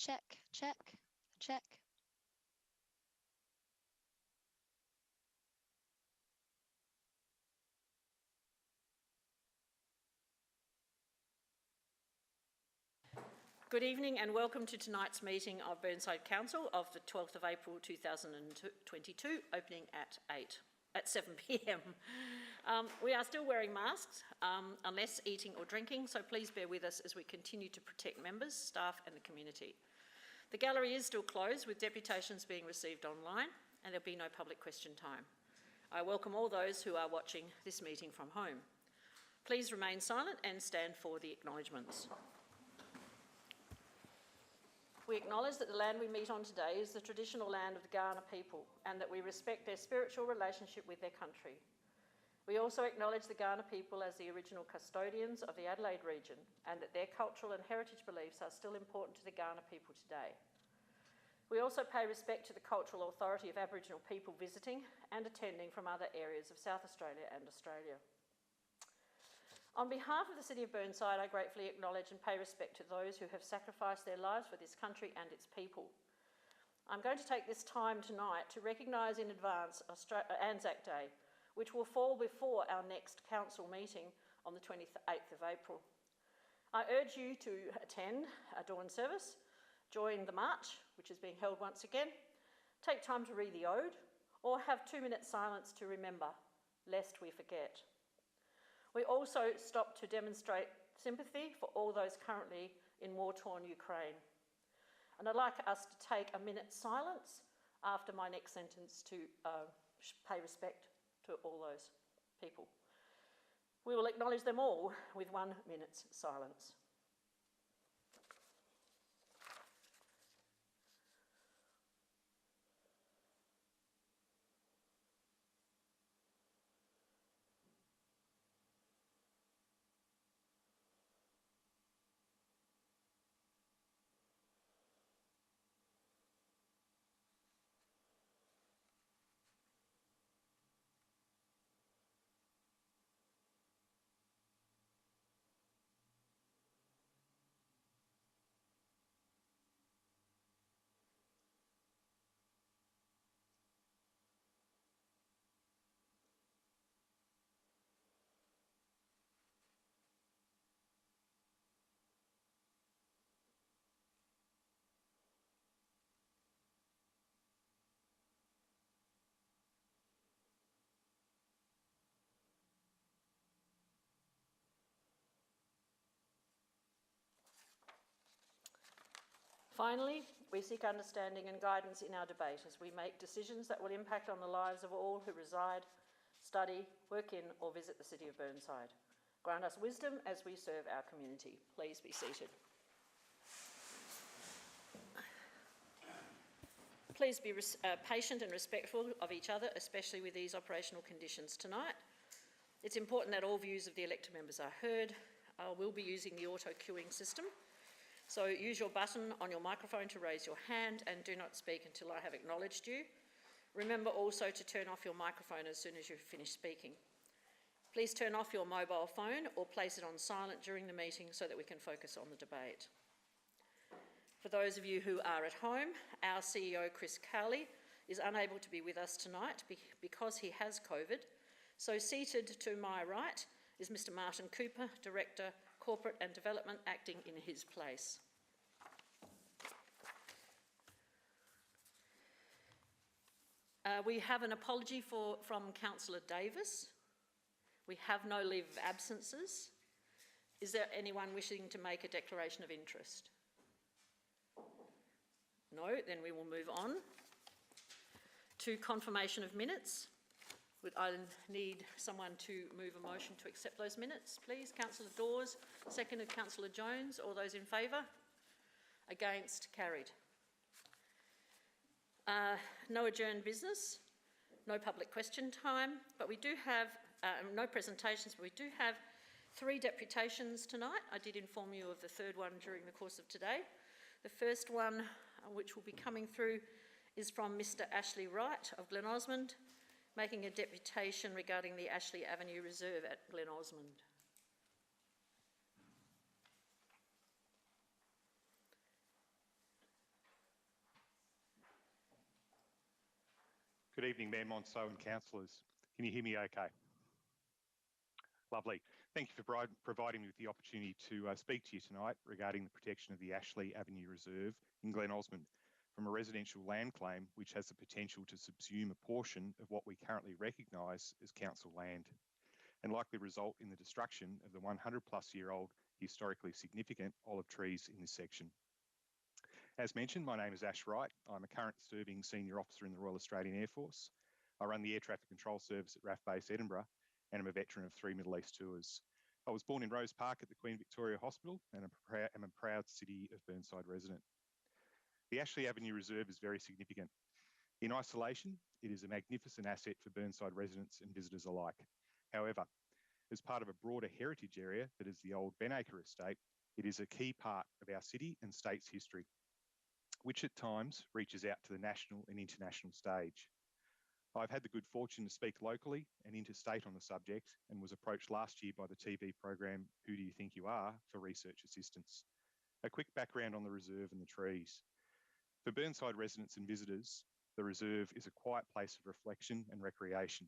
Check, check, check. Good evening and welcome to tonight's meeting of Burnside Council of the 12th of April 2022, opening at 7 p.m. We are still wearing masks unless eating or drinking, so please bear with us as we continue to protect members, staff and the community. The gallery is still closed with deputations being received online and there'll be no public question time. I welcome all those who are watching this meeting from home. Please remain silent and stand for the acknowledgements. We acknowledge that the land we meet on today is the traditional land of the Kaurna people and that we respect their spiritual relationship with their country. We also acknowledge the Kaurna people as the original custodians of the Adelaide region and that their cultural and heritage beliefs are still important to the Kaurna people today. We also pay respect to the cultural authority of Aboriginal people visiting and attending from other areas of South Australia and Australia. On behalf of the City of Burnside, I gratefully acknowledge and pay respect to those who have sacrificed their lives for this country and its people. I'm going to take this time tonight to recognise in advance Anzac Day, which will fall before our next council meeting on the 28th of April. I urge you to attend a dawn service, join the march, which is being held once again, take time to read the ode, or have 2 minutes silence to remember, lest we forget. We also stop to demonstrate sympathy for all those currently in war-torn Ukraine. And I'd like us to take a minute's silence after my next sentence to pay respect to all those people. We will acknowledge them all with 1 minute's silence. Finally, we seek understanding and guidance in our debate as we make decisions that will impact on the lives of all who reside, study, work in or visit the City of Burnside. Grant us wisdom as we serve our community. Please be seated. Please be patient and respectful of each other, especially with these operational conditions tonight. It's important that all views of the elected members are heard. We'll be using the auto queuing system. So use your button on your microphone to raise your hand and do not speak until I have acknowledged you. Remember also to turn off your microphone as soon as you've finished speaking. Please turn off your mobile phone or place it on silent during the meeting so that we can focus on the debate. For those of you who are at home, our CEO Chris Cowley is unable to be with us tonight because he has COVID. So seated to my right is Mr. Martin Cooper, Director, Corporate and Development, acting in his place. We have an apology from Councillor Davis. We have no leave of absences. Is there anyone wishing to make a declaration of interest? No, then we will move on to confirmation of minutes. Would I need someone to move a motion to accept those minutes, please? Councillor Dawes, seconded Councillor Jones. All those in favour? Against? Carried. No adjourned business, no public question time, but we do have no presentations, but we do have 3 deputations tonight. I did inform you of the third one during the course of today. The first one, which will be coming through, is from Mr. Ashley Wright of Glen Osmond, making a deputation regarding the Ashley Avenue Reserve at Glen Osmond. Good evening, Mayor Monceau and councillors. Can you hear me okay? Lovely. Thank you for providing me with the opportunity to speak to you tonight regarding the protection of the Ashley Avenue Reserve in Glen Osmond from a residential land claim which has the potential to subsume a portion of what we currently recognise as council land and likely result in the destruction of the 100-plus-year-old historically significant olive trees in this section. As mentioned, my name is Ash Wright. I'm a current serving senior officer in the Royal Australian Air Force. I run the Air Traffic Control Service at RAF Base Edinburgh, and I'm a veteran of 3 Middle East tours. I was born in Rose Park at the Queen Victoria Hospital and am a proud City of Burnside resident. The Ashley Avenue Reserve is very significant. In isolation, it is a magnificent asset for Burnside residents and visitors alike. However, as part of a broader heritage area that is the old Ben Acre estate, it is a key part of our city and state's history, which at times reaches out to the national and international stage. I've had the good fortune to speak locally and interstate on the subject and was approached last year by the TV program Who Do You Think You Are for research assistance. A quick background on the reserve and the trees. For Burnside residents and visitors, the reserve is a quiet place of reflection and recreation.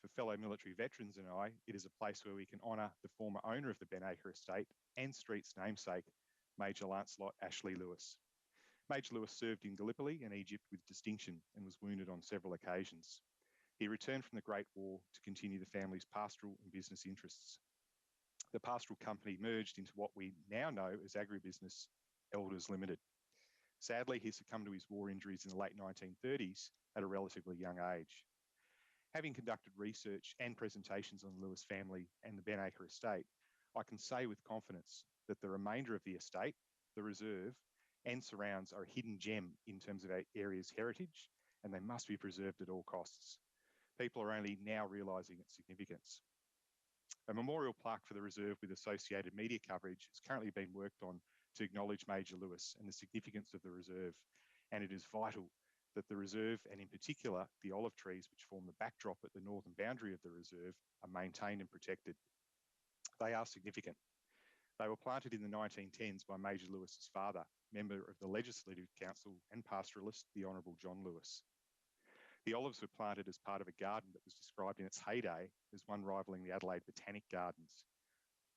For fellow military veterans and I, it is a place where we can honour the former owner of the Ben Acre estate and street's namesake, Major Lancelot Ashley Lewis. Major Lewis served in Gallipoli and Egypt with distinction and was wounded on several occasions. He returned from the Great War to continue the family's pastoral and business interests. The pastoral company merged into what we now know as agribusiness Elders Limited. Sadly, he succumbed to his war injuries in the late 1930s at a relatively young age. Having conducted research and presentations on the Lewis family and the Ben Acre estate, I can say with confidence that the remainder of the estate, the reserve, and surrounds are a hidden gem in terms of our area's heritage, and they must be preserved at all costs. People are only now realising its significance. A memorial plaque for the reserve with associated media coverage is currently being worked on to acknowledge Major Lewis and the significance of the reserve, and it is vital that the reserve, and in particular the olive trees which form the backdrop at the northern boundary of the reserve, are maintained and protected. They are significant. They were planted in the 1910s by Major Lewis's father, member of the Legislative Council and pastoralist, the Honourable John Lewis. The olives were planted as part of a garden that was described in its heyday as one rivalling the Adelaide Botanic Gardens.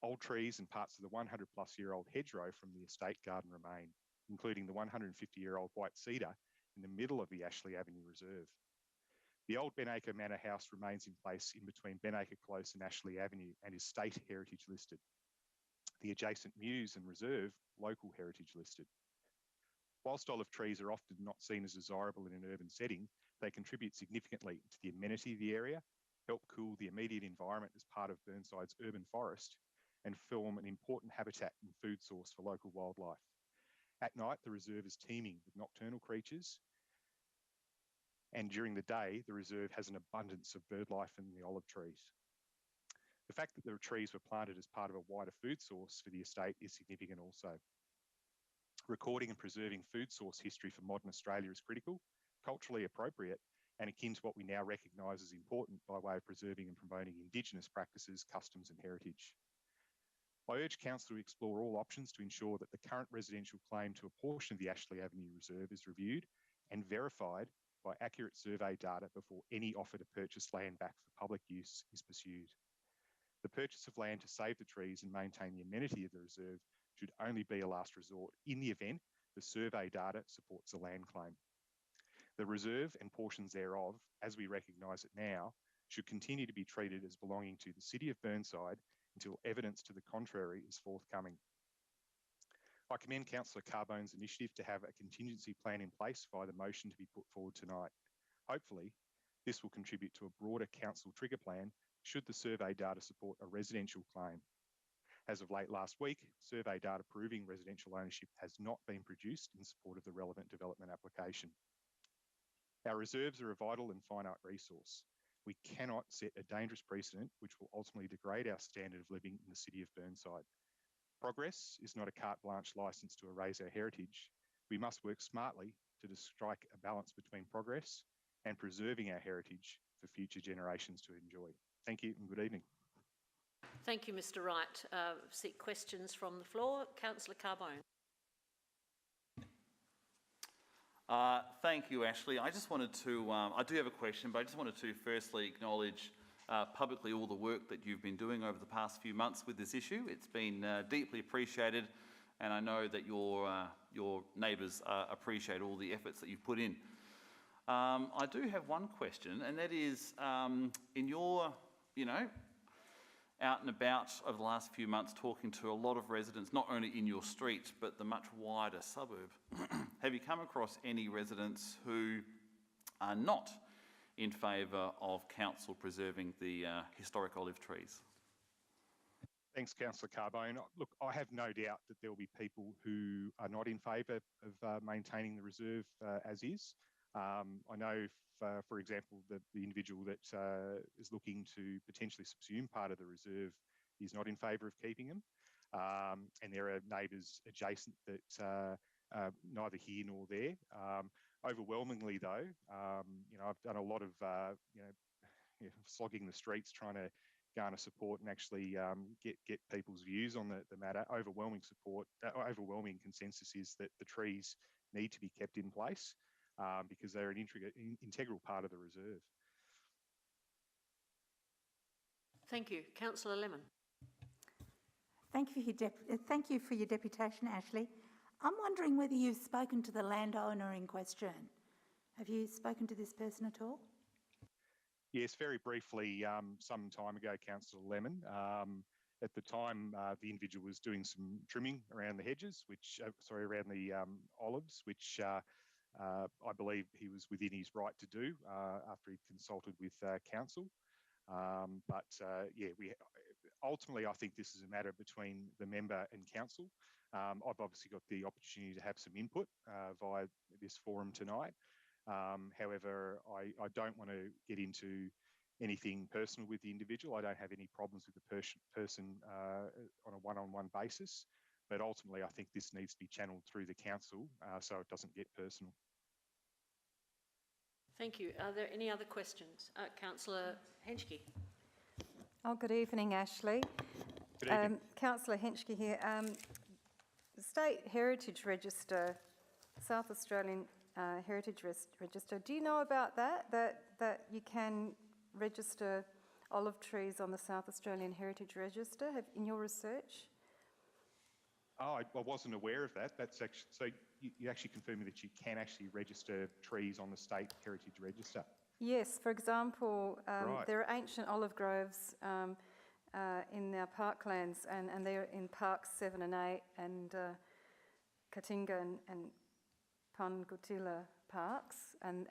Old trees and parts of the 100-plus-year-old hedgerow from the estate garden remain, including the 150-year-old white cedar in the middle of the Ashley Avenue Reserve. The old Ben Acre Manor House remains in place in between Ben Acre Close and Ashley Avenue and is state heritage listed. The adjacent mews and reserve, local heritage listed. Whilst olive trees are often not seen as desirable in an urban setting, they contribute significantly to the amenity of the area, help cool the immediate environment as part of Burnside's urban forest, and form an important habitat and food source for local wildlife. At night, the reserve is teeming with nocturnal creatures, and during the day, the reserve has an abundance of bird life in the olive trees. The fact that the trees were planted as part of a wider food source for the estate is significant also. Recording and preserving food source history for modern Australia is critical, culturally appropriate, and akin to what we now recognise as important by way of preserving and promoting Indigenous practices, customs and heritage. I urge Council to explore all options to ensure that the current residential claim to a portion of the Ashley Avenue Reserve is reviewed and verified by accurate survey data before any offer to purchase land back for public use is pursued. The purchase of land to save the trees and maintain the amenity of the reserve should only be a last resort in the event the survey data supports a land claim. The reserve and portions thereof, as we recognise it now, should continue to be treated as belonging to the City of Burnside until evidence to the contrary is forthcoming. I commend Councillor Carbone's initiative to have a contingency plan in place via the motion to be put forward tonight. Hopefully, this will contribute to a broader council trigger plan should the survey data support a residential claim. As of late last week, survey data proving residential ownership has not been produced in support of the relevant development application. Our reserves are a vital and finite resource. We cannot set a dangerous precedent which will ultimately degrade our standard of living in the City of Burnside. Progress is not a carte blanche licence to erase our heritage. We must work smartly to strike a balance between progress and preserving our heritage for future generations to enjoy. Thank you and good evening. Thank you, Mr. Wright. Seek questions from the floor. Councillor Carbone. Thank you, Ashley. I just wanted to, I do have a question, but I just wanted to firstly acknowledge publicly all the work that you've been doing over the past few months with this issue. It's been deeply appreciated, and I know that your neighbours appreciate all the efforts that you've put in. I do have one question, and that is, in your, out and about over the last few months talking to a lot of residents, not only in your street, but the much wider suburb, have you come across any residents who are not in favour of council preserving the historic olive trees? Thanks, Councillor Carbone. Look, I have no doubt that there will be people who are not in favour of maintaining the reserve as is. I know, for example, that the individual that is looking to potentially subsume part of the reserve is not in favour of keeping them. And there are neighbours adjacent that neither here nor there. Overwhelmingly, though, I've done a lot of slogging the streets trying to garner support and actually get people's views on the matter. Overwhelming consensus is that the trees need to be kept in place because they're an integral part of the reserve. Thank you. Councillor Lemon. Thank you for your deputation, Ashley. I'm wondering whether you've spoken to the landowner in question. Have you spoken to this person at all? Yes, very briefly, some time ago, Councillor Lemon. At the time, the individual was doing some trimming around the hedges, around the olives, which I believe he was within his right to do after he consulted with council. Ultimately, I think this is a matter between the member and council. I've obviously got the opportunity to have some input via this forum tonight. However, I don't want to get into anything personal with the individual. I don't have any problems with the person on a one-on-one basis. But ultimately, I think this needs to be channeled through the council so it doesn't get personal. Thank you. Are there any other questions? Councillor Henschke. Oh, good evening, Ashley. Good evening. Councillor Henschke here. The State Heritage Register, South Australian Heritage Register, do you know about that? That you can register olive trees on the South Australian Heritage Register in your research? Oh, I wasn't aware of that. That's actually, so you actually confirming that you can actually register trees on the State Heritage Register? Yes, for example, Right. there are ancient olive groves in our parklands, and they're in Parks 7 and 8 and Katinga and Pangutilla parks, and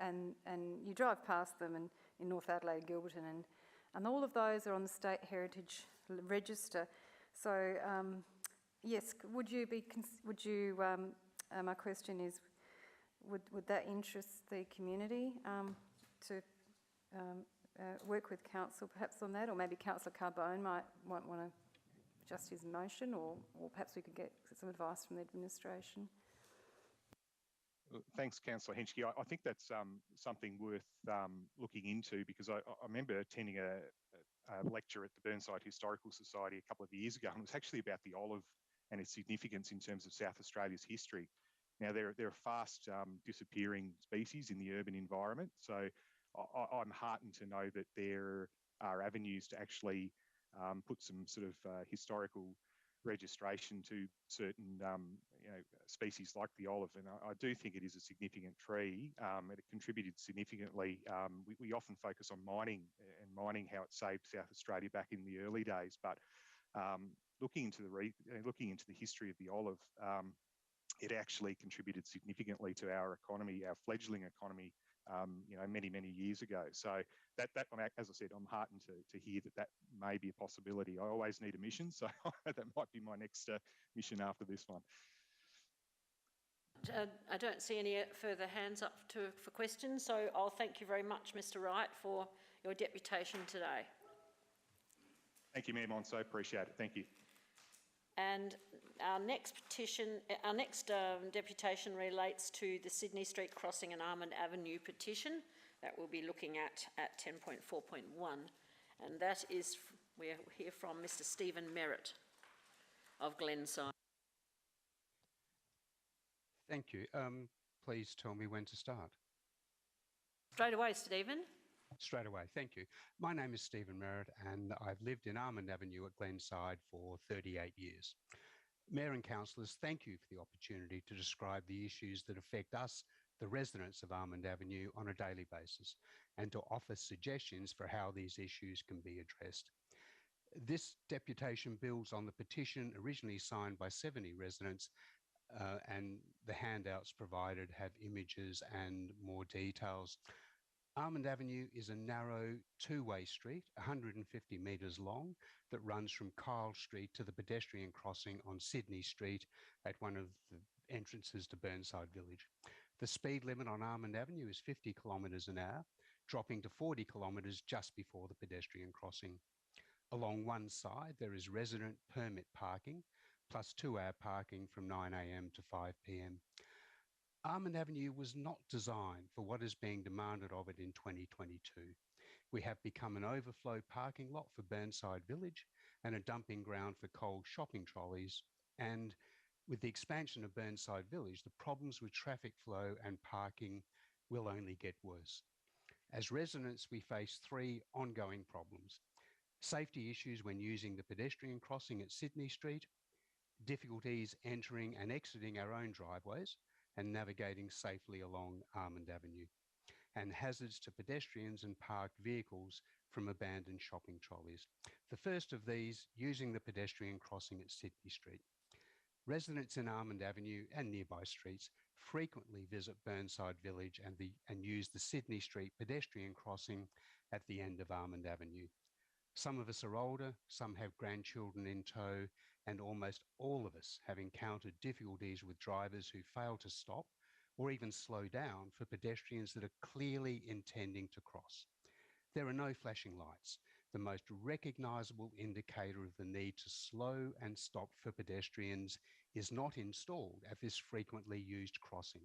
you drive past them in North Adelaide, Gilberton, and all of those are on the State Heritage Register. So yes, my question is, would that interest the community to work with council perhaps on that, or maybe Councillor Carbone might want to adjust his motion, or perhaps we could get some advice from the administration. Thanks, Councillor Henschke. I think that's something worth looking into, because I remember attending a lecture at the Burnside Historical Society a couple of years ago, and it was actually about the olive and its significance in terms of South Australia's history. Now, there are fast disappearing species in the urban environment, so I'm heartened to know that there are avenues to actually put some sort of historical registration to certain species like the olive, and I do think it is a significant tree. It contributed significantly. We often focus on mining how it saved South Australia back in the early days, but looking into the history of the olive, it actually contributed significantly to our economy, our fledgling economy, many years ago. So that, as I said, I'm heartened to hear that may be a possibility. I always need a mission, so that might be my next mission after this one. I don't see any further hands up for questions, so I'll thank you very much, Mr. Wright, for your deputation today. Thank you, Mayor Monso. Appreciate it. Thank you. And our next deputation relates to the Sydney Street Crossing and Almond Avenue petition that we'll be looking at 10.4.1, and that is, we'll hear from Mr. Stephen Merritt of Glenside. Thank you. please tell me when to start? Straight away, Stephen. Straight away, thank you. My name is Stephen Merritt and I've lived in Almond Avenue at Glenside for 38 years. Mayor and councillors, thank you for the opportunity to describe the issues that affect us, the residents of Almond Avenue, on a daily basis, and to offer suggestions for how these issues can be addressed. This deputation builds on the petition originally signed by 70 residents, and the handouts provided have images and more details. Almond Avenue is a narrow two-way street, 150 metres long, that runs from Kyle Street to the pedestrian crossing on Sydney Street at one of the entrances to Burnside Village. The speed limit on Almond Avenue is 50 kilometres an hour, dropping to 40 kilometres just before the pedestrian crossing. Along one side, there is resident permit parking, plus 2-hour parking from 9 a.m. to 5 p.m. Almond Avenue was not designed for what is being demanded of it in 2022. We have become an overflow parking lot for Burnside Village and a dumping ground for Coles shopping trolleys. And with the expansion of Burnside Village, the problems with traffic flow and parking will only get worse. As residents, we face three ongoing problems: safety issues when using the pedestrian crossing at Sydney Street, difficulties entering and exiting our own driveways and navigating safely along Almond Avenue, and hazards to pedestrians and parked vehicles from abandoned shopping trolleys. The first of these, using the pedestrian crossing at Sydney Street. Residents in Almond Avenue and nearby streets frequently visit Burnside Village and use the Sydney Street pedestrian crossing at the end of Almond Avenue. Some of us are older, some have grandchildren in tow, and almost all of us have encountered difficulties with drivers who fail to stop or even slow down for pedestrians that are clearly intending to cross. There are no flashing lights, the most recognisable indicator of the need to slow and stop for pedestrians is not installed at this frequently used crossing.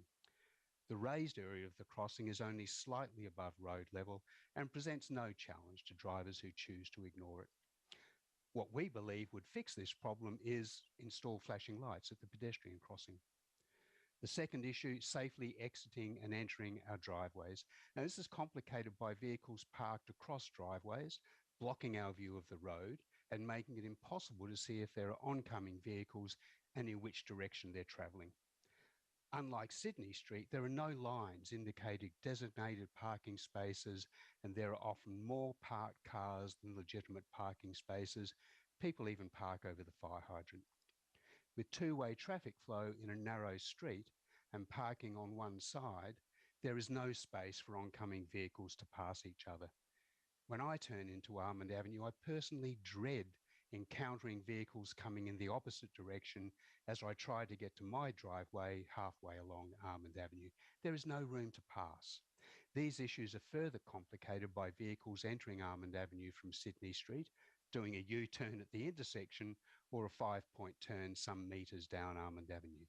The raised area of the crossing is only slightly above road level and presents no challenge to drivers who choose to ignore it. What we believe would fix this problem is install flashing lights at the pedestrian crossing. The second issue, safely exiting and entering our driveways. Now, this is complicated by vehicles parked across driveways, blocking our view of the road and making it impossible to see if there are oncoming vehicles and in which direction they're travelling. Unlike Sydney Street, there are no lines indicating designated parking spaces, and there are often more parked cars than legitimate parking spaces. People even park over the fire hydrant. With two-way traffic flow in a narrow street and parking on one side, there is no space for oncoming vehicles to pass each other. When I turn into Almond Avenue, I personally dread encountering vehicles coming in the opposite direction as I try to get to my driveway halfway along Almond Avenue. There is no room to pass. These issues are further complicated by vehicles entering Almond Avenue from Sydney Street, doing a U-turn at the intersection or a 5-point turn some metres down Almond Avenue.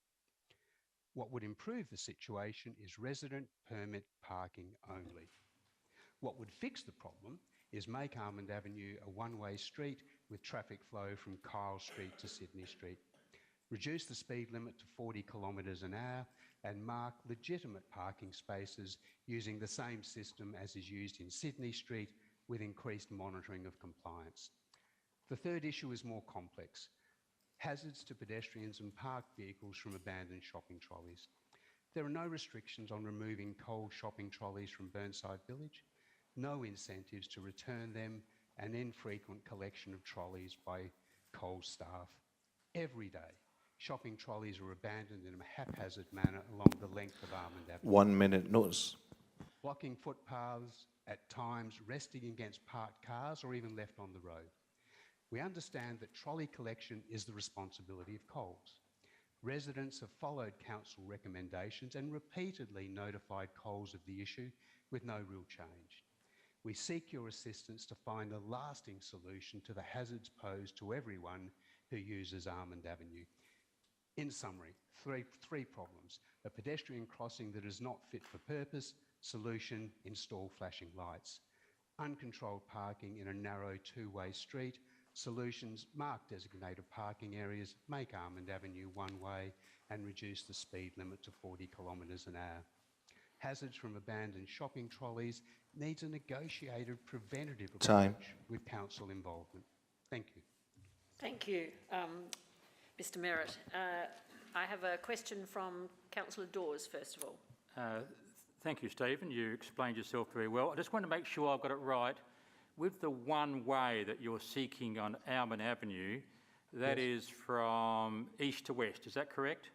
What would improve the situation is resident permit parking only. What would fix the problem is make Almond Avenue a one-way street with traffic flow from Kyle Street to Sydney Street. Reduce the speed limit to 40 kilometres an hour and mark legitimate parking spaces using the same system as is used in Sydney Street with increased monitoring of compliance. The third issue is more complex: hazards to pedestrians and parked vehicles from abandoned shopping trolleys. There are no restrictions on removing Coles shopping trolleys from Burnside Village, no incentives to return them, and infrequent collection of trolleys by Coles staff. Every day, shopping trolleys are abandoned in a haphazard manner along the length of Almond Avenue. 1 minute notice. Blocking footpaths, at times resting against parked cars or even left on the road. We understand that trolley collection is the responsibility of Coles. Residents have followed council recommendations and repeatedly notified Coles of the issue with no real change. We seek your assistance to find a lasting solution to the hazards posed to everyone who uses Almond Avenue. In summary, three problems: a pedestrian crossing that is not fit for purpose. Solution: install flashing lights. Uncontrolled parking in a narrow two-way street. Solutions mark designated parking areas, make Almond Avenue one way and reduce the speed limit to 40 kilometres an hour. Hazards from abandoned shopping trolleys needs a negotiated preventative approach with council involvement. Thank you. Thank you, Mr Merritt. I have a question from Councillor Dawes, first of all. Thank you, Stephen. You explained yourself very well. I just want to make sure I've got it right. With the one way that you're seeking on Almond Avenue, that is from east to west, is that correct?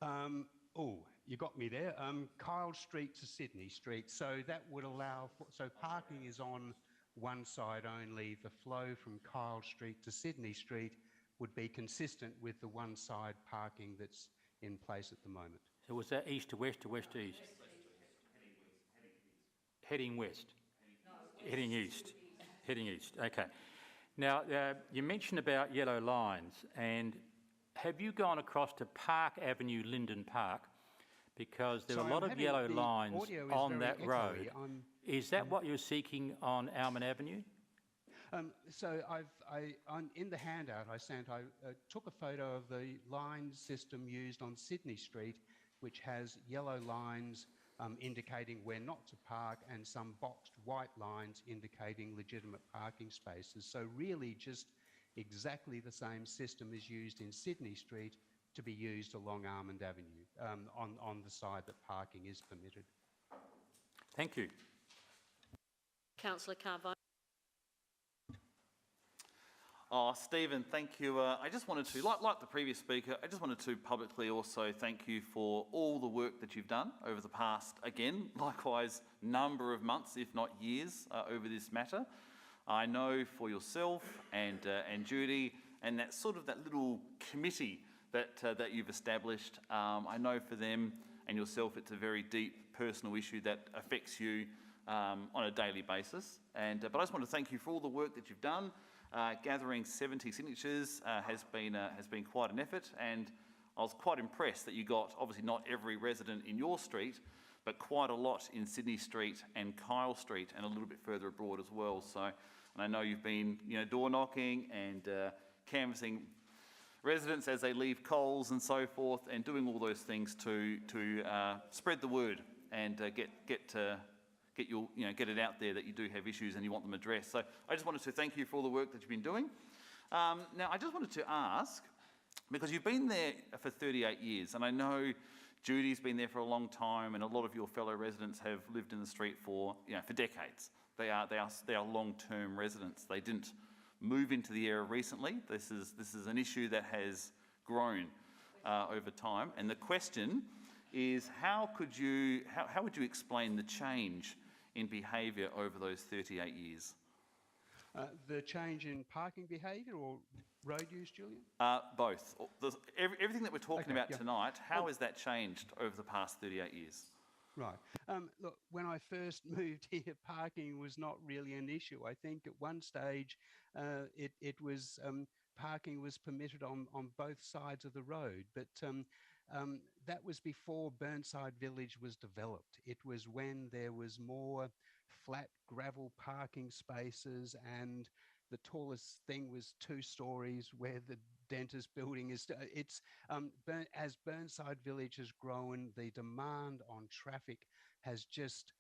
Oh, you got me there. Kyle Street to Sydney Street. So that would allow, so parking is on one side only. The flow from Kyle Street to Sydney Street would be consistent with the one side parking that's in place at the moment. So was that east to west to east? Heading west? Heading east. Heading east, okay. Now, you mentioned about yellow lines, and have you gone across to Park Avenue, Linden Park? Because there are a lot of yellow lines on that road. Is that what you're seeking on Almond Avenue? So in the handout I sent, I took a photo of the line system used on Sydney Street, which has yellow lines indicating where not to park and some boxed white lines indicating legitimate parking spaces. So really just exactly the same system is used in Sydney Street to be used along Almond Avenue on the side that parking is permitted. Thank you. Councillor Carvine. Oh, Stephen, thank you. I just wanted to, like the previous speaker, I just wanted to publicly also thank you for all the work that you've done over the past, again, likewise, number of months, if not years, over this matter. I know for yourself and Judy and that little committee that you've established, I know for them and yourself it's a very deep personal issue that affects you on a daily basis. But I just want to thank you for all the work that you've done. Gathering 70 signatures has been quite an effort, and I was quite impressed that you got, obviously not every resident in your street, but quite a lot in Sydney Street and Kyle Street and a little bit further abroad as well. So, and I know you've been, door knocking and canvassing residents as they leave Coles and so forth, and doing all those things to spread the word and get it out there that you do have issues and you want them addressed. So I just wanted to thank you for all the work that you've been doing. Now, I just wanted to ask, because you've been there for 38 years, and I know Judy's been there for a long time, and a lot of your fellow residents have lived in the street for decades. They are long-term residents. They didn't move into the area recently. This is an issue that has grown over time, and the question is how would you explain the change in behaviour over those 38 years? The change in parking behaviour or road use, Julian? Both. Everything that we're talking about tonight, how has that changed over the past 38 years? Right. Look, when I first moved here, parking was not really an issue. I think at one stage it was parking was permitted on both sides of the road, but that was before Burnside Village was developed. It was when there was more flat gravel parking spaces, and the tallest thing was 2 stories where the dentist building is. As Burnside Village has grown, the demand on traffic has just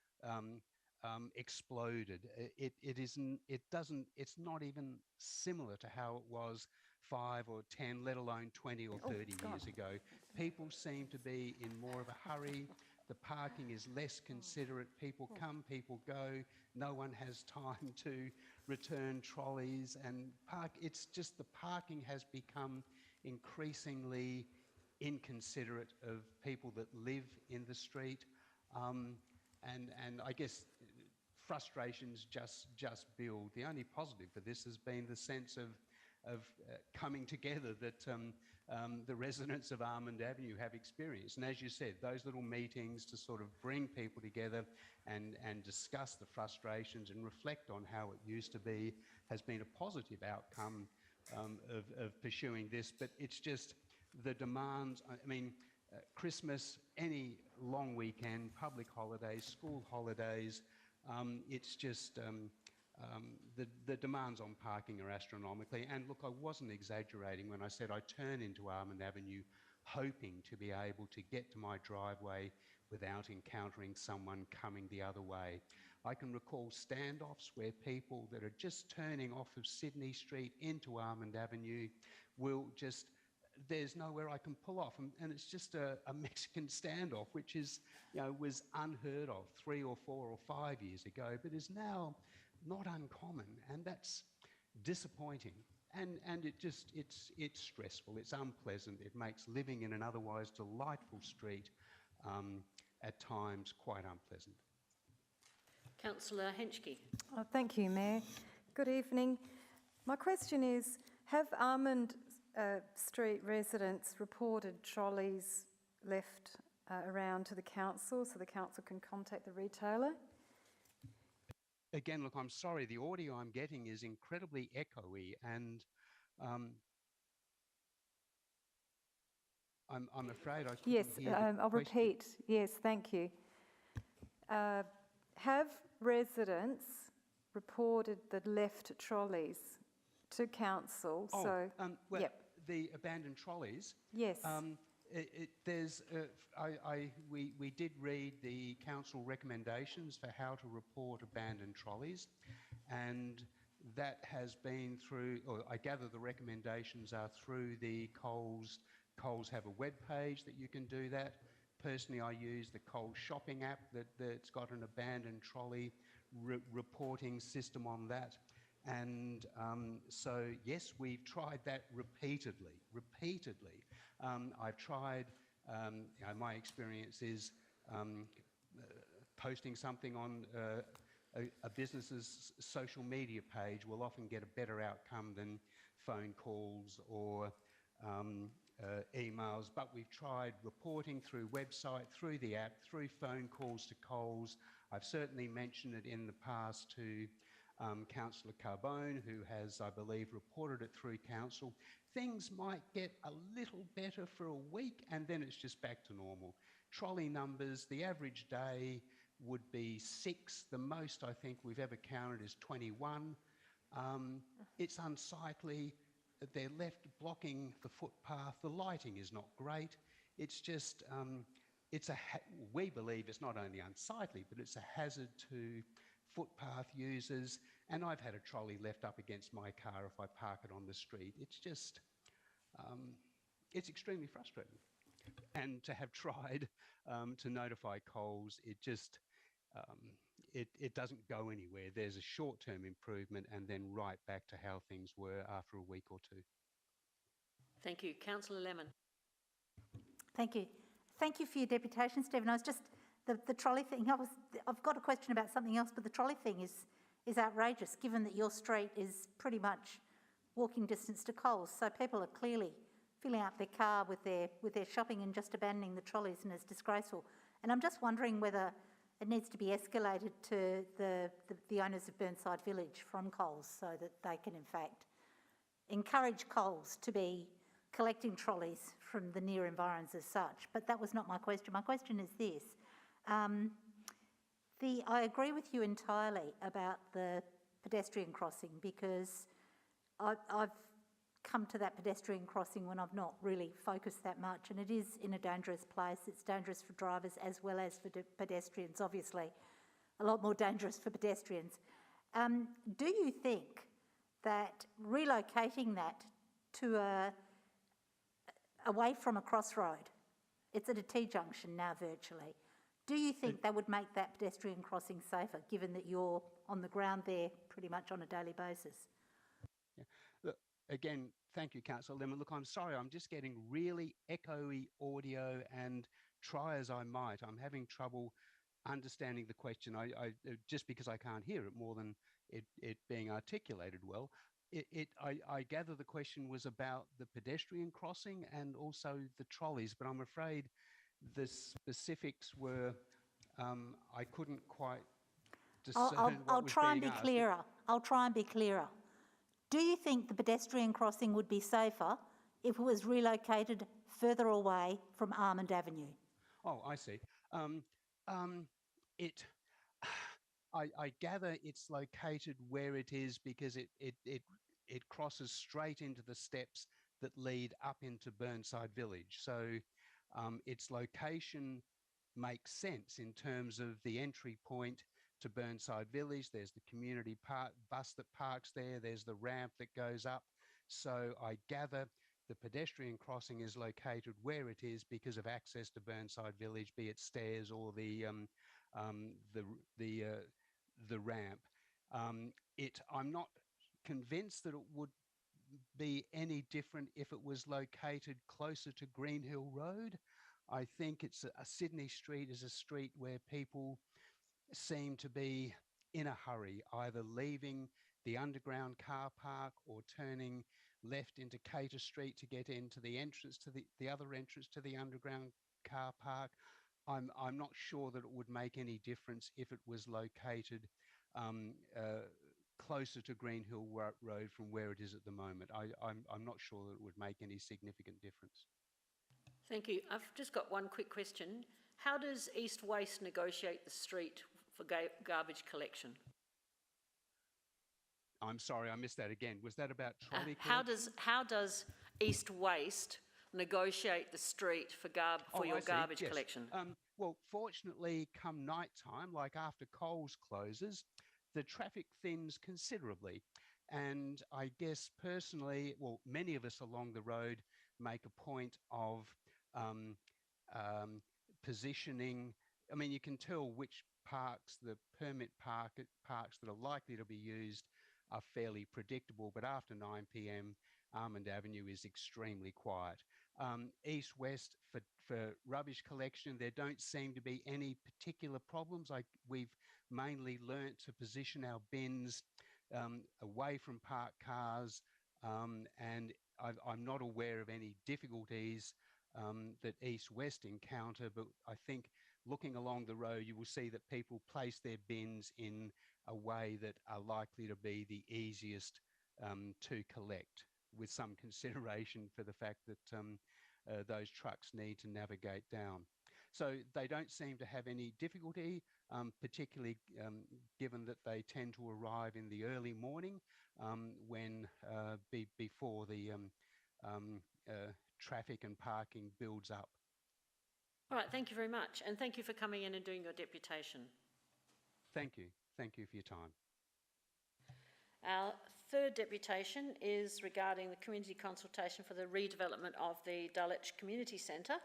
exploded. It's not even similar to how it was 5 or 10, let alone 20 or 30 years ago. People seem to be in more of a hurry. The parking is less considerate. People come, people go. No one has time to return trolleys and park. It's just the parking has become increasingly inconsiderate of people that live in the street. And I guess frustrations just build. The only positive for this has been the sense of coming together that the residents of Almond Avenue have experienced. And as you said, those little meetings to sort of bring people together and discuss the frustrations and reflect on how it used to be has been a positive outcome of pursuing this. But it's just the demands. I mean, Christmas, any long weekend, public holidays, school holidays, it's just the demands on parking are astronomically. And look, I wasn't exaggerating when I said I turn into Almond Avenue hoping to be able to get to my driveway without encountering someone coming the other way. I can recall standoffs where people that are just turning off of Sydney Street into Almond Avenue will just, there's nowhere I can pull off. And it's just a Mexican standoff, which is, was unheard of 3 or 4 or 5 years ago, but is now not uncommon, and that's disappointing. And it's stressful, it's unpleasant, it makes living in an otherwise delightful street at times quite unpleasant. Councillor Henschke. Oh, thank you, Mayor. Good evening. My question is, have Almond Street residents reported trolleys left around to the council so the council can contact the retailer? Again, look, I'm sorry, the audio I'm getting is incredibly echoey, and I'm afraid I couldn't Yes, hear the I'll question. repeat. Yes, thank you. Have residents reported the left trolleys to council? Well, yep. the abandoned trolleys. Yes. We did read the council recommendations for how to report abandoned trolleys, and that has been through, or I gather the recommendations are through the Coles. Coles have a web page that you can do that. Personally, I use the Coles shopping app that's got an abandoned trolley reporting system on that. And so, yes, we've tried that repeatedly. I've tried, my experience is posting something on a business's social media page will often get a better outcome than phone calls or emails, but we've tried reporting through website, through the app, through phone calls to Coles. I've certainly mentioned it in the past to Councillor Carbone, who has, I believe, reported it through council. Things might get a little better for a week and then it's just back to normal. Trolley numbers, the average day would be 6. The most I think we've ever counted is 21. It's unsightly. They're left blocking the footpath. The lighting is not great. It's just, we believe it's not only unsightly, but it's a hazard to footpath users. And I've had a trolley left up against my car if I park it on the street. It's just, it's extremely frustrating. And to have tried to notify Coles, it just, it doesn't go anywhere. There's a short-term improvement and then right back to how things were after a week or two. Thank you. Councillor Lemon. Thank you. Thank you for your deputation, Stephen. I was just, the trolley thing, I've got a question about something else, but the trolley thing is outrageous, given that your street is pretty much walking distance to Coles. So people are clearly filling up their car with their shopping and just abandoning the trolleys, and it's disgraceful. And I'm just wondering whether it needs to be escalated to the owners of Burnside Village from Coles so that they can in fact encourage Coles to be collecting trolleys from the near environs as such. But that was not my question. My question is this. I agree with you entirely about the pedestrian crossing, because I've come to that pedestrian crossing when I've not really focused that much, and it is in a dangerous place. It's dangerous for drivers as well as for pedestrians, obviously. A lot more dangerous for pedestrians. Do you think that relocating that to away from a crossroad, it's at a T-junction now virtually, do you think that would make that pedestrian crossing safer, given that you're on the ground there pretty much on a daily basis? Yeah. Look, again, thank you, Councillor Lemon. Look, I'm sorry, I'm just getting really echoey audio, and try as I might, I'm having trouble understanding the question. I just because I can't hear it more than it being articulated well. I gather the question was about the pedestrian crossing and also the trolleys, but I'm afraid the specifics were, I couldn't quite discern what was being asked. I'll try and be clearer. I'll try and be clearer. Do you think the pedestrian crossing would be safer if it was relocated further away from Almond Avenue? Oh, I see. I gather it's located where it is because it crosses straight into the steps that lead up into Burnside Village. So its location makes sense in terms of the entry point to Burnside Village. There's the community bus that parks there. There's the ramp that goes up. So I gather the pedestrian crossing is located where it is because of access to Burnside Village, be it stairs or the ramp. I'm not convinced that it would be any different if it was located closer to Greenhill Road. I think it's a Sydney Street is a street where people seem to be in a hurry, either leaving the underground car park or turning left into Cater Street to get into the entrance to the other entrance to the underground car park. I'm not sure that it would make any difference if it was located closer to Greenhill Road from where it is at the moment. I'm not sure that it would make any significant difference. Thank you. I've just got one quick question. How does East Waste negotiate the street for garbage collection? I'm sorry, I missed that again. Was that about trolley collection? How does East Waste negotiate the street for your garbage collection? Well, fortunately, come night time, like after Coles closes, the traffic thins considerably. And I guess personally, well, many of us along the road make a point of positioning. I mean, you can tell which parks, the permit parks that are likely to be used are fairly predictable, but after 9 p.m, Almond Avenue is extremely quiet. East-west for rubbish collection, there don't seem to be any particular problems. We've mainly learnt to position our bins away from parked cars, and I'm not aware of any difficulties that East-west encounter, but I think looking along the road, you will see that people place their bins in a way that are likely to be the easiest to collect, with some consideration for the fact that those trucks need to navigate down. So they don't seem to have any difficulty, particularly given that they tend to arrive in the early morning before the traffic and parking builds up. All right, thank you very much. And thank you for coming in and doing your deputation. Thank you. Thank you for your time. Our third deputation is regarding the community consultation for the redevelopment of the Dulwich Community Centre,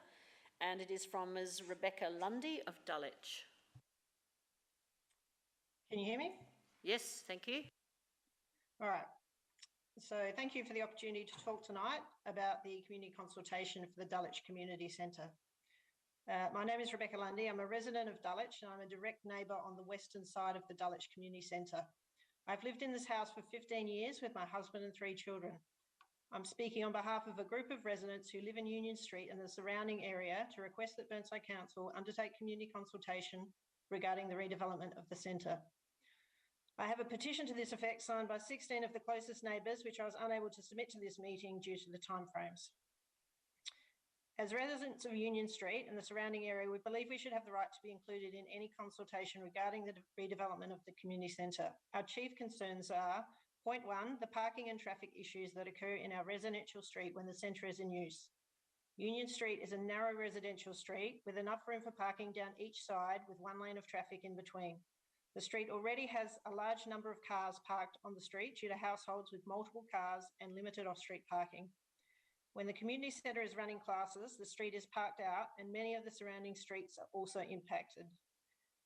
and it is from Ms. Rebecca Lundy of Dulwich. Can you hear me? Yes, thank you. All right. So thank you for the opportunity to talk tonight about the community consultation for the Dulwich Community Centre. My name is Rebecca Lundy. I'm a resident of Dulwich and I'm a direct neighbour on the western side of the Dulwich Community Centre. I've lived in this house for 15 years with my husband and 3 children. I'm speaking on behalf of a group of residents who live in Union Street and the surrounding area to request that Burnside Council undertake community consultation regarding the redevelopment of the centre. I have a petition to this effect signed by 16 of the closest neighbours, which I was unable to submit to this meeting due to the timeframes. As residents of Union Street and the surrounding area, we believe we should have the right to be included in any consultation regarding the redevelopment of the community centre. Our chief concerns are, point 1, the parking and traffic issues that occur in our residential street when the centre is in use. Union Street is a narrow residential street with enough room for parking down each side with 1 lane of traffic in between. The street already has a large number of cars parked on the street due to households with multiple cars and limited off-street parking. When the community centre is running classes, the street is parked out and many of the surrounding streets are also impacted.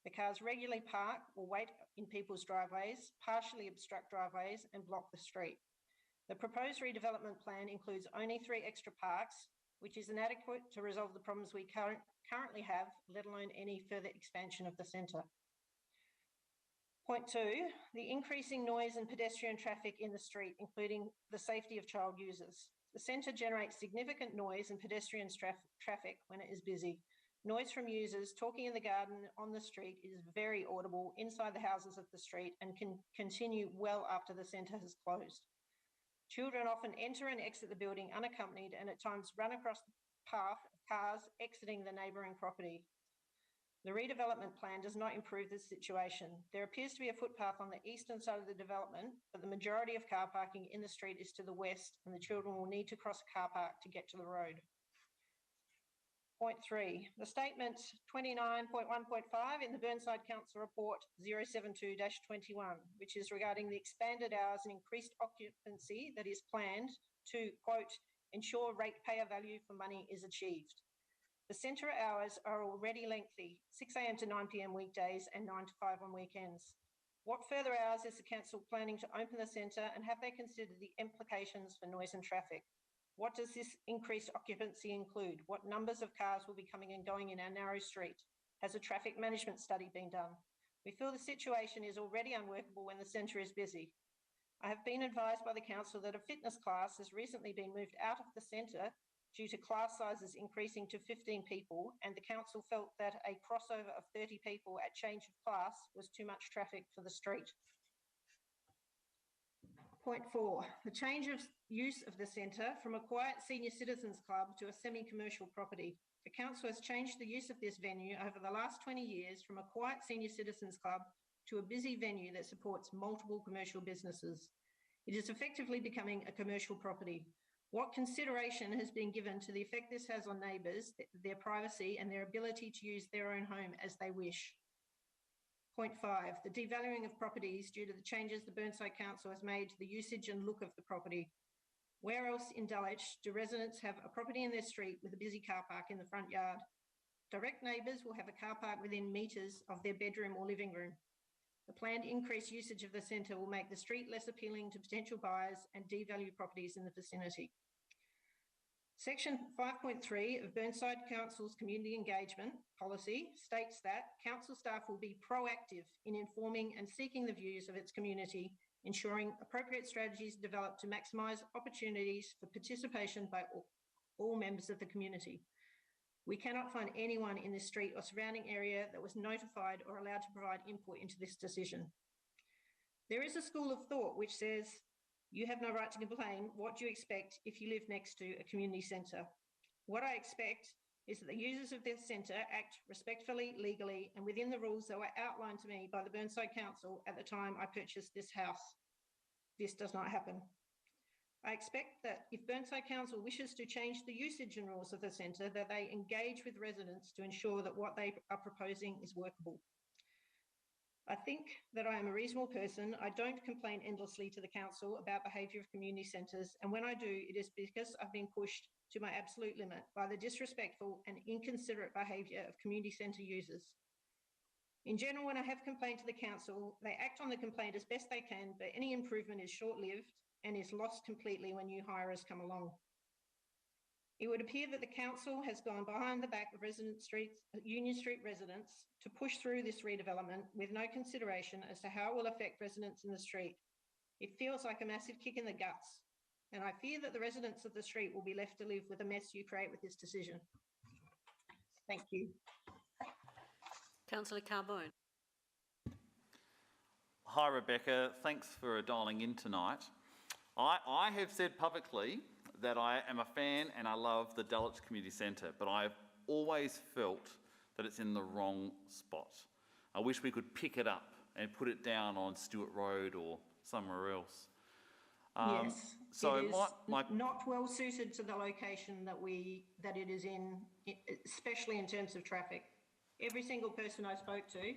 The cars regularly park or wait in people's driveways, partially obstruct driveways and block the street. The proposed redevelopment plan includes only 3 extra parks, which is inadequate to resolve the problems we currently have, let alone any further expansion of the centre. Point 2, the increasing noise and pedestrian traffic in the street, including the safety of child users. The centre generates significant noise and pedestrian traffic when it is busy. Noise from users talking in the garden on the street is very audible inside the houses of the street and can continue well after the centre has closed. Children often enter and exit the building unaccompanied and at times run across the path of cars exiting the neighbouring property. The redevelopment plan does not improve this situation. There appears to be a footpath on the eastern side of the development, but the majority of car parking in the street is to the west, and the children will need to cross a car park to get to the road. Point 3, the statement 29.1.5 in the Burnside Council Report 072-21, which is regarding the expanded hours and increased occupancy that is planned to, quote, ensure ratepayer value for money is achieved. The centre hours are already lengthy, 6 a.m. to 9 p.m. weekdays and 9 to 5 on weekends. What further hours is the council planning to open the centre, and have they considered the implications for noise and traffic? What does this increased occupancy include? What numbers of cars will be coming and going in our narrow street? Has a traffic management study been done? We feel the situation is already unworkable when the centre is busy. I have been advised by the council that a fitness class has recently been moved out of the centre due to class sizes increasing to 15 people, and the council felt that a crossover of 30 people at change of class was too much traffic for the street. Point 4, the change of use of the centre from a quiet senior citizens club to a semi-commercial property. The council has changed the use of this venue over the last 20 years from a quiet senior citizens club to a busy venue that supports multiple commercial businesses. It is effectively becoming a commercial property. What consideration has been given to the effect this has on neighbours, their privacy and their ability to use their own home as they wish? Point 5, the devaluing of properties due to the changes the Burnside Council has made to the usage and look of the property. Where else in Dulwich do residents have a property in their street with a busy car park in the front yard? Direct neighbours will have a car park within metres of their bedroom or living room. The planned increased usage of the centre will make the street less appealing to potential buyers and devalue properties in the vicinity. Section 5.3 of Burnside Council's Community Engagement Policy states that council staff will be proactive in informing and seeking the views of its community, ensuring appropriate strategies are developed to maximise opportunities for participation by all members of the community. We cannot find anyone in this street or surrounding area that was notified or allowed to provide input into this decision. There is a school of thought which says, you have no right to complain. What do you expect if you live next to a community centre? What I expect is that the users of this centre act respectfully, legally, and within the rules that were outlined to me by the Burnside Council at the time I purchased this house. This does not happen. I expect that if Burnside Council wishes to change the usage and rules of the centre, that they engage with residents to ensure that what they are proposing is workable. I think that I am a reasonable person. I don't complain endlessly to the council about behaviour of community centres, and when I do, it is because I've been pushed to my absolute limit by the disrespectful and inconsiderate behaviour of community centre users. In general, when I have complained to the council, they act on the complaint as best they can, but any improvement is short-lived and is lost completely when new hirers come along. It would appear that the council has gone behind the back of Union Street residents to push through this redevelopment with no consideration as to how it will affect residents in the street. It feels like a massive kick in the guts, and I fear that the residents of the street will be left to live with the mess you create with this decision. Thank you. Councillor Carbone. Hi, Rebecca. Thanks for dialing in tonight. I have said publicly that I am a fan and I love the Dulwich Community Centre, but I've always felt that it's in the wrong spot. I wish we could pick it up and put it down on Stewart Road or somewhere else. Yes, so it is my not well suited to the location that it is in, especially in terms of traffic. Every single person I spoke to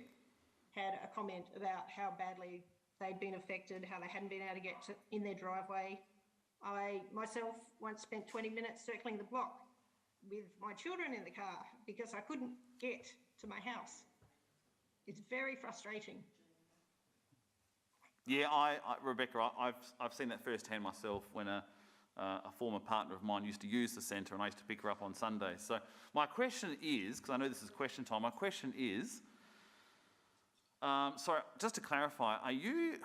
had a comment about how badly they'd been affected, how they hadn't been able to get in their driveway. I myself once spent 20 minutes circling the block with my children in the car because I couldn't get to my house. It's very frustrating. Yeah, Rebecca, I've seen that firsthand myself when a former partner of mine used to use the centre and I used to pick her up on Sundays. So my question is, because I know this is question time, my question is, sorry, just to clarify, are you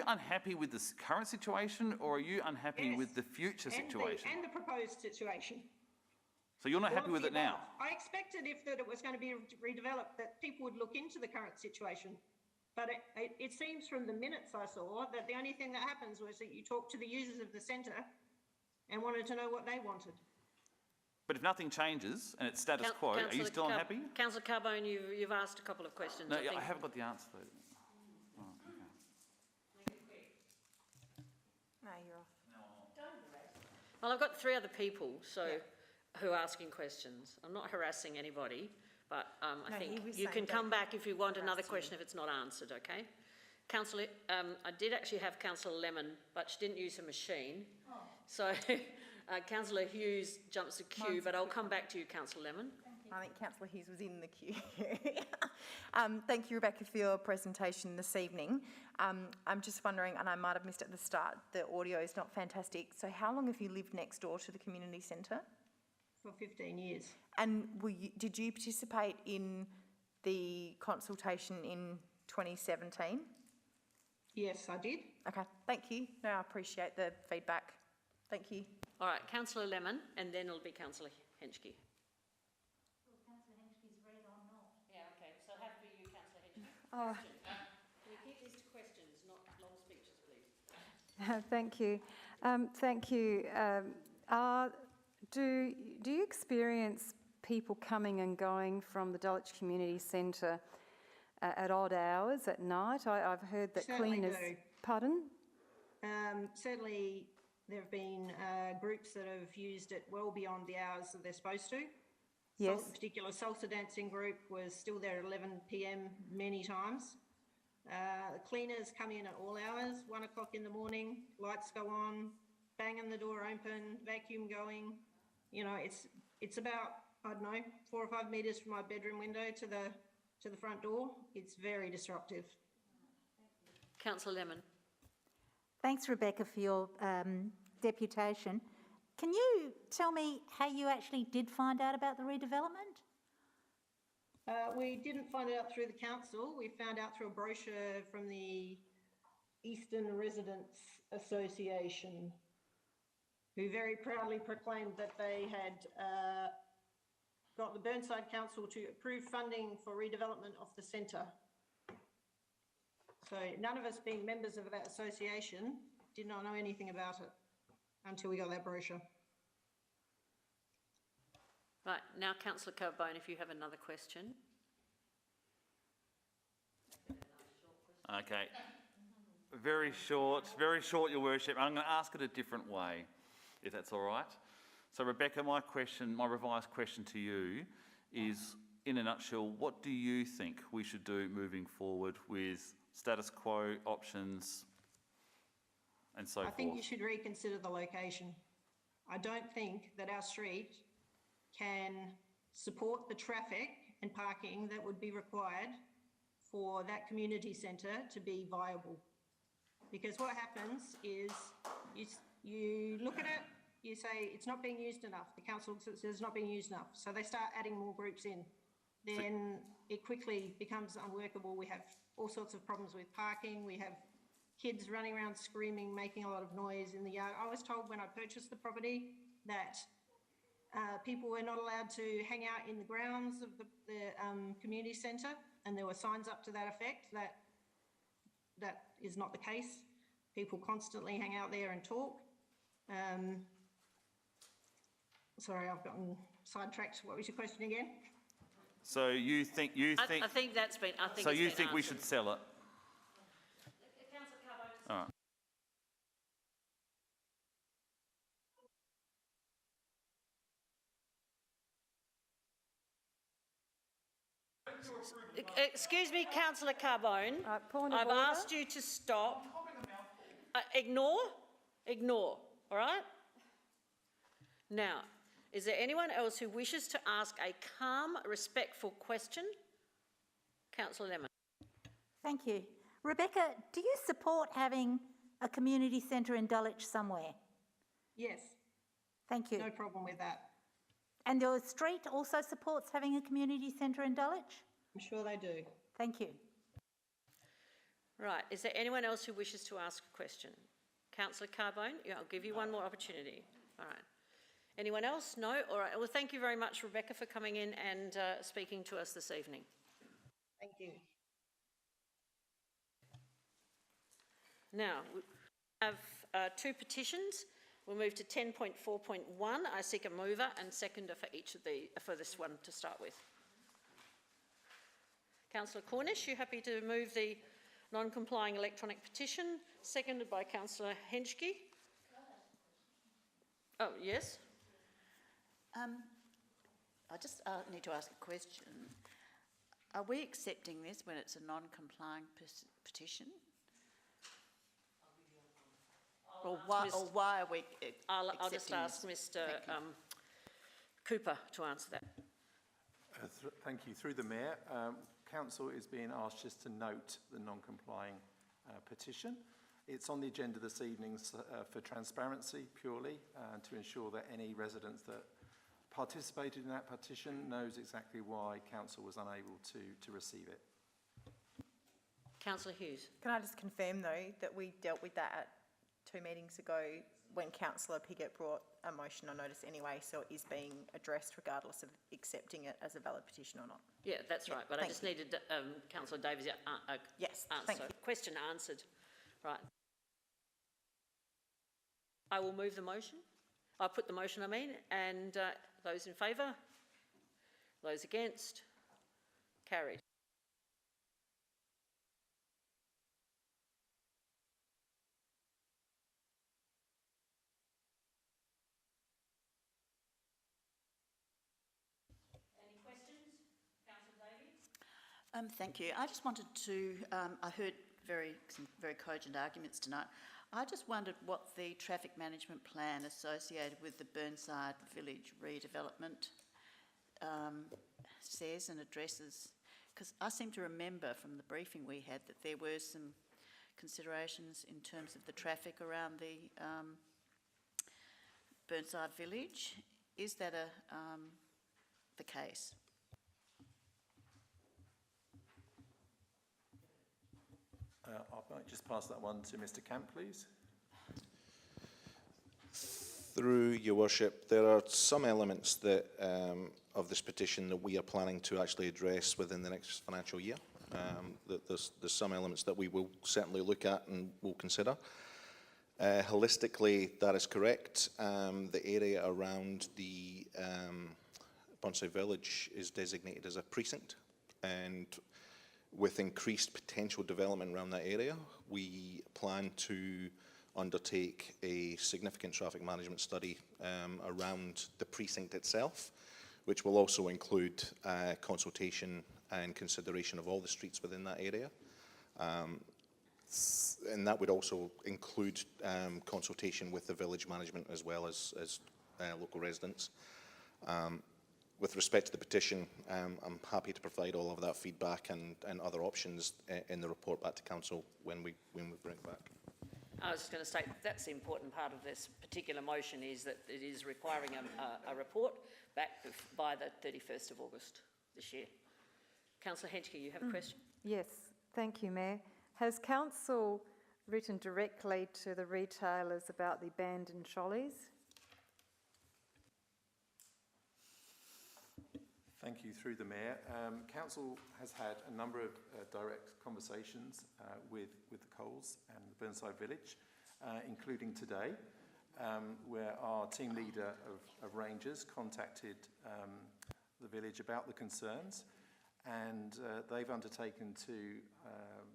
unhappy with the current situation or are you unhappy with the future situation? And the proposed situation. So you're not happy with it now? I expected if that it was going to be redeveloped that people would look into the current situation. But it seems from the minutes I saw that the only thing that happens was that you talk to the users of the centre and wanted to know what they wanted. But if nothing changes and it's status quo, are you Councillor still unhappy? Councillor Carbone, you've asked a couple of questions. No, I think. I haven't got the answer though. Oh, okay. No, you're off. Well, I've got 3 other people who are asking questions. I'm not harassing anybody, but I No, he think was you saying can come don't back if you want another harass question if it's not answered, okay? Councillor, I did actually have Councillor Lemon, but she didn't use her machine. Oh. So Councillor Hughes jumps the queue, but I'll come back to you, Councillor Lemon. I think Councillor Hughes was in the queue. Thank you, Rebecca, for your presentation this evening. I'm just wondering, and I might have missed at the start, the audio is not fantastic. So how long have you lived next door to the community centre? For 15 years. And did you participate in the consultation in 2017? Yes, I did. Okay, thank you. No, I appreciate the feedback. Thank you. All right, Councillor Lemon, and then it'll be Councillor Henschke. Councillor Henschke's read or not? Yeah, okay, so have for you, Councillor Henschke. Oh. Can we keep these to questions, not long speeches, please? Thank you. Thank you. Do you experience people coming and going from the Dulwich Community Centre at odd hours at night? I've heard that Certainly cleaners... do. Pardon? Certainly there have been groups that have used it well beyond the hours that they're supposed to. Yes. A particular salsa dancing group was still there at 11 p.m. many times. The cleaners come in at all hours, 1 o'clock in the morning, lights go on, banging the door open, vacuum going. You know, it's about, I don't know, 4 or 5 metres from my bedroom window to the front door. It's very disruptive. Councillor Lemon. Thanks, Rebecca, for your deputation. Can you tell me how you actually did find out about the redevelopment? We didn't find it out through the council. We found out through a brochure from the Eastern Residents Association, who very proudly proclaimed that they had got the Burnside Council to approve funding for redevelopment of the centre. So none of us being members of that association did not know anything about it until we got that brochure. Right, now Councillor Carbone, if you have another question. Okay. Very short, Your Worship. I'm going to ask it a different way, if that's all right. So, Rebecca, my revised question to you is, in a nutshell, what do you think we should do moving forward with status quo options and so forth? I think you should reconsider the location. I don't think that our street can support the traffic and parking that would be required for that community centre to be viable. Because what happens is you look at it, you say it's not being used enough. The council says it's not being used enough. So they start adding more groups in. Then it quickly becomes unworkable. We have all sorts of problems with parking. We have kids running around screaming, making a lot of noise in the yard. I was told when I purchased the property that people were not allowed to hang out in the grounds of the community centre, and there were signs up to that effect. That is not the case. People constantly hang out there and talk. Sorry, I've gotten sidetracked. What was your question again? So you think I think that's been. I think. So it's you been think we answered. should sell it? Councillor Carbone. All right. Excuse me, Councillor Carbone. Point of I've order. asked you to stop. Ignore, all right? Now, is there anyone else who wishes to ask a calm, respectful question? Councillor Lemon. Thank you. Rebecca, do you support having a community centre in Dulwich somewhere? Yes, Thank you. no problem with that. And your street also supports having a community centre in Dulwich? I'm sure they do. Thank you. Right, is there anyone else who wishes to ask a question? Councillor Carbone, yeah, I'll give you one more opportunity. All right. Anyone else? No? All right. Well, thank you very much, Rebecca, for coming in and speaking to us this evening. Thank you. Now, we have 2 petitions. We'll move to 10.4.1. I seek a mover and seconder for each of for this one to start with. Councillor Cornish, you happy to move the non-complying electronic petition, seconded by Councillor Henschke? Oh, yes. I just need to ask a question. Are we accepting this when it's a non-complying petition? Or why are we I'll just ask this? Mr Cooper to answer that. Thank you. Through the Mayor, Council is being asked just to note the non-complying petition. It's on the agenda this evening for transparency purely, to ensure that any residents that participated in that petition knows exactly why Council was unable to receive it. Councillor Hughes. Can I just confirm though that we dealt with that 2 meetings ago when Councillor Piggott brought a motion on notice anyway, so it is being addressed regardless of accepting it as a valid petition or not. Yeah, that's right, but I just needed Councillor Davies' yes, answer. thank you. Question answered. Right. I will move the motion. I'll put the motion, and those in favour? Those against? Carried. Thank you. I just wanted to, I heard some very cogent arguments tonight. I just wondered what the traffic management plan associated with the Burnside Village redevelopment says and addresses, because I seem to remember from the briefing we had that there were some considerations in terms of the traffic around the Burnside Village. Is that the case? I might just pass that one to Mr Camp, please. Through your worship, there are some elements that of this petition that we are planning to actually address within the next financial year. There's some elements that we will certainly look at and will consider. Holistically, that is correct. The area around the Burnside Village is designated as a precinct, and with increased potential development around that area, we plan to undertake a significant traffic management study around the precinct itself, which will also include consultation and consideration of all the streets within that area. And that would also include consultation with the village management as well as local residents. With respect to the petition, I'm happy to provide all of that feedback and other options in the report back to Council when we bring it back. I was just going to say that's the important part of this particular motion, is that it is requiring a report back by the 31st of August this year. Councillor Henschke, you have a question? Yes, thank you, Mayor. Has Council written directly to the retailers about the abandoned trolleys? Thank you. Through the Mayor, Council has had a number of direct conversations with the Coles and the Burnside Village, including today, where our team leader of Rangers contacted the village about the concerns, and they've undertaken to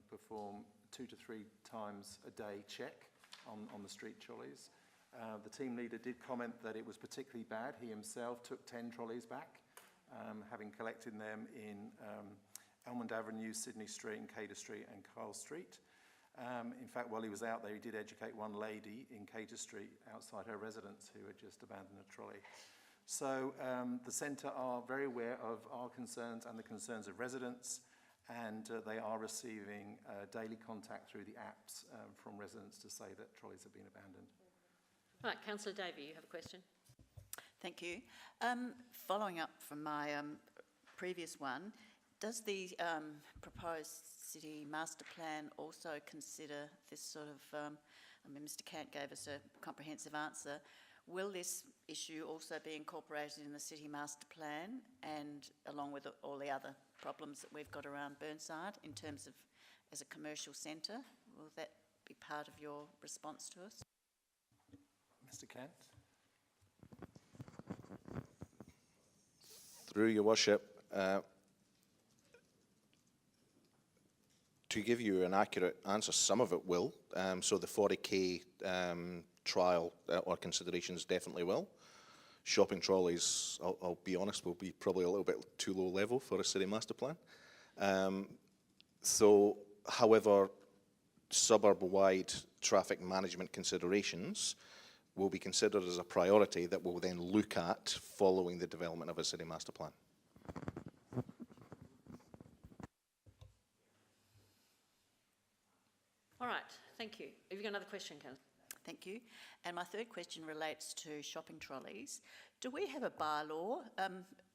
perform 2 to 3 times a day check on the street trolleys. The team leader did comment that it was particularly bad. He himself took 10 trolleys back, having collected them in Almond Avenue, Sydney Street and Cater Street and Kyle Street. In fact, while he was out there, he did educate one lady in Cater Street outside her residence who had just abandoned a trolley. So the centre are very aware of our concerns and the concerns of residents, and they are receiving daily contact through the apps from residents to say that trolleys have been abandoned. Right, Councillor Davey, you have a question? Thank you. Following up from my previous one, does the proposed city master plan also consider this sort of, I mean, Mr Cant gave us a comprehensive answer. Will this issue also be incorporated in the city master plan, and along with all the other problems that we've got around Burnside in terms of as a commercial centre? Will that be part of your response to us? Mr. Kent. Through your worship, to give you an accurate answer, some of it will. So the 40k trial or considerations definitely will. Shopping trolleys, I'll be honest, will be probably a little bit too low level for a city master plan. However, suburb-wide traffic management considerations will be considered as a priority that we'll then look at following the development of a city master plan. All right, thank you. Have you got another question, Councillor? Thank you. And my third question relates to shopping trolleys. Do we have a bylaw?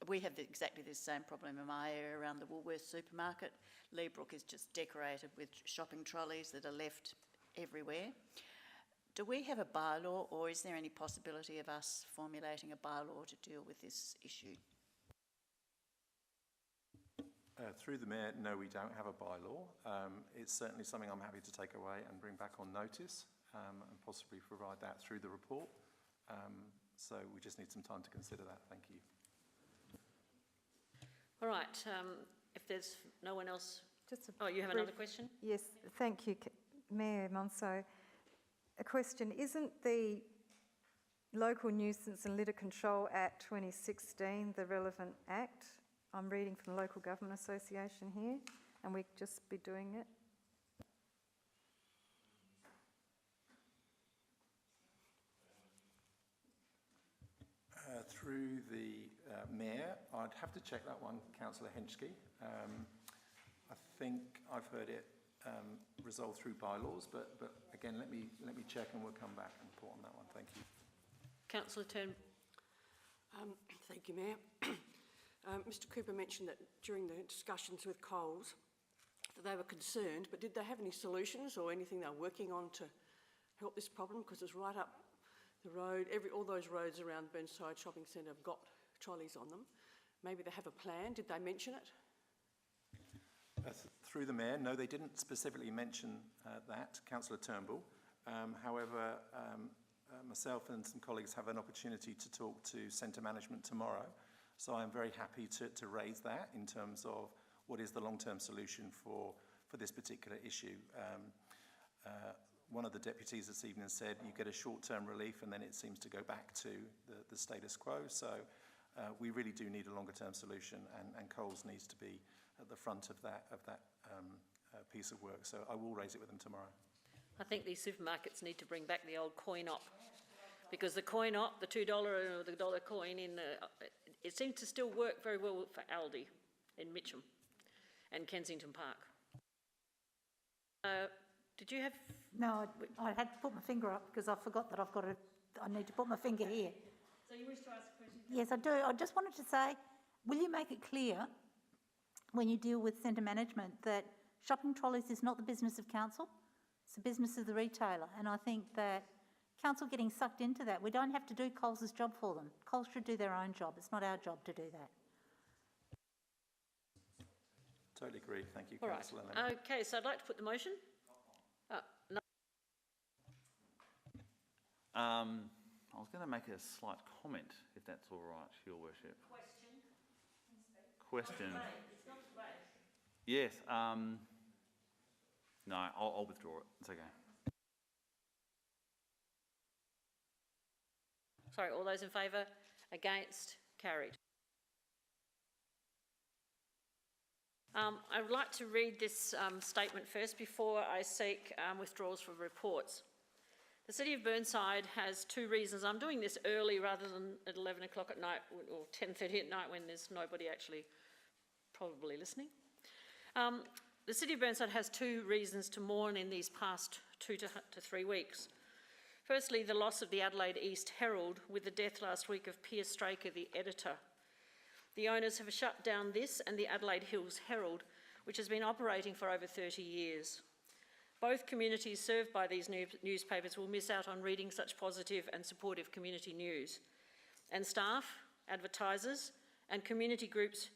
We have exactly the same problem in my area around the Woolworths supermarket. Leabrook is just decorated with shopping trolleys that are left everywhere. Do we have a bylaw, or is there any possibility of us formulating a bylaw to deal with this issue? Through the Mayor, no, we don't have a bylaw. It's certainly something I'm happy to take away and bring back on notice and possibly provide that through the report. So we just need some time to consider that. Thank you. All right, if there's no one else. You have another question? Yes, thank you, Mayor Monso. A question, isn't the Local Nuisance and Litter Control Act 2016 the relevant act? I'm reading from the Local Government Association here, and we'd just be doing it. Through the Mayor, I'd have to check that one, Councillor Henschke. I think I've heard it resolved through bylaws, but again, let me check and we'll come back and report on that one. Thank you. Councillor Turnbull. Thank you, Mayor. Mr Cooper mentioned that during the discussions with Coles that they were concerned, but did they have any solutions or anything they're working on to help this problem? Because it's right up the road, all those roads around Burnside Shopping Centre have got trolleys on them. Maybe they have a plan. Did they mention it? Through the Mayor, no, they didn't specifically mention that, Councillor Turnbull. However, myself and some colleagues have an opportunity to talk to centre management tomorrow. So I'm very happy to raise that in terms of what is the long-term solution for this particular issue. One of the deputies this evening said you get a short-term relief and then it seems to go back to the status quo. So we really do need a longer-term solution, and Coles needs to be at the front of that piece of work. So I will raise it with them tomorrow. I think these supermarkets need to bring back the old coin-op, because the coin-op, the $2 or the dollar coin, it seems to still work very well for Aldi in Mitcham and Kensington Park. Did you have... No, I had to put my finger up because I forgot that I need to put my finger here. So you wish to ask a question? Yes, I do. I just wanted to say, will you make it clear when you deal with centre management that shopping trolleys is not the business of council, it's the business of the retailer? And I think that council getting sucked into that, we don't have to do Coles' job for them. Coles should do their own job. It's not our job to do that. Totally agree. Thank you, All Councillor. right. Okay, so I'd like to put the motion. No. I was going to make a slight comment, if that's all right, Your Worship. Question. It's not debate. Yes. No, I'll withdraw it. It's okay. Sorry, all those in favour? Against? Carried. I would like to read this statement first before I seek withdrawals from reports. The City of Burnside has two reasons. I'm doing this early rather than at 11 o'clock at night or 10:30 at night when there's nobody actually probably listening. The City of Burnside has two reasons to mourn in these past 2 to 3 weeks. Firstly, the loss of the Adelaide East Herald with the death last week of Piers Straker, the editor. The owners have shut down this and the Adelaide Hills Herald, which has been operating for over 30 years. Both communities served by these newspapers will miss out on reading such positive and supportive community news. And staff, advertisers, and community groups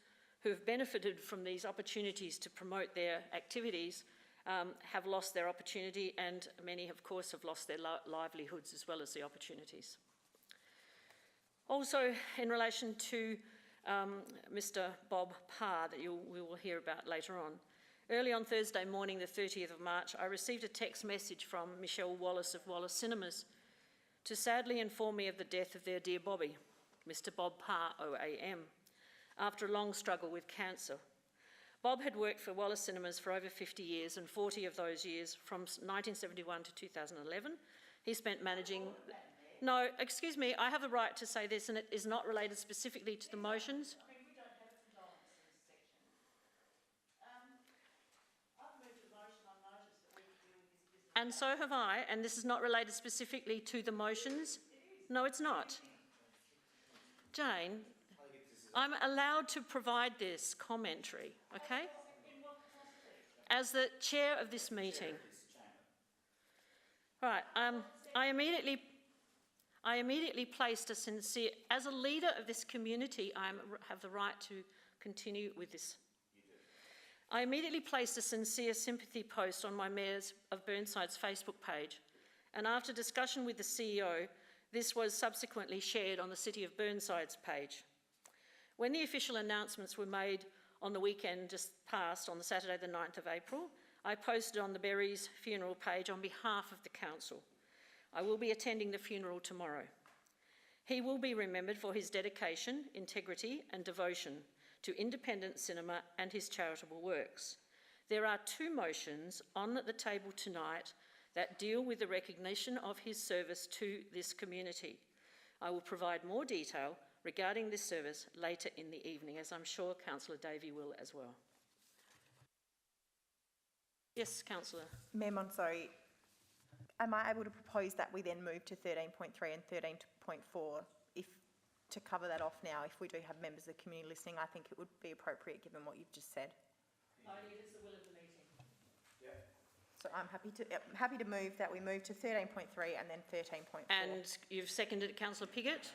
who have benefited from these opportunities to promote their activities have lost their opportunity, and many, of course, have lost their livelihoods as well as the opportunities. Also, in relation to Mr. Bob Parr, that we will hear about later on. Early on Thursday morning, the 30th of March, I received a text message from Michelle Wallace of Wallace Cinemas to sadly inform me of the death of their dear Bobby, Mr. Bob Parr, OAM, after a long struggle with cancer. Bob had worked for Wallace Cinemas for over 50 years, and 40 of those years, from 1971 to 2011, he spent managing... No, excuse me, I have the right to say this, and it is not related specifically to the motions. And so have I, and this is not related specifically to the motions. No, it's not. Jane, I'm allowed to provide this commentary, okay? As the chair of this meeting. Right, I immediately placed a sincere, as a leader of this community, I have the right to continue with this. I immediately placed a sincere sympathy post on my Mayor's of Burnside's Facebook page, and after discussion with the CEO, this was subsequently shared on the City of Burnside's page. When the official announcements were made on the weekend just past, on the Saturday the 9th of April, I posted on the Berries funeral page on behalf of the council. I will be attending the funeral tomorrow. He will be remembered for his dedication, integrity and devotion to independent cinema and his charitable works. There are two motions on the table tonight that deal with the recognition of his service to this community. I will provide more detail regarding this service later in the evening, as I'm sure Councillor Davey will as well. Yes, Councillor. Mayor Monsori, am I able to propose that we then move to 13.3 and 13.4 to cover that off now? If we do have members of the community listening, I think it would be appropriate given what you've just said. Only if it's the will of the meeting. Yeah. So I'm happy to move that we move to 13.3 and then 13.4. And you've seconded it, Councillor Piggott?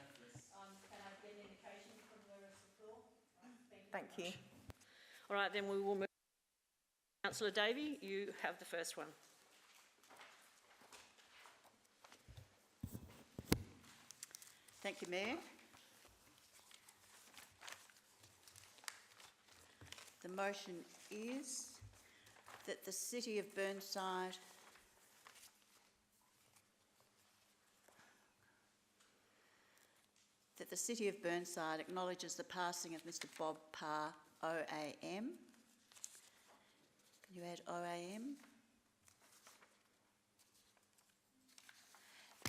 Can I get an indication from the rest of the floor? Thank you. All right, then we will move. Councillor Davey, you have the first one. Thank you, Mayor. The motion is that the City of Burnside acknowledges the passing of Mr. Bob Parr, OAM. Can you add OAM?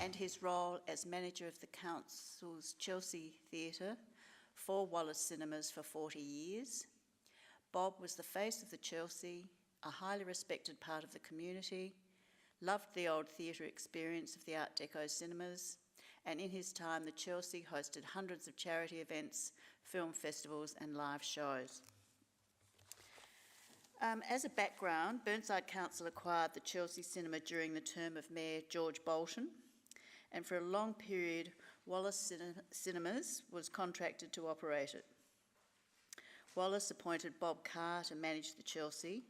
And his role as manager of the Council's Chelsea Theatre for Wallace Cinemas for 40 years. Bob was the face of the Chelsea, a highly respected part of the community, loved the old theatre experience of the Art Deco cinemas, and in his time the Chelsea hosted hundreds of charity events, film festivals and live shows. As a background, Burnside Council acquired the Chelsea Cinema during the term of Mayor George Bolton, and for a long period Wallace Cinemas was contracted to operate it. Wallace appointed Bob Carr to manage the Chelsea,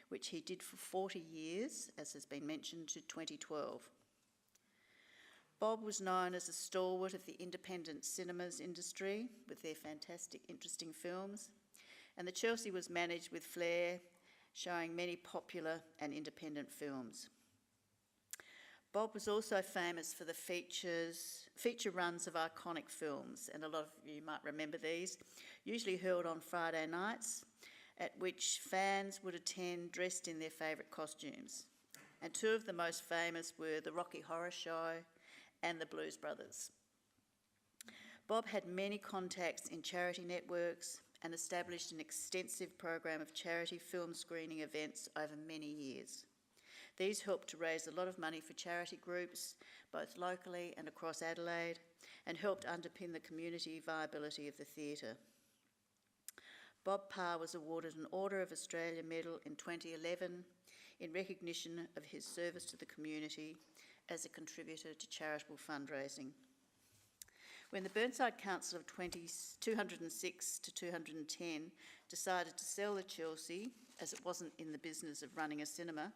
which he did for 40 years, as has been mentioned, to 2012. Bob was known as a stalwart of the independent cinemas industry with their fantastic, interesting films, and the Chelsea was managed with flair, showing many popular and independent films. Bob was also famous for the feature runs of iconic films, and a lot of you might remember these, usually held on Friday nights, at which fans would attend dressed in their favourite costumes. And two of the most famous were the Rocky Horror Show and the Blues Brothers. Bob had many contacts in charity networks and established an extensive program of charity film screening events over many years. These helped to raise a lot of money for charity groups, both locally and across Adelaide, and helped underpin the community viability of the theatre. Bob Parr was awarded an Order of Australia Medal in 2011 in recognition of his service to the community as a contributor to charitable fundraising. When the Burnside Council of 206 to 210 decided to sell the Chelsea, as it wasn't in the business of running a cinema,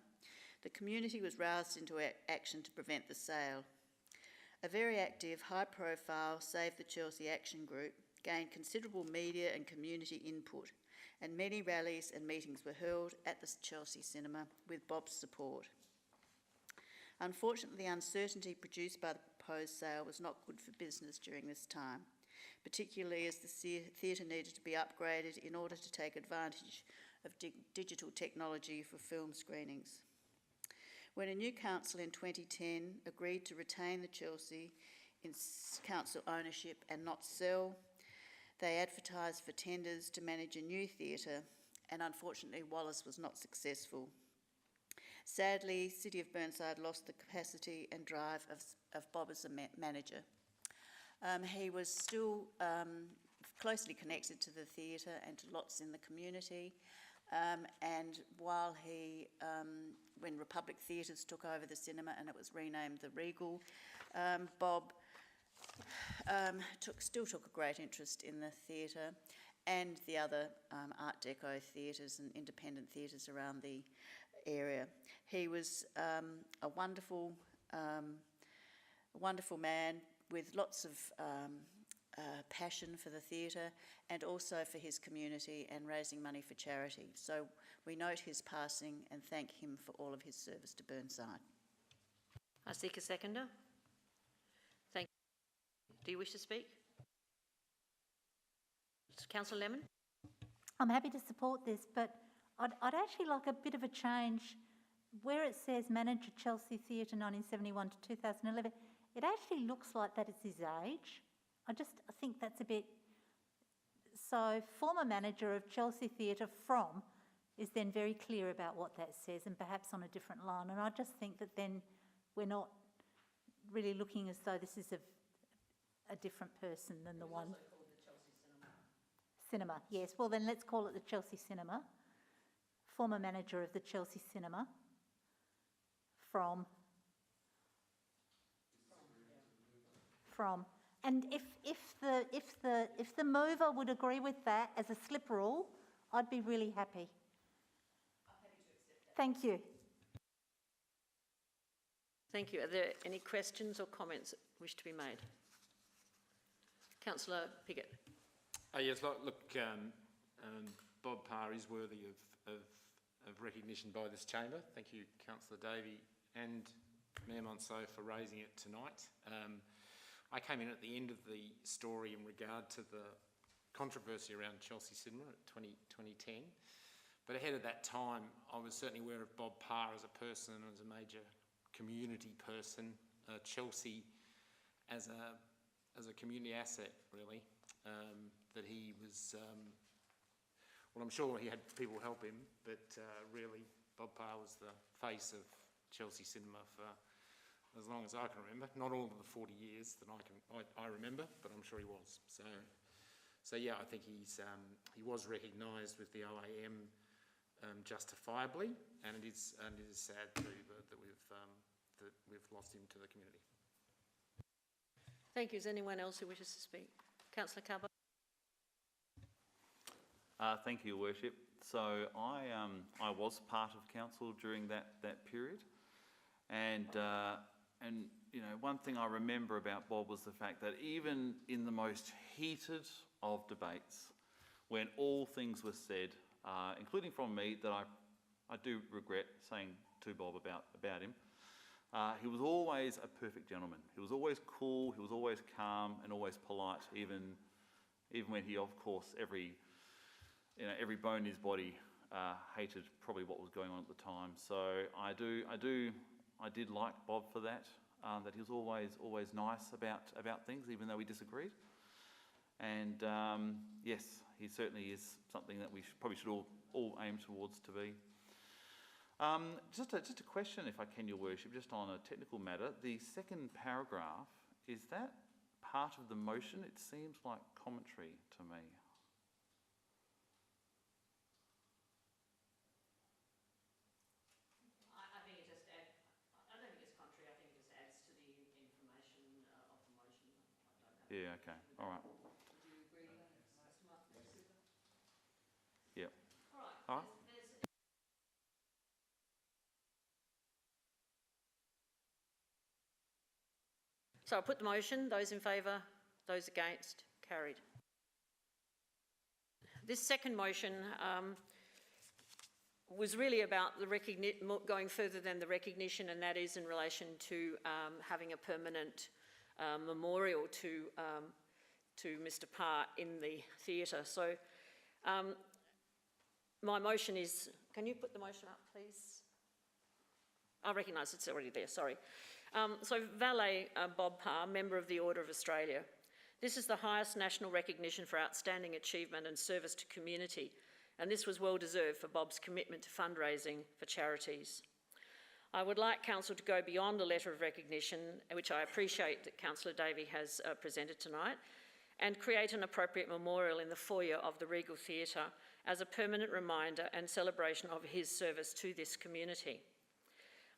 The community was roused into action to prevent the sale. A very active, high-profile Save the Chelsea Action Group gained considerable media and community input, and many rallies and meetings were held at the Chelsea Cinema with Bob's support. Unfortunately, the uncertainty produced by the proposed sale was not good for business during this time, particularly as the theatre needed to be upgraded in order to take advantage of digital technology for film screenings. When a new council in 2010 agreed to retain the Chelsea in council ownership and not sell, they advertised for tenders to manage a new theatre, and unfortunately Wallace was not successful. Sadly, City of Burnside lost the capacity and drive of Bob as a manager. He was still closely connected to the theatre and to lots in the community, and while when Republic Theatres took over the cinema and it was renamed the Regal, Bob still took a great interest in the theatre and the other Art Deco theatres and independent theatres around the area. He was a wonderful man with lots of passion for the theatre and also for his community and raising money for charity. So we note his passing and thank him for all of his service to Burnside. I seek a seconder. Thank you. Do you wish to speak? Councillor Lemon? I'm happy to support this, but I'd actually like a bit of a change. Where it says manager Chelsea Theatre 1971 to 2011, it actually looks like that is his age. I think that's a bit... So, former manager of Chelsea Theatre from is then very clear about what that says and perhaps on a different line. And I just think that then we're not really looking as though this is a different person than the one... Also called the Chelsea Cinema. Cinema, yes. Well, then let's call it the Chelsea Cinema. Former manager of the Chelsea Cinema from. And if the mover would agree with that as a slip rule, I'd be really happy. I'm happy to accept that. Thank you. Thank you. Are there any questions or comments that wish to be made? Councillor Piggott. Yes, look, Bob Parr is worthy of recognition by this chamber. Thank you, Councillor Davey and Mayor Monceau for raising it tonight. I came in at the end of the story in regard to the controversy around Chelsea Cinema at 2010. But ahead of that time, I was certainly aware of Bob Parr as a person, as a major community person, Chelsea as a community asset, really. That he was, well, I'm sure he had people help him, but really Bob Parr was the face of Chelsea Cinema for as long as I can remember. Not all of the 40 years that I remember, but I'm sure he was. So yeah, I think he was recognised with the OAM justifiably, and it is sad too that we've lost him to the community. Thank you. Is anyone else who wishes to speak? Councillor Carbo. Thank you, Your Worship. So I was part of council during that period, and you know, one thing I remember about Bob was the fact that even in the most heated of debates, when all things were said, including from me, that I do regret saying to Bob about him, he was always a perfect gentleman. He was always cool, he was always calm and always polite, even when he, of course, every bone in his body hated probably what was going on at the time. So I did like Bob for that, that he was always nice about things, even though we disagreed. And yes, he certainly is something that we probably should all aim towards to be. Just a question, if I can, Your Worship, just on a technical matter. The second paragraph, is that part of the motion? It seems like commentary to me. I think it just adds, I don't think it's contrary, I think it just adds to the information of the motion. Yeah, okay, all right. Would you agree, Mr. Martin? Yep. All right. All right. So I'll put the motion. Those in favour, those against, carried. This second motion was really about going further than the recognition, and that is in relation to having a permanent memorial to Mr. Parr in the theatre. So my motion is, can you put the motion up, please? I recognise it's already there, sorry. So Valet Bob Parr, Member of the Order of Australia. This is the highest national recognition for outstanding achievement and service to community, and this was well deserved for Bob's commitment to fundraising for charities. I would like Council to go beyond a letter of recognition, which I appreciate that Councillor Davey has presented tonight, and create an appropriate memorial in the foyer of the Regal Theatre as a permanent reminder and celebration of his service to this community.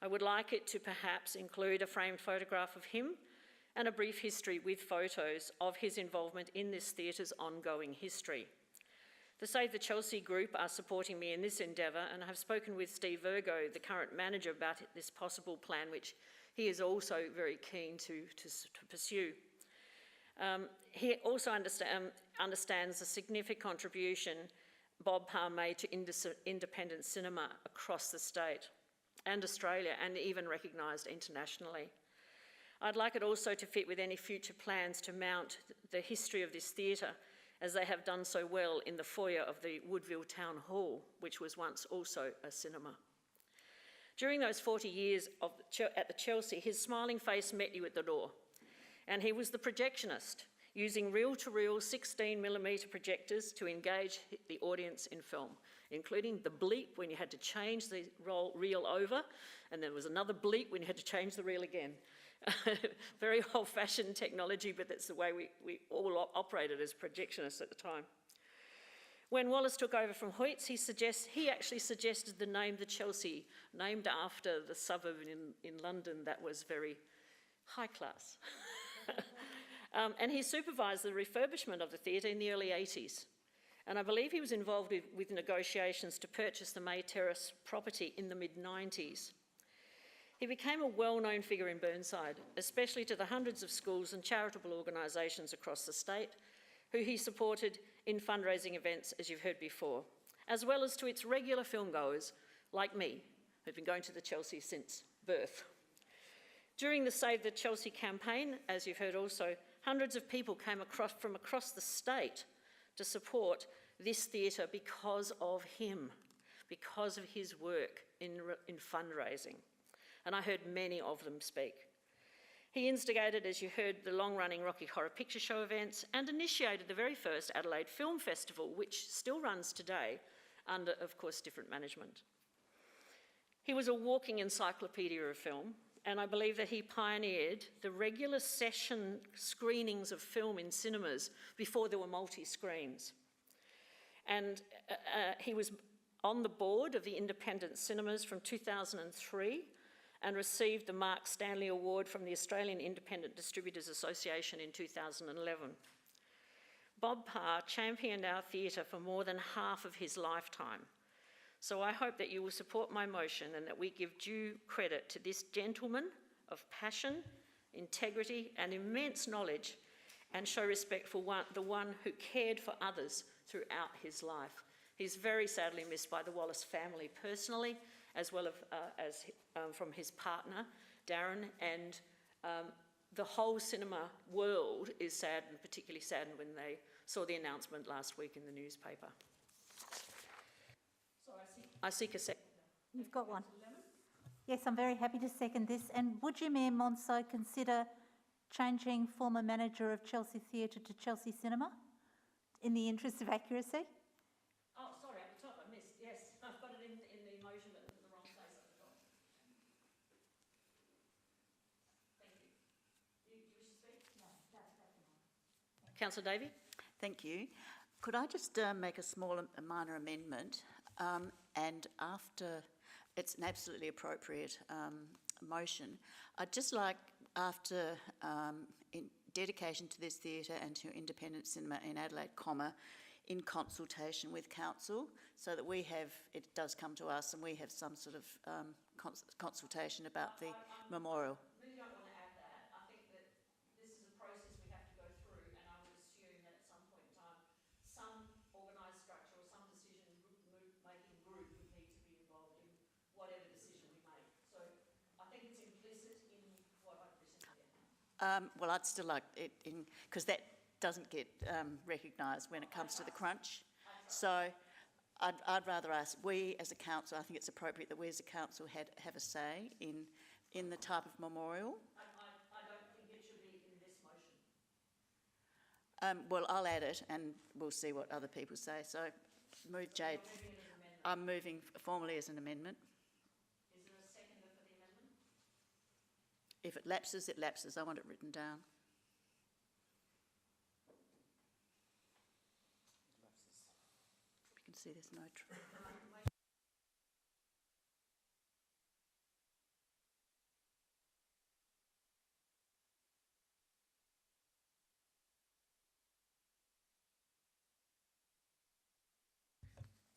I would like it to perhaps include a framed photograph of him and a brief history with photos of his involvement in this theatre's ongoing history. The Save the Chelsea group are supporting me in this endeavour, and I have spoken with Steve Virgo, the current manager, about this possible plan, which he is also very keen to pursue. He also understands the significant contribution Bob Parr made to independent cinema across the state and Australia, and even recognised internationally. I'd like it also to fit with any future plans to mount the history of this theatre, as they have done so well in the foyer of the Woodville Town Hall, which was once also a cinema. During those 40 years at the Chelsea, his smiling face met you at the door, and he was the projectionist, using reel-to-reel 16mm projectors to engage the audience in film, including the bleep when you had to change the reel over, and there was another bleep when you had to change the reel again. Very old-fashioned technology, but that's the way we all operated as projectionists at the time. When Wallace took over from Hoyts, he actually suggested the name the Chelsea, named after the suburb in London that was very high class. And he supervised the refurbishment of the theatre in the early 80s. And I believe he was involved with negotiations to purchase the May Terrace property in the mid-90s. He became a well-known figure in Burnside, especially to the hundreds of schools and charitable organisations across the state who he supported in fundraising events, as you've heard before, as well as to its regular filmgoers, like me, who've been going to the Chelsea since birth. During the Save the Chelsea campaign, as you've heard also, hundreds of people came from across the state to support this theatre because of him, because of his work in fundraising. And I heard many of them speak. He instigated, as you heard, the long-running Rocky Horror Picture Show events and initiated the very first Adelaide Film Festival, which still runs today under, of course, different management. He was a walking encyclopedia of film, and I believe that he pioneered the regular session screenings of film in cinemas before there were multi-screens. And he was on the board of the Independent Cinemas from 2003 and received the Mark Stanley Award from the Australian Independent Distributors Association in 2011. Bob Parr championed our theatre for more than half of his lifetime. So I hope that you will support my motion and that we give due credit to this gentleman of passion, integrity and immense knowledge, and show respect for the one who cared for others throughout his life. He's very sadly missed by the Wallace family personally, as well as from his partner, Darren, and the whole cinema world is saddened, particularly saddened when they saw the announcement last week in the newspaper. So I seek a second. You've got one. Yes, I'm very happy to second this. And would you, Mayor Monso, consider changing former manager of Chelsea Theatre to Chelsea Cinema in the interest of accuracy? Oh, sorry, at the top I missed. Yes, I've got it in the motion, but in the wrong place at the top. Thank you. Do you wish to speak? No, that's fine. Councillor Davey? Thank you. Could I just make a minor amendment? And after, it's an absolutely appropriate motion. I'd just like, after in dedication to this theatre and to independent cinema in Adelaide, in consultation with council, so that we have, it does come to us and we have some sort of consultation about the memorial. I really don't want to add that. I think that Well, I'd still like it in, because that doesn't get recognised when it comes to the crunch. So I'd rather ask, we as a council, I think it's appropriate that we as a council have a say in the type of memorial. I don't think it should be in this motion. Well, I'll add it and we'll see what other people say. So move, Jade. I'm moving formally as an amendment. Is there a seconder for the amendment? If it lapses, it lapses. I want it written down. You can see there's no...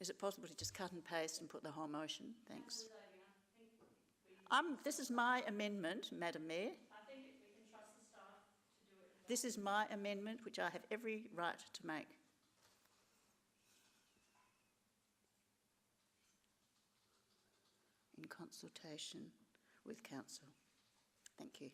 Is it possible to just cut and paste and put the whole motion? Thanks. This is my amendment, Madam Mayor. I think we can trust the staff to do it. This is my amendment, which I have every right to make. In consultation with council. Thank you.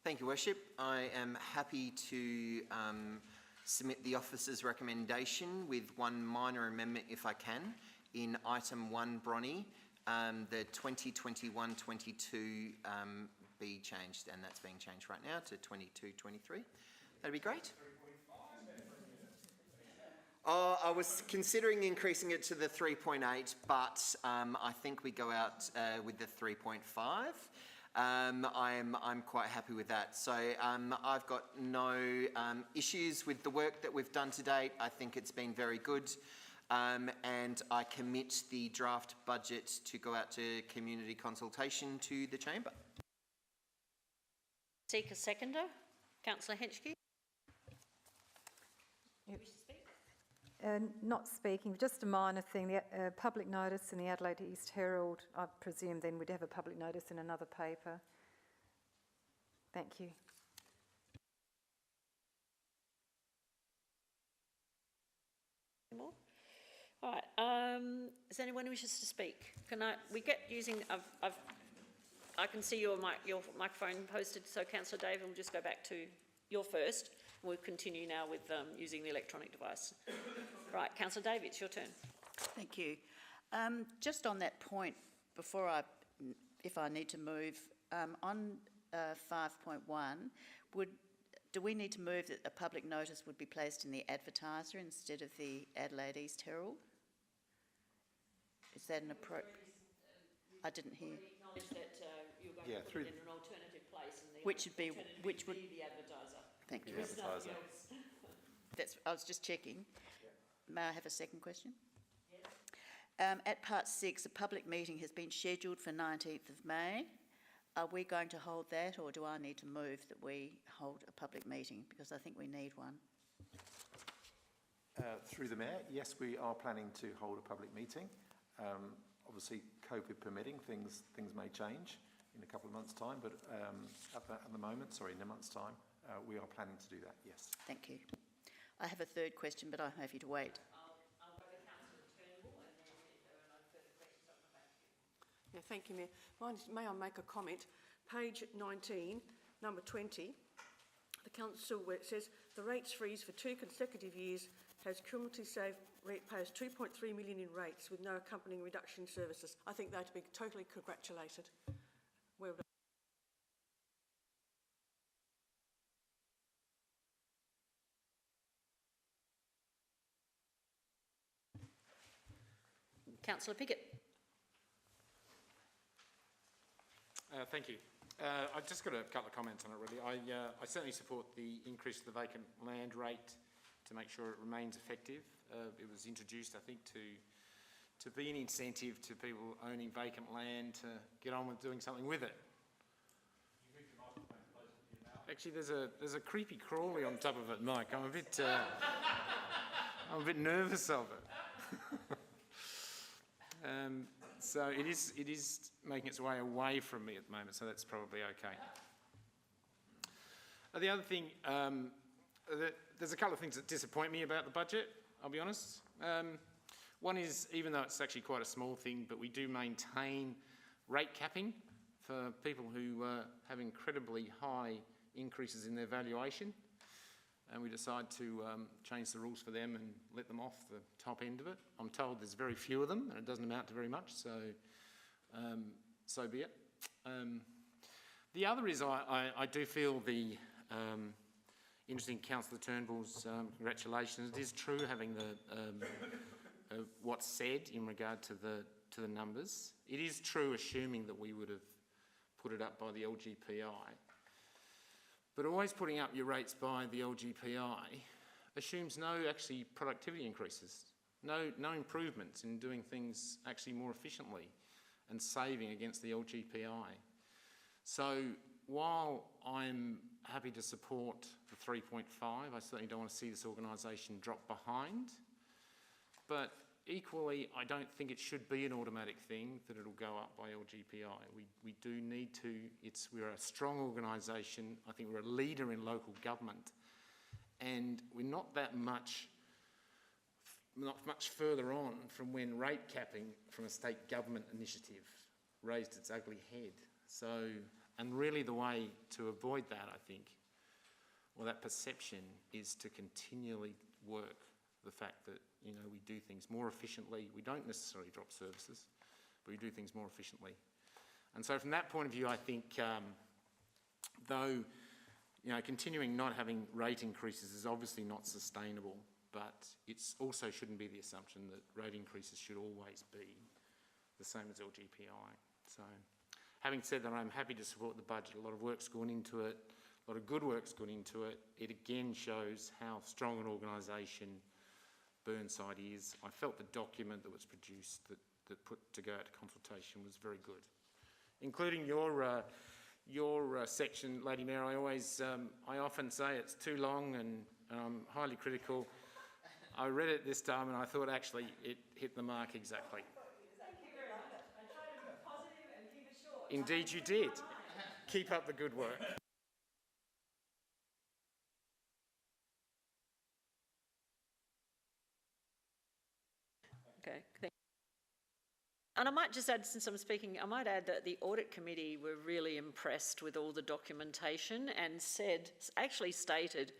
Thank you, Worship. I am happy to submit the officer's recommendation with one minor amendment, if I can, in item 1, Bronny, the 2021-22 be changed, and that's being changed right now to 22-23. That'd be great. I was considering increasing it to the 3.8, but I think we go out with the 3.5. I'm quite happy with that. So I've got no issues with the work that we've done to date. I think it's been very good. And I commit the draft budget to go out to community consultation to the chamber. Seek a seconder. Councillor Henschke. Yep. Not speaking, just a minor thing, the public notice in the Adelaide East Herald, I presume then we'd have a public notice in another paper. Thank you. More? All right, is there anyone who wishes to speak? We get using, I can see your microphone posted, so Councillor David will just go back to your first. We'll continue now with using the electronic device. Right, Councillor Davey, it's your turn. Thank you. Just on that point, before if I need to move, on 5.1, do we need to move that a public notice would be placed in the Advertiser instead of the Adelaide East Herald? Is that an approach? I didn't hear. Acknowledge that you're going to put it in an alternative place, and the which would be the Advertiser. Thank you. The Advertiser. I was just checking. May I have a second question? Yes. At part 6, a public meeting has been scheduled for 19th of May. Are we going to hold that, or do I need to move that we hold a public meeting? Because I think we need one. Through the Mayor, yes, we are planning to hold a public meeting. Obviously, COVID permitting, things may change in a couple of months' time, but at the moment, in a month's time, we are planning to do that, yes. Thank you. I have a third question, but I'm happy to wait. I'll go to Councillor Turnbull, and then if there are no further questions, I'll come back to you. Yeah, thank you, Mayor. May I make a comment? Page 19, number 20, the council where it says the rates freeze for 2 consecutive years has cumulatively saved ratepayers 2.3 million in rates with no accompanying reduction in services. I think they're to be totally congratulated. Well done. Councillor Pickett. Thank you. I've just got a couple of comments on it, really. I certainly support the increase of the vacant land rate to make sure it remains effective. It was introduced, I think, to be an incentive to people owning vacant land to get on with doing something with it. Actually, there's a creepy crawly on top of it, Mike. I'm a bit nervous of it. So it is making its way away from me at the moment, so that's probably okay. The other thing, there's a couple of things that disappoint me about the budget, I'll be honest. One is, even though it's actually quite a small thing, but we do maintain rate capping for people who have incredibly high increases in their valuation, and we decide to change the rules for them and let them off the top end of it. I'm told there's very few of them and it doesn't amount to very much, so so be it. The other is I do feel the interesting Councillor Turnbull's congratulations. It is true having the what's said in regard to the numbers. It is true assuming that we would have put it up by the LGPI. But always putting up your rates by the LGPI assumes no actually productivity increases, no improvements in doing things actually more efficiently and saving against the LGPI. So while I'm happy to support the 3.5, I certainly don't want to see this organisation drop behind, but equally I don't think it should be an automatic thing that it'll go up by LGPI. We do need to, we're a strong organisation, I think we're a leader in local government, and we're not much further on from when rate capping from a state government initiative raised its ugly head. So, and really the way to avoid that, I think, or that perception, is to continually work the fact that, you know, we do things more efficiently. We don't necessarily drop services, but we do things more efficiently. And so from that point of view, I think, though, you know, continuing not having rate increases is obviously not sustainable, but it also shouldn't be the assumption that rate increases should always be the same as LGPI. So having said that, I'm happy to support the budget. A lot of work's gone into it, a lot of good work's gone into it. It again shows how strong an organisation Burnside is. I felt the document that was produced that put to go out to consultation was very good, including your section, Lady Mayor. I often say it's too long and I'm highly critical. I read it this time and I thought actually it hit the mark exactly. Thank you very much. I tried to be positive and keep it short. Indeed you did. Keep up the good work. Okay, thank you. And I might just add, since I'm speaking, I might add that the audit committee were really impressed with all the documentation and actually stated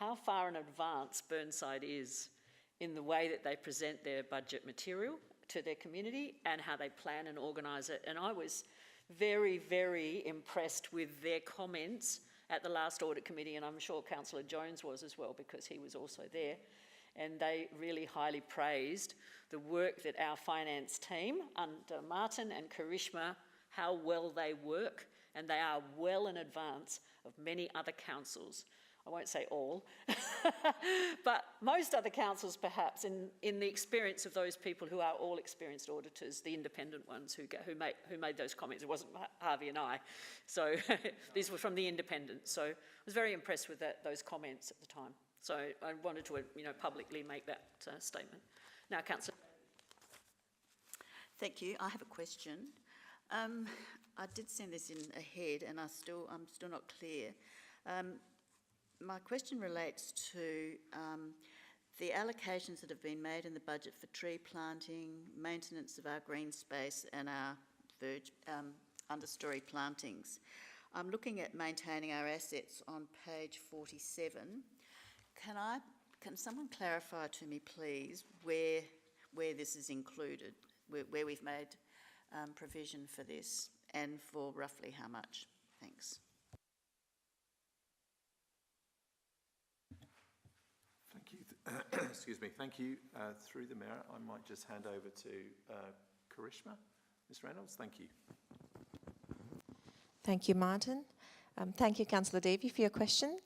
how far in advance Burnside is in the way that they present their budget material to their community and how they plan and organise it. And I was very, very impressed with their comments at the last audit committee, and I'm sure Councillor Jones was as well, because he was also there. And they really highly praised the work that our finance team under Martin and Karishma, how well they work, and they are well in advance of many other councils. I won't say all, but most other councils perhaps, in the experience of those people who are all experienced auditors, the independent ones who made those comments. It wasn't Harvey and I, so these were from the independents. So I was very impressed with those comments at the time. So I wanted to, publicly make that statement. Now, Councillor. Thank you. I have a question. I did send this in ahead, and I'm still not clear. My question relates to the allocations that have been made in the budget for tree planting, maintenance of our green space, and our understory plantings. I'm looking at maintaining our assets on page 47. Can someone clarify to me, please, where this is included, where we've made provision for this, and for roughly how much? Thanks. Thank you. Excuse me. Thank you. Through the Mayor, I might just hand over to Karishma. Ms Reynolds, thank you. Thank you, Martin. Thank you, Councillor Davey, for your question.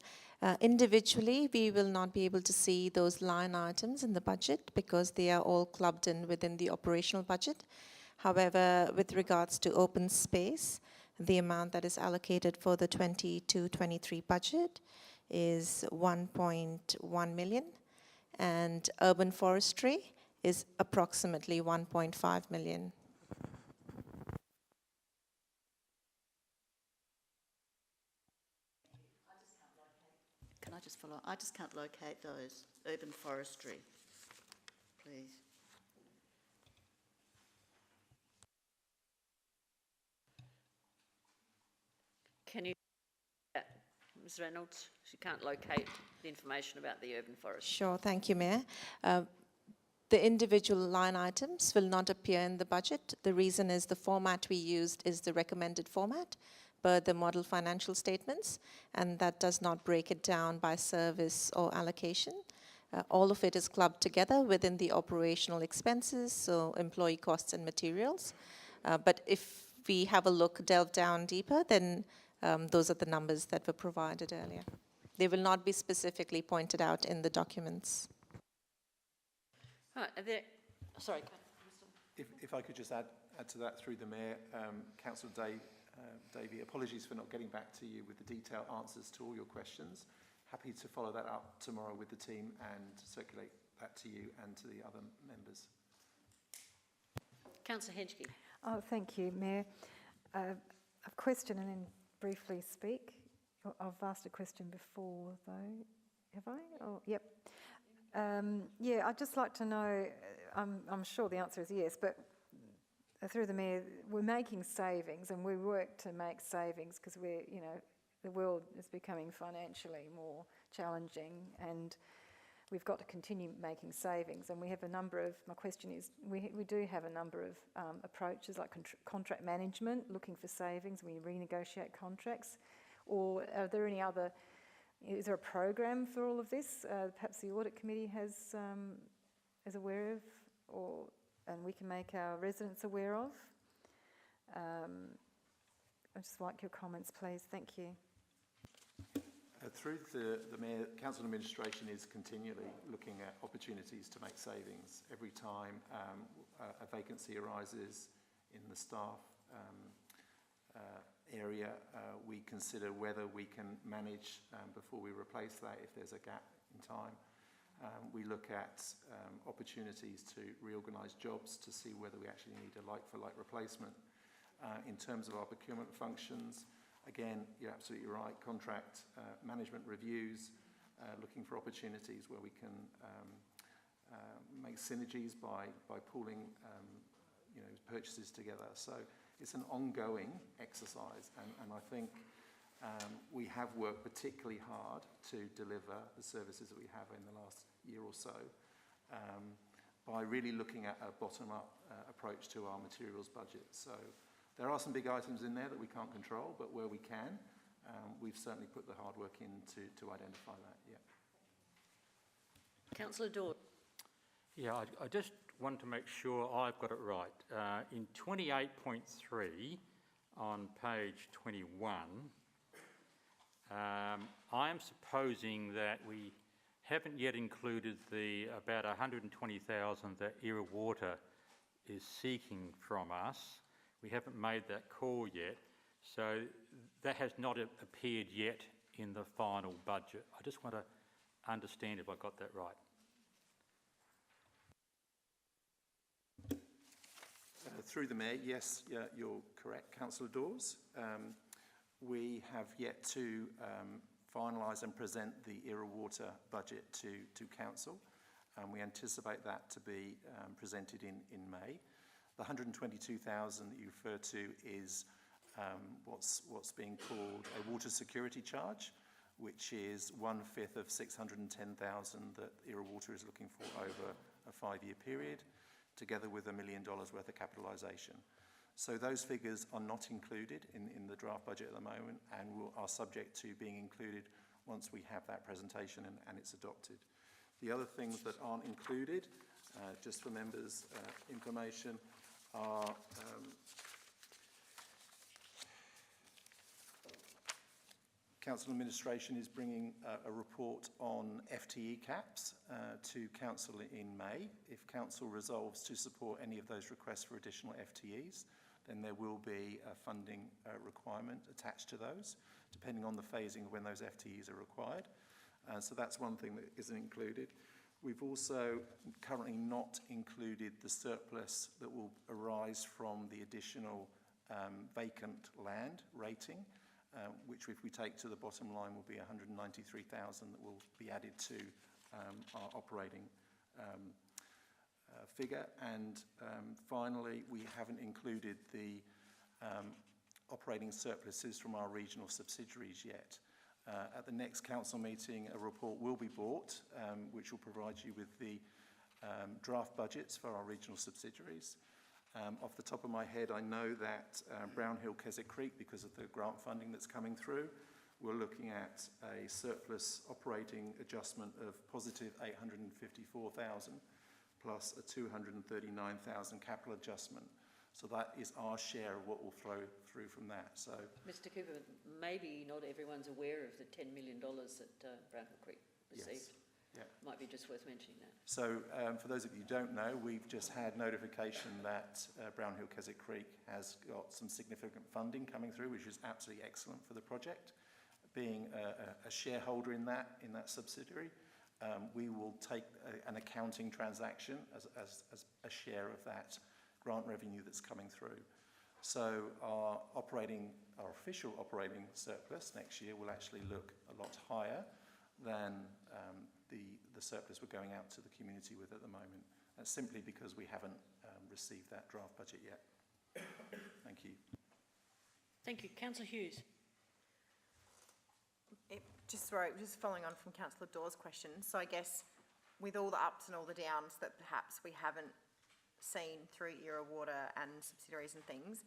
Individually, we will not be able to see those line items in the budget because they are all clubbed in within the operational budget. However, with regards to open space, the amount that is allocated for the 22-23 budget is 1.1 million, and urban forestry is approximately 1.5 million. Can I just follow? I just can't locate those. Urban forestry, please. Can you, Ms Reynolds? She can't locate the information about the urban forest. Sure, thank you, Mayor. The individual line items will not appear in the budget. The reason is the format we used is the recommended format, but the model financial statements, and that does not break it down by service or allocation. All of it is clubbed together within the operational expenses, so employee costs and materials. But if we have a look, delve down deeper, then those are the numbers that were provided earlier. They will not be specifically pointed out in the documents. Sorry. If I could just add to that through the Mayor, Councillor Davey, apologies for not getting back to you with the detailed answers to all your questions. Happy to follow that up tomorrow with the team and circulate that to you and to the other members. Councillor Henschke. Oh, thank you, Mayor. A question and then briefly speak. I've asked a question before, though. Have I? Oh, yep. Yeah, I'd just like to know, I'm sure the answer is yes, but through the Mayor, we're making savings and we work to make savings because the world is becoming financially more challenging and we've got to continue making savings. And we have a number of, my question is, we do have a number of approaches like contract management, looking for savings, we renegotiate contracts, or are there any other, is there a program for all of this? Perhaps the Audit Committee is aware of, and we can make our residents aware of. I'd just like your comments, please. Thank you. Through the Mayor, Council Administration is continually looking at opportunities to make savings. Every time a vacancy arises in the staff area, we consider whether we can manage before we replace that if there's a gap in time. We look at opportunities to reorganise jobs to see whether we actually need a like-for-like replacement. In terms of our procurement functions, again, you're absolutely right, contract management reviews, looking for opportunities where we can make synergies by pooling purchases together. So it's an ongoing exercise, and I think We have worked particularly hard to deliver the services that we have in the last year or so by really looking at a bottom-up approach to our materials budget. So there are some big items in there that we can't control, but where we can, we've certainly put the hard work in to identify that, yeah. Councillor Dawes. Yeah, I just want to make sure I've got it right. In 28.3 on page 21, I am supposing that we haven't yet included the about 120,000 that Era Water is seeking from us. We haven't made that call yet, so that has not appeared yet in the final budget. I just want to understand if I got that right. Through the Mayor, yes, yeah, you're correct, Councillor Dawes. We have yet to finalise and present the Era Water budget to Council, and we anticipate that to be presented in May. The 122,000 that you refer to is what's being called a water security charge, which is 1/5 of 610,000 that Era Water is looking for over a 5-year period, together with $1 million worth of capitalisation. So those figures are not included in the draft budget at the moment and are subject to being included once we have that presentation and it's adopted. The other things that aren't included, just for members' information, are Council Administration is bringing a report on FTE caps to Council in May. If Council resolves to support any of those requests for additional FTEs, then there will be a funding requirement attached to those, depending on the phasing of when those FTEs are required. So that's one thing that isn't included. We've also currently not included the surplus that will arise from the additional vacant land rating, which if we take to the bottom line will be 193,000 that will be added to our operating figure. And finally, we haven't included the operating surpluses from our regional subsidiaries yet. At the next council meeting, a report will be brought, which will provide you with the draft budgets for our regional subsidiaries. Off the top of my head, I know that Brownhill Keswick Creek, because of the grant funding that's coming through, we're looking at a surplus operating adjustment of positive 854,000 plus a 239,000 capital adjustment. So that is our share of what will flow through from that. So, Mr Cooper, maybe not everyone's aware of the $10 million that Brownhill Creek received. yes. Yeah. Might be just worth mentioning that. So for those of you who don't know, we've just had notification that Brownhill Keswick Creek has got some significant funding coming through, which is absolutely excellent for the project. Being a shareholder in that subsidiary, we will take an accounting transaction as a share of that grant revenue that's coming through. So our official operating surplus next year will actually look a lot higher than the surplus we're going out to the community with at the moment. That's simply because we haven't received that draft budget yet. Thank you. Thank you. Councillor Hughes. Just following on from Councillor Dawes' question, so I guess with all the ups and all the downs that perhaps we haven't seen through Era Water and subsidiaries and things,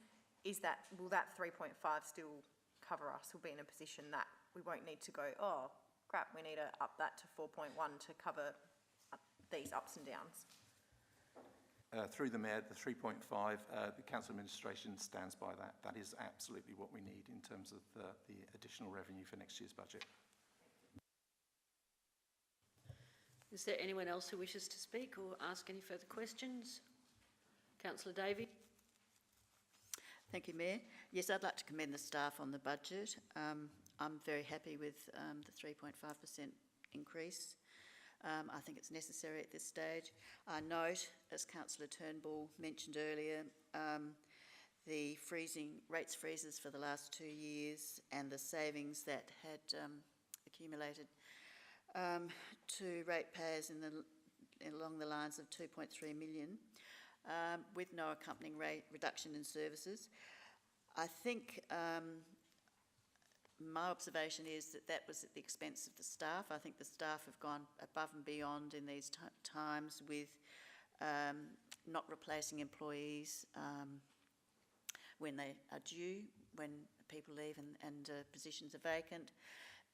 will that 3.5 still cover us? We'll be in a position that we won't need to go, oh crap, we need to up that to 4.1 to cover these ups and downs. Through the Mayor, the 3.5, the Council Administration stands by that. That is absolutely what we need in terms of the additional revenue for next year's budget. Is there anyone else who wishes to speak or ask any further questions? Councillor Davey. Thank you, Mayor. Yes, I'd like to commend the staff on the budget. I'm very happy with the 3.5% increase. I think it's necessary at this stage. I note, as Councillor Turnbull mentioned earlier, the rates freezes for the last 2 years and the savings that had accumulated to ratepayers along the lines of 2.3 million, with no accompanying rate reduction in services. I think my observation is that that was at the expense of the staff. I think the staff have gone above and beyond in these times with not replacing employees when they are due, when people leave and positions are vacant.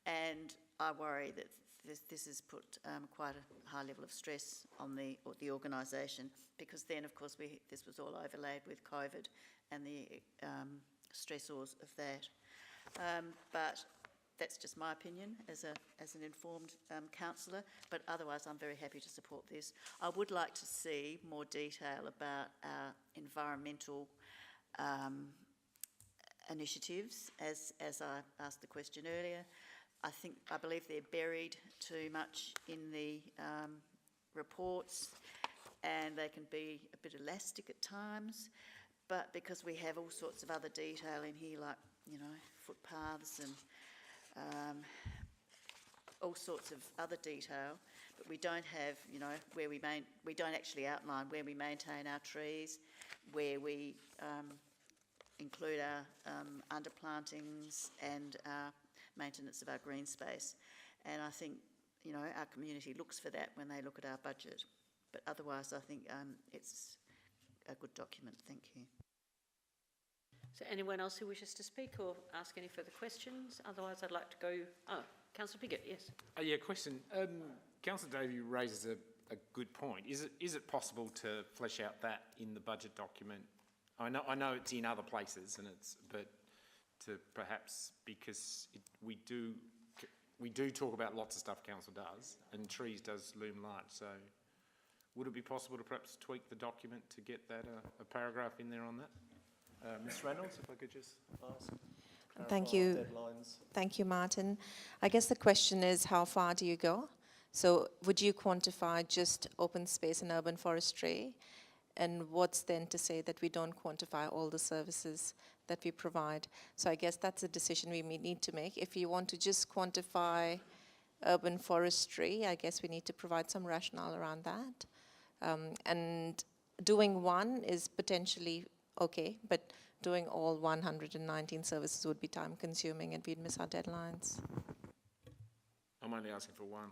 And I worry that this has put quite a high level of stress on the organisation, because then, of course, this was all overlaid with COVID and the stressors of that. But that's just my opinion as an informed councillor, but otherwise I'm very happy to support this. I would like to see more detail about our environmental initiatives, as I asked the question earlier. I believe they're buried too much in the reports, and they can be a bit elastic at times, but because we have all sorts of other detail in here, like, you know, footpaths and all sorts of other detail, but we don't have, you know, we don't actually outline where we maintain our trees, where we include our underplantings and our maintenance of our green space. And I think, you know, our community looks for that when they look at our budget. But otherwise, I think it's a good document. Thank you. So anyone else who wishes to speak or ask any further questions? Otherwise, I'd like to go... Oh, Councillor Piggott, yes. Yeah, question. Councillor Davey raises a good point. Is it possible to flesh out that in the budget document? I know it's in other places, but to perhaps, because we do talk about lots of stuff council does, and trees does loom large. So, would it be possible to perhaps tweak the document to get that a paragraph in there on that? Ms. Reynolds, if I could just ask. Thank you. Deadlines. Thank you, Martin. I guess the question is, how far do you go? So would you quantify just open space and urban forestry? And what's then to say that we don't quantify all the services that we provide? So I guess that's a decision we need to make. If you want to just quantify urban forestry, I guess we need to provide some rationale around that. And doing one is potentially okay, but doing all 119 services would be time consuming and we'd miss our deadlines. I'm only asking for one.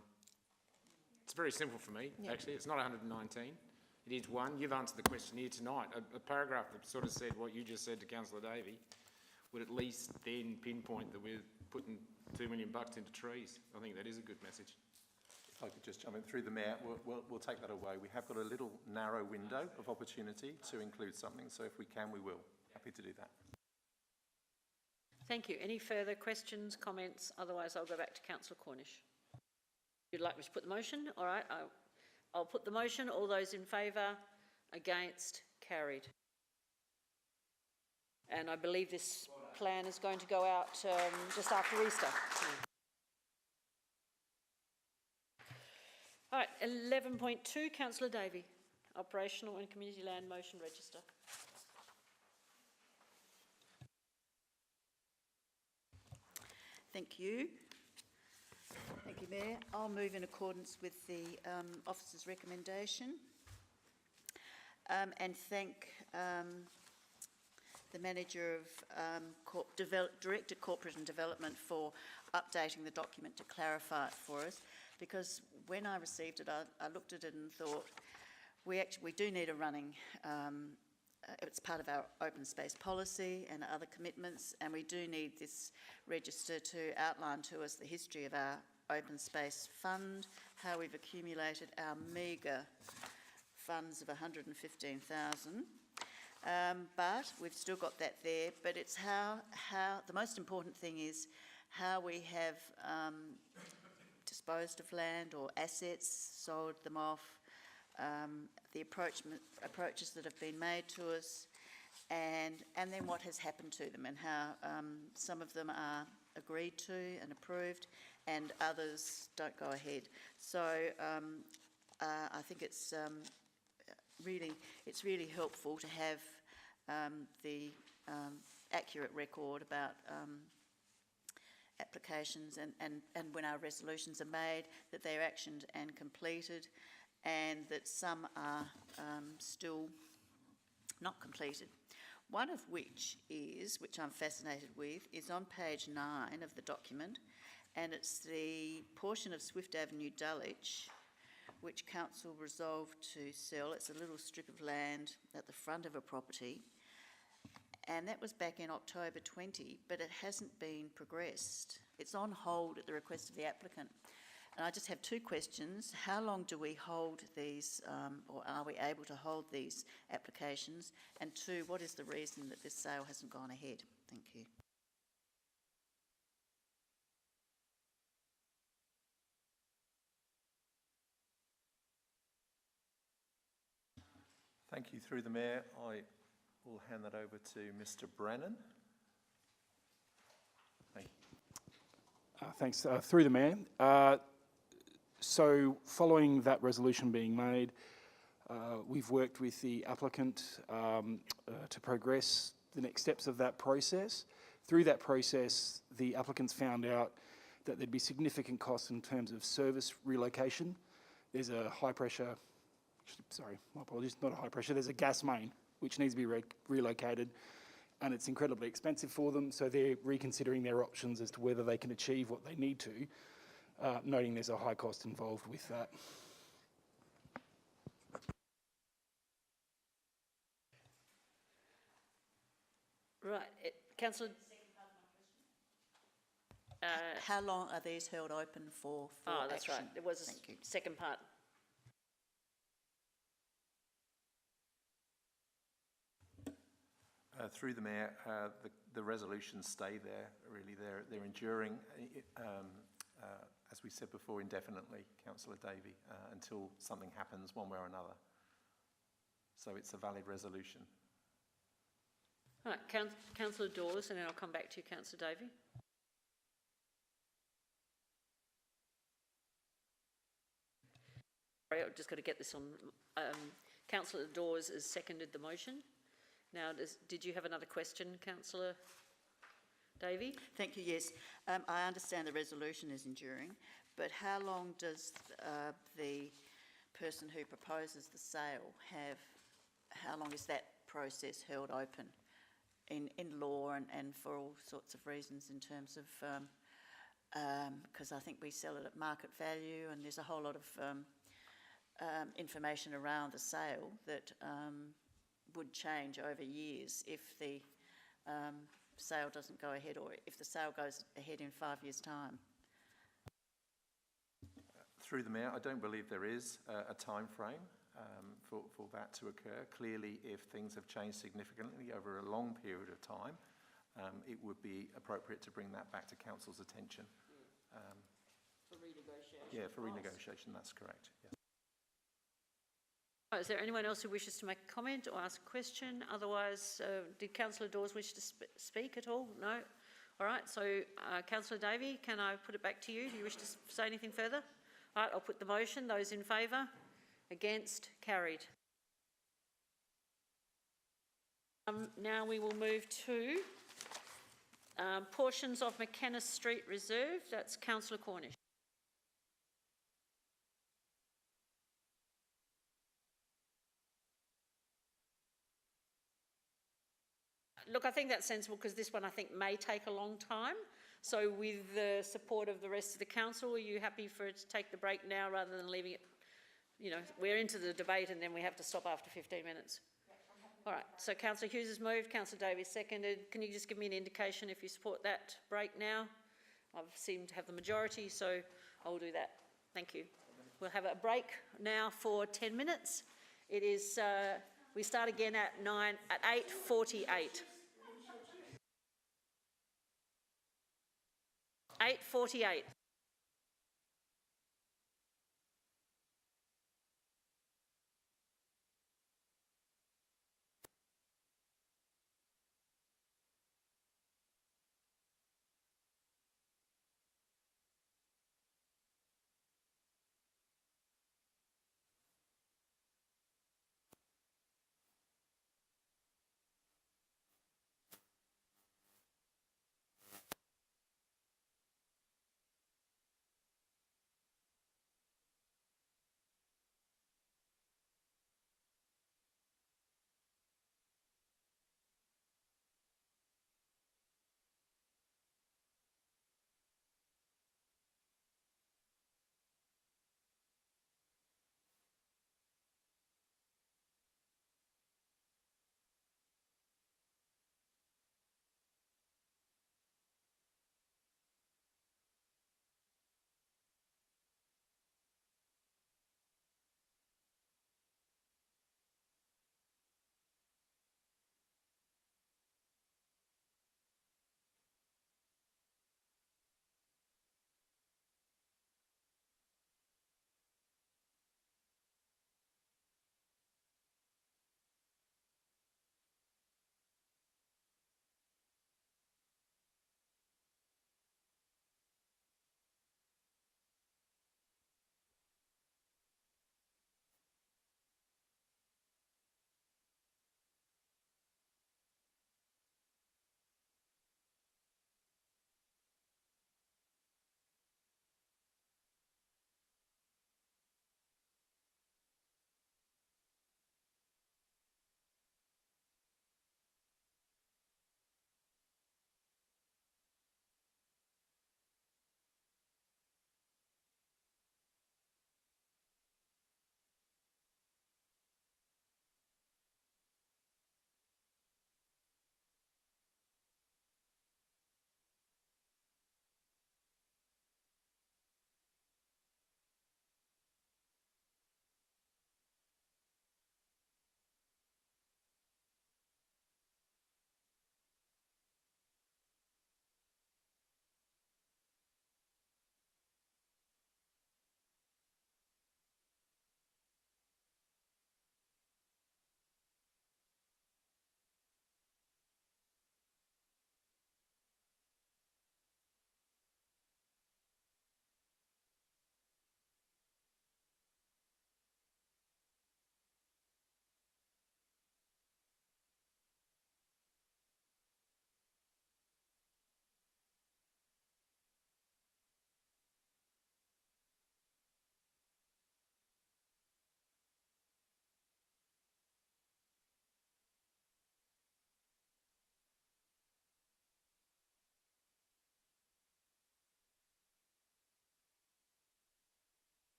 It's very simple for me, actually. It's not 119. It is one. You've answered the question here tonight. A paragraph that sort of said what you just said to Councillor Davey would at least then pinpoint that we're putting $2 million into trees. I think that is a good message. If I could just jump in through the Mayor, we'll take that away. We have got a little narrow window of opportunity to include something, so if we can, we will. Happy to do that. Thank you. Any further questions, comments? Otherwise, I'll go back to Councillor Cornish. You'd like me to put the motion? All right, I'll put the motion. All those in favour? Against? Carried. And I believe this plan is going to go out just after Easter. All right, 11.2, Councillor Davey, Operational and Community Land Motion Register. Thank you. Thank you, Mayor. I'll move in accordance with the officer's recommendation and thank the Manager of Director Corporate and Development for updating the document to clarify it for us, because when I received it, I looked at it and thought, we do need a running, it's part of our open space policy and other commitments, and we do need this register to outline to us the history of our open space fund, how we've accumulated our meagre funds of 115,000. But we've still got that there, but it's how the most important thing is how we have disposed of land or assets, sold them off, the approaches that have been made to us, and then what has happened to them, and how some of them are agreed to and approved and others don't go ahead. So I think it's really helpful to have the accurate record about applications and when our resolutions are made, that they're actioned and completed, and that some are still not completed. one of which I'm fascinated with, is on page 9 of the document, and it's the portion of Swift Avenue, Dulwich, which council resolved to sell. It's a little strip of land at the front of a property, and that was back in October 20, but it hasn't been progressed. It's on hold at the request of the applicant. And I just have two questions. How long do we hold these, or are we able to hold these applications? And two, what is the reason that this sale hasn't gone ahead? Thank you. Thank you. Through the Mayor, I will hand that over to Mr. Brennan. Thank you. Thanks. Through the Mayor. So following that resolution being made, we've worked with the applicant to progress the next steps of that process. Through that process, the applicants found out that there'd be significant costs in terms of service relocation. There's a high pressure, sorry, my apologies, not a high pressure, there's a gas main which needs to be relocated, and it's incredibly expensive for them, so they're reconsidering their options as to whether they can achieve what they need to. Noting there's a high cost involved with that. Right, Councillor. How long are these held open for Oh, that's action? right. There was a second part. Through the Mayor, the resolutions stay there. Really, they're enduring. As we said before, indefinitely, Councillor Davey, until something happens one way or another. So it's a valid resolution. All right, Councillor Dawes, and then I'll come back to you, Councillor Davey. Sorry, I've just got to get this on. Councillor Dawes has seconded the motion. Now, did you have another question, Councillor Davey? Thank you, yes. I understand the resolution is enduring, but how long does the person who proposes the sale have, how long is that process held open in law and for all sorts of reasons in terms of, because I think we sell it at market value and there's a whole lot of information around the sale that would change over years if the sale doesn't go ahead, or if the sale goes ahead in 5 years' time? Through the Mayor, I don't believe there is a time frame for that to occur. Clearly, if things have changed significantly over a long period of time, it would be appropriate to bring that back to Council's attention. For renegotiation? Yeah, for renegotiation, that's correct. Yes. Is there anyone else who wishes to make a comment or ask a question? Otherwise, did Councillor Dawes wish to speak at all? No? All right, so Councillor Davey, can I put it back to you? Do you wish to say anything further? All right, I'll put the motion. Those in favour? Against? Carried. Now we will move to portions of McKenna Street Reserve. That's Councillor Cornish. Look, I think that's sensible because this one I think may take a long time. So with the support of the rest of the council, are you happy for it to take the break now rather than leaving it, you know, we're into the debate and then we have to stop after 15 minutes? All right, so Councillor Hughes has moved, Councillor Davies seconded. Can you just give me an indication if you support that break now? I've seemed to have the majority, so I'll do that. Thank you. We'll have a break now for 10 minutes. It is, we start again at 8:48. 8:48.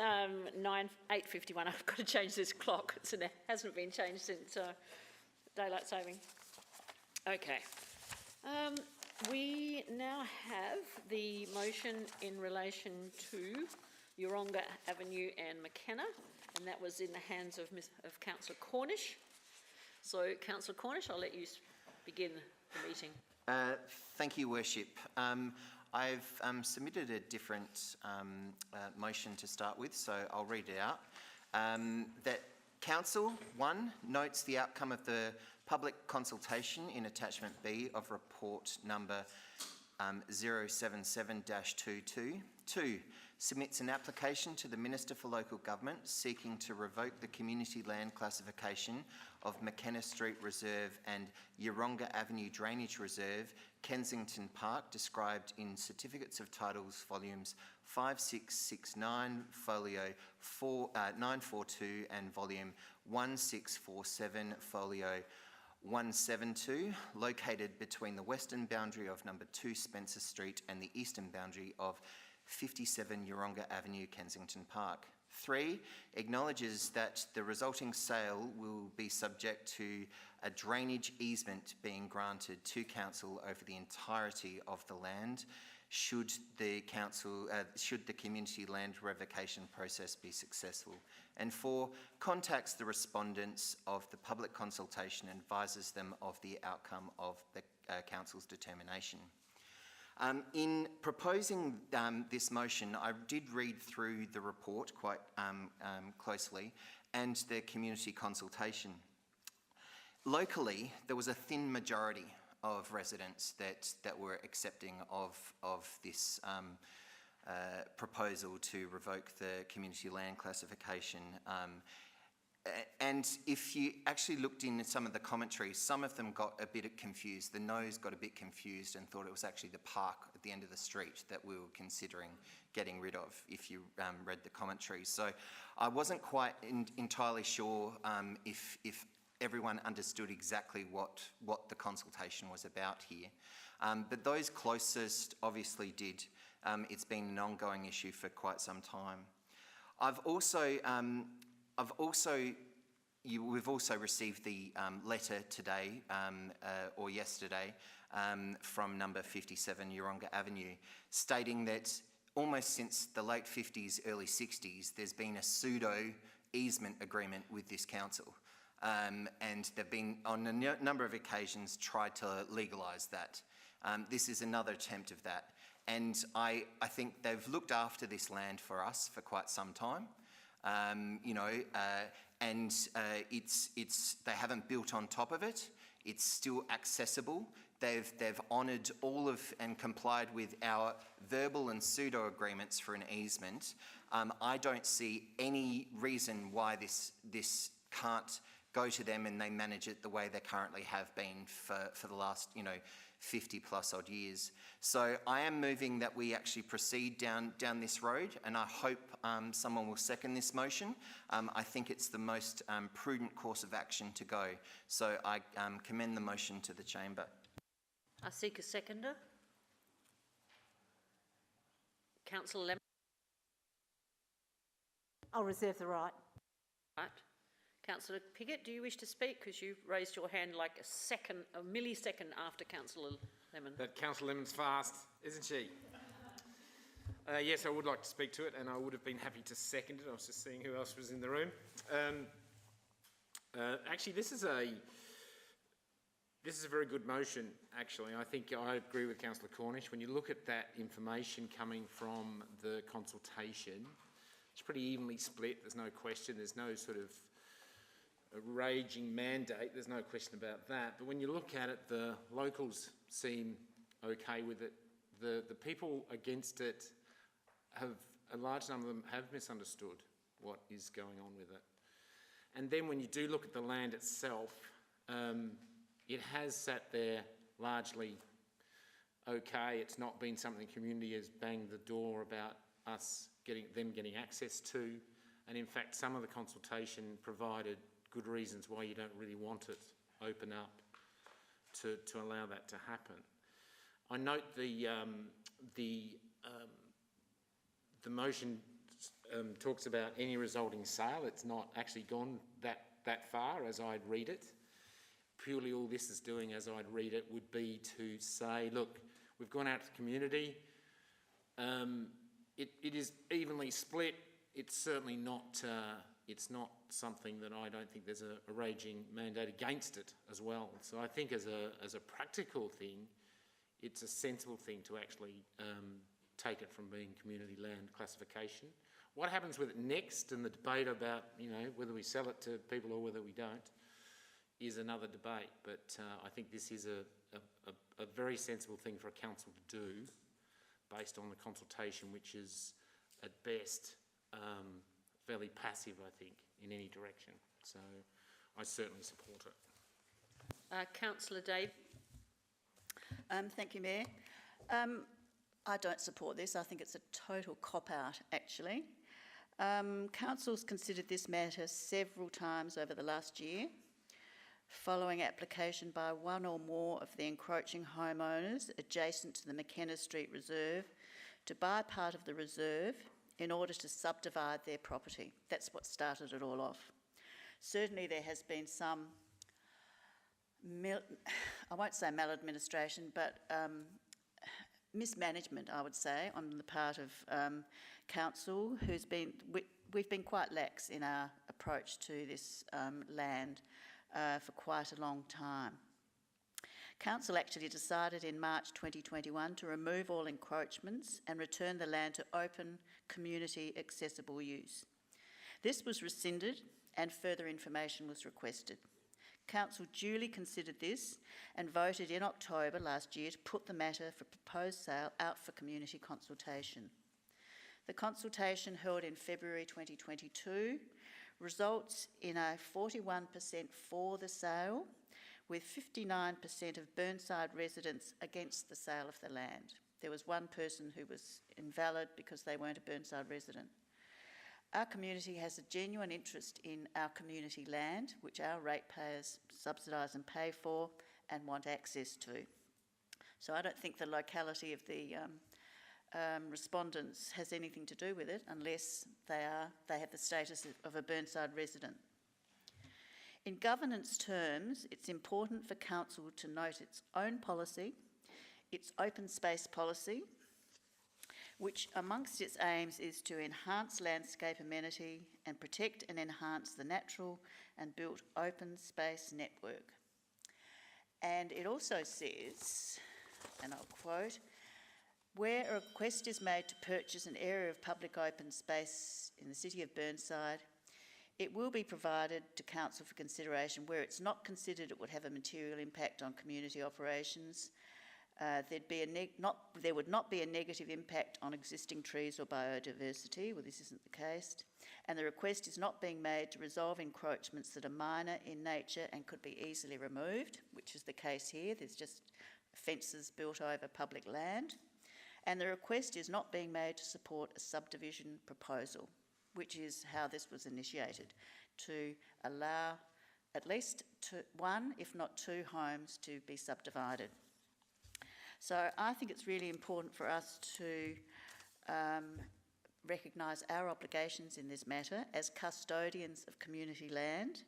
8:51. I've got to change this clock. It hasn't been changed since daylight saving. Okay. We now have the motion in relation to Yeronga Avenue and McKenna, and that was in the hands of Councillor Cornish. So, Councillor Cornish, I'll let you begin the meeting. Thank you, Worship. I've submitted a different motion to start with, so I'll read it out. That Council, 1, notes the outcome of the public consultation in attachment B of report number 077-22. 2, submits an application to the Minister for Local Government seeking to revoke the community land classification of McKenna Street Reserve and Yeronga Avenue Drainage Reserve, Kensington Park, described in Certificates of Titles, volumes 5669, folio 942 and volume 1647, folio 172, located between the western boundary of number 2 Spencer Street and the eastern boundary of 57 Yeronga Avenue, Kensington Park. 3, acknowledges that the resulting sale will be subject to a drainage easement being granted to council over the entirety of the land should the community land revocation process be successful. And 4, contacts the respondents of the public consultation and advises them of the outcome of the council's determination. In proposing this motion, I did read through the report quite closely and the community consultation. Locally, there was a thin majority of residents that were accepting of this proposal to revoke the community land classification. And if you actually looked in some of the commentaries, some of them got a bit confused. The no's got a bit confused and thought it was actually the park at the end of the street that we were considering getting rid of, if you read the commentaries. So I wasn't quite entirely sure if everyone understood exactly what the consultation was about here. But those closest obviously did. It's been an ongoing issue for quite some time. We've also received the letter today or yesterday from number 57 Yeronga Avenue, stating that almost since the late 50s, early 60s, there's been a pseudo easement agreement with this council. And they've been, on a number of occasions, tried to legalise that. This is another attempt of that. And I think they've looked after this land for us for quite some time. They haven't built on top of it. It's still accessible. They've honoured all of and complied with our verbal and pseudo agreements for an easement. I don't see any reason why this can't go to them and they manage it the way they currently have been for the last 50 plus odd years. So I am moving that we actually proceed down this road, and I hope someone will second this motion. I think it's the most prudent course of action to go. So I commend the motion to the chamber. I seek a seconder. Councillor Lemon. I'll reserve the right. Right. Councillor Piggott, do you wish to speak? Because you raised your hand like a millisecond after Councillor Lemon. That Councillor Lemon's fast, isn't she? Yes, I would like to speak to it, and I would have been happy to second it. I was just seeing who else was in the room. Actually, this is a very good motion, actually. I think I agree with Councillor Cornish. When you look at that information coming from the consultation, it's pretty evenly split. There's no question. There's no sort of a raging mandate. There's no question about that. But when you look at it, the locals seem okay with it. The people against it a large number of them have misunderstood what is going on with it. And then when you do look at the land itself, it has sat there largely okay. It's not been something the community has banged the door about us getting access to. And in fact, some of the consultation provided good reasons why you don't really want it open up to allow that to happen. I note the motion talks about any resulting sale. It's not actually gone that far as I'd read it. Purely all this is doing, as I'd read it, would be to say, look, we've gone out to the community. It is evenly split. It's certainly not. It's not something that I don't think there's a raging mandate against it as well. So I think as a practical thing, it's a sensible thing to actually take it from being community land classification. What happens with it next, and the debate about, you know, whether we sell it to people or whether we don't, is another debate. But I think this is a very sensible thing for a council to do, based on the consultation, which is at best fairly passive, I think, in any direction. So I certainly support it. Councillor Dave. Thank you, Mayor. I don't support this. I think it's a total cop-out, actually. Council's considered this matter several times over the last year, following application by one or more of the encroaching homeowners adjacent to the McKenna Street Reserve to buy part of the reserve in order to subdivide their property. That's what started it all off. Certainly there has been some, I won't say maladministration, but mismanagement, I would say, on the part of council, we've been quite lax in our approach to this land for quite a long time. Council actually decided in March 2021 to remove all encroachments and return the land to open community accessible use. This was rescinded and further information was requested. Council duly considered this and voted in October last year to put the matter for proposed sale out for community consultation. The consultation held in February 2022 results in a 41% for the sale, with 59% of Burnside residents against the sale of the land. There was one person who was invalid because they weren't a Burnside resident. Our community has a genuine interest in our community land, which our ratepayers subsidise and pay for and want access to. So I don't think the locality of the respondents has anything to do with it unless they have the status of a Burnside resident. In governance terms, it's important for council to note its own policy, its open space policy, which amongst its aims is to enhance landscape amenity and protect and enhance the natural and built open space network. And it also says, and I'll quote, where a request is made to purchase an area of public open space in the city of Burnside, it will be provided to council for consideration where it's not considered it would have a material impact on community operations. There would not be a negative impact on existing trees or biodiversity. Well, this isn't the case. And the request is not being made to resolve encroachments that are minor in nature and could be easily removed, which is the case here. There's just fences built over public land. And the request is not being made to support a subdivision proposal, which is how this was initiated, to allow at least one, if not two, homes to be subdivided. So I think it's really important for us to recognise our obligations in this matter as custodians of community land.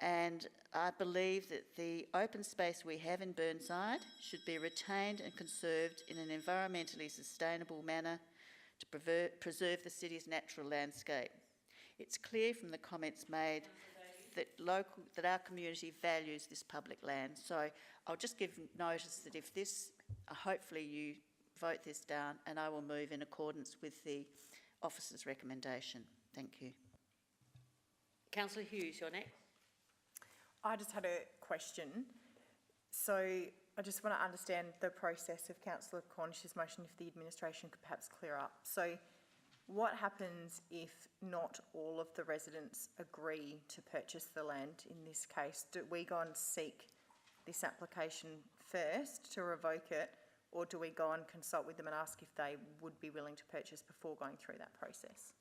And I believe that the open space we have in Burnside should be retained and conserved in an environmentally sustainable manner to preserve the city's natural landscape. It's clear from the comments made that our community values this public land. So I'll just give notice that if this, hopefully you vote this down, and I will move in accordance with the officer's recommendation. Thank you. Councillor Hughes, you're next. I just had a question. So I just want to understand the process of Councillor Cornish's motion, if the administration could perhaps clear up. So what happens if not all of the residents agree to purchase the land in this case? Do we go and seek this application first to revoke it, or do we go and consult with them and ask if they would be willing to purchase before going through that process?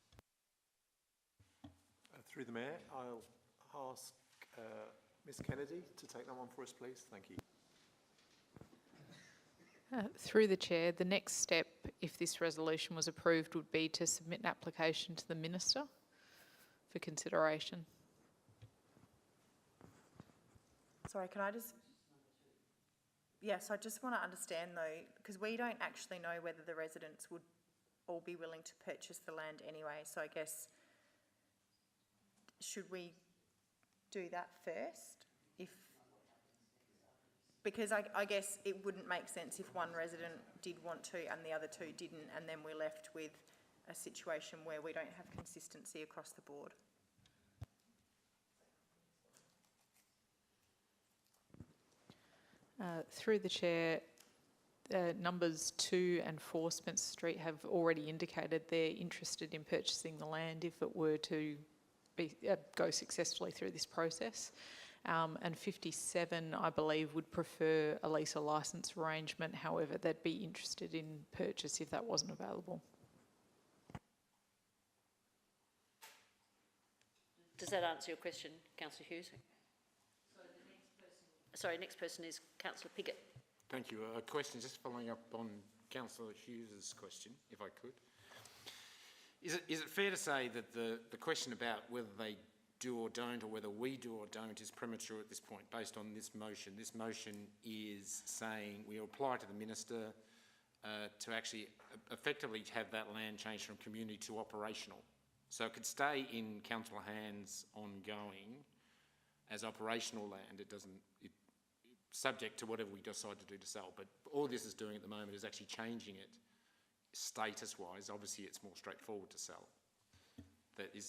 Through the Mayor, I'll ask Ms Kennedy to take that one for us, please. Thank you. Through the Chair, the next step if this resolution was approved, would be to submit an application to the Minister for consideration. Sorry, can I just... Yes, I just want to understand though, because we don't actually know whether the residents would all be willing to purchase the land anyway, so I guess, should we do that first? Because I guess it wouldn't make sense if one resident did want to and the other two didn't, and then we're left with a situation where we don't have consistency across the board. Through the Chair, numbers 2 and 4 Spencer Street have already indicated they're interested in purchasing the land if it were to go successfully through this process. And 57, I believe, would prefer a lease or licence arrangement. However, they'd be interested in purchase if that wasn't available. Does that answer your question, Councillor Hughes? Sorry, next person is Councillor Piggott. Thank you. A question just following up on Councillor Hughes' question, if I could. Is it fair to say that the question about whether they do or don't, or whether we do or don't, is premature at this point based on this motion? This motion is saying we apply to the Minister to actually effectively have that land changed from community to operational. So it could stay in council hands ongoing as operational land. It doesn't, subject to whatever we decide to do to sell. But all this is doing at the moment is actually changing it status-wise. Obviously, it's more straightforward to sell. Is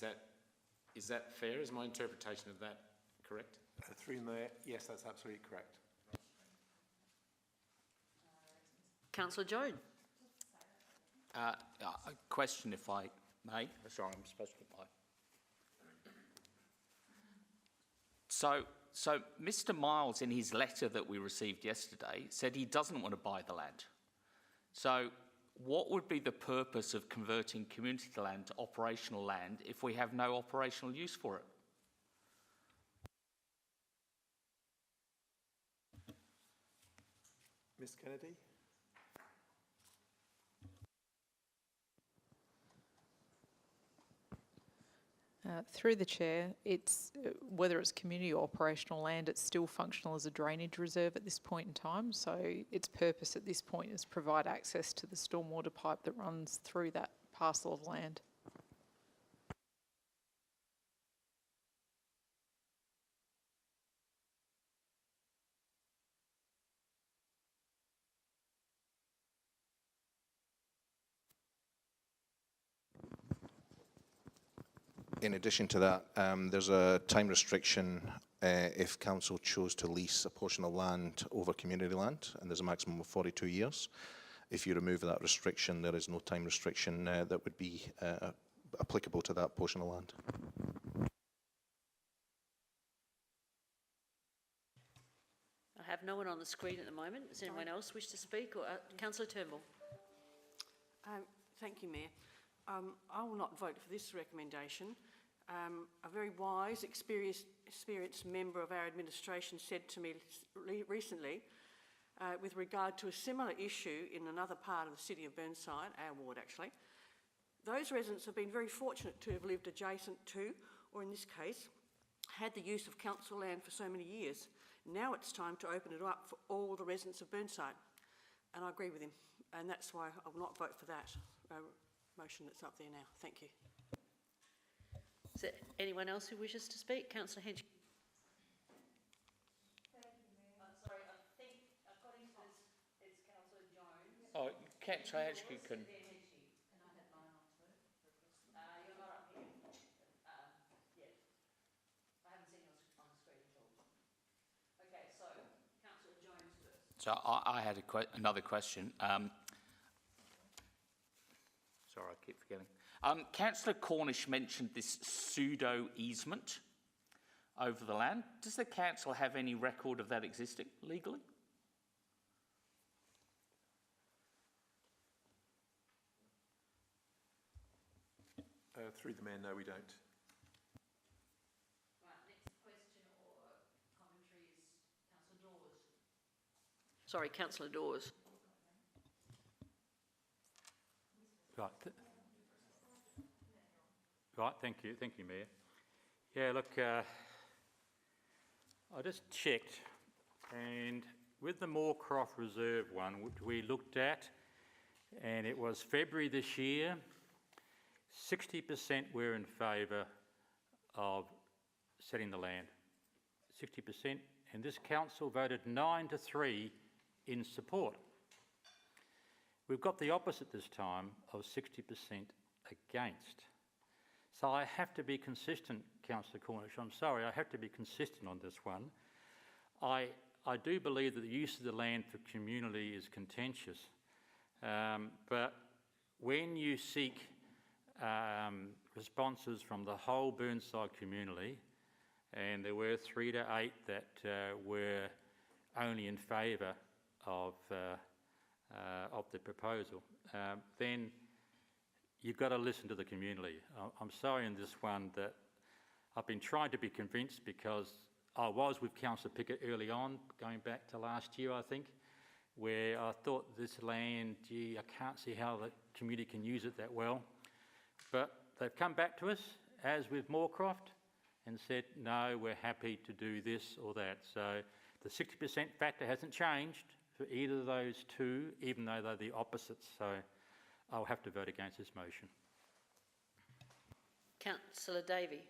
that fair? Is my interpretation of that correct? Through there, yes, that's absolutely correct. Councillor Jones. A question, if I may. Sorry, I'm supposed to get my... So Mr. Miles, in his letter that we received yesterday, said he doesn't want to buy the land. So what would be the purpose of converting community land to operational land if we have no operational use for it? Ms. Kennedy? Through the Chair, it's whether it's community or operational land, it's still functional as a drainage reserve at this point in time. So its purpose at this point is provide access to the stormwater pipe that runs through that parcel of land. In addition to that, there's a time restriction if council chose to lease a portion of land over community land, and there's a maximum of 42 years. If you remove that restriction, there is no time restriction that would be applicable to that portion of land. I have no one on the screen at the moment. Does anyone else wish to speak? Or Councillor Turnbull. Thank you, Mayor. I will not vote for this recommendation. A very wise, experienced member of our administration said to me recently, with regard to a similar issue in another part of the city of Burnside, our ward actually, those residents have been very fortunate to have lived adjacent to, or in this case, had the use of council land for so many years. Now it's time to open it up for all the residents of Burnside. And I agree with him, and that's why I will not vote for that motion that's up there now. Thank you. Is there anyone else who wishes to speak? Councillor Hedge. Sorry, I think according to this, it's Councillor Jones. Oh, Councillor Hedge can... You're not up here yet. I haven't seen you on the screen at all. Okay, so Councillor Jones first. So I had another question. Sorry, I keep forgetting. Councillor Cornish mentioned this pseudo easement over the land. Does the council have any record of that existing legally? Through the Mayor, no, we don't. Right, next question or commentary is Councillor Dawes. Sorry, Councillor Dawes. Right, thank you, Mayor. Yeah, look, I just checked, and with the Moorcroft Reserve one, which we looked at, and it was February this year, 60% were in favour of setting the land. 60%, and this council voted 9-3 in support. We've got the opposite this time of 60% against. So I have to be consistent, Councillor Cornish. I'm sorry, I have to be consistent on this one. I do believe that the use of the land for community is contentious, but when you seek responses from the whole Burnside community, and there were 3 to 8 that were only in favour of the proposal, then you've got to listen to the community. I'm sorry in this one that I've been trying to be convinced, because I was with Councillor Pickett early on, going back to last year, I think, where I thought this land, gee, I can't see how the community can use it that well. But they've come back to us, as with Moorcroft, and said, no, we're happy to do this or that. So the 60% factor hasn't changed for either of those two, even though they're the opposites. So I'll have to vote against this motion. Councillor Davey.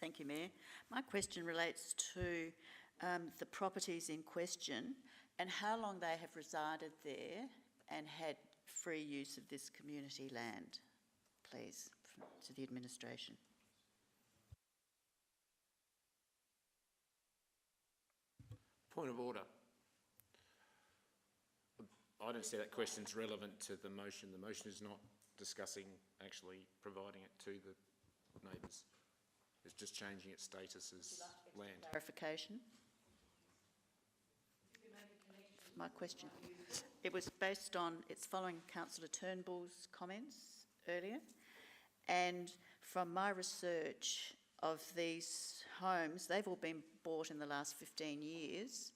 Thank you, Mayor. My question relates to the properties in question and how long they have resided there and had free use of this community land, please, to the administration. Point of order. I don't see that question's relevant to the motion. The motion is not discussing actually providing it to the neighbours. It's just changing its status as land. Clarification? My question. It was based on, it's following Councillor Turnbull's comments earlier, and from my research of these homes, they've all been bought in the last 15 years,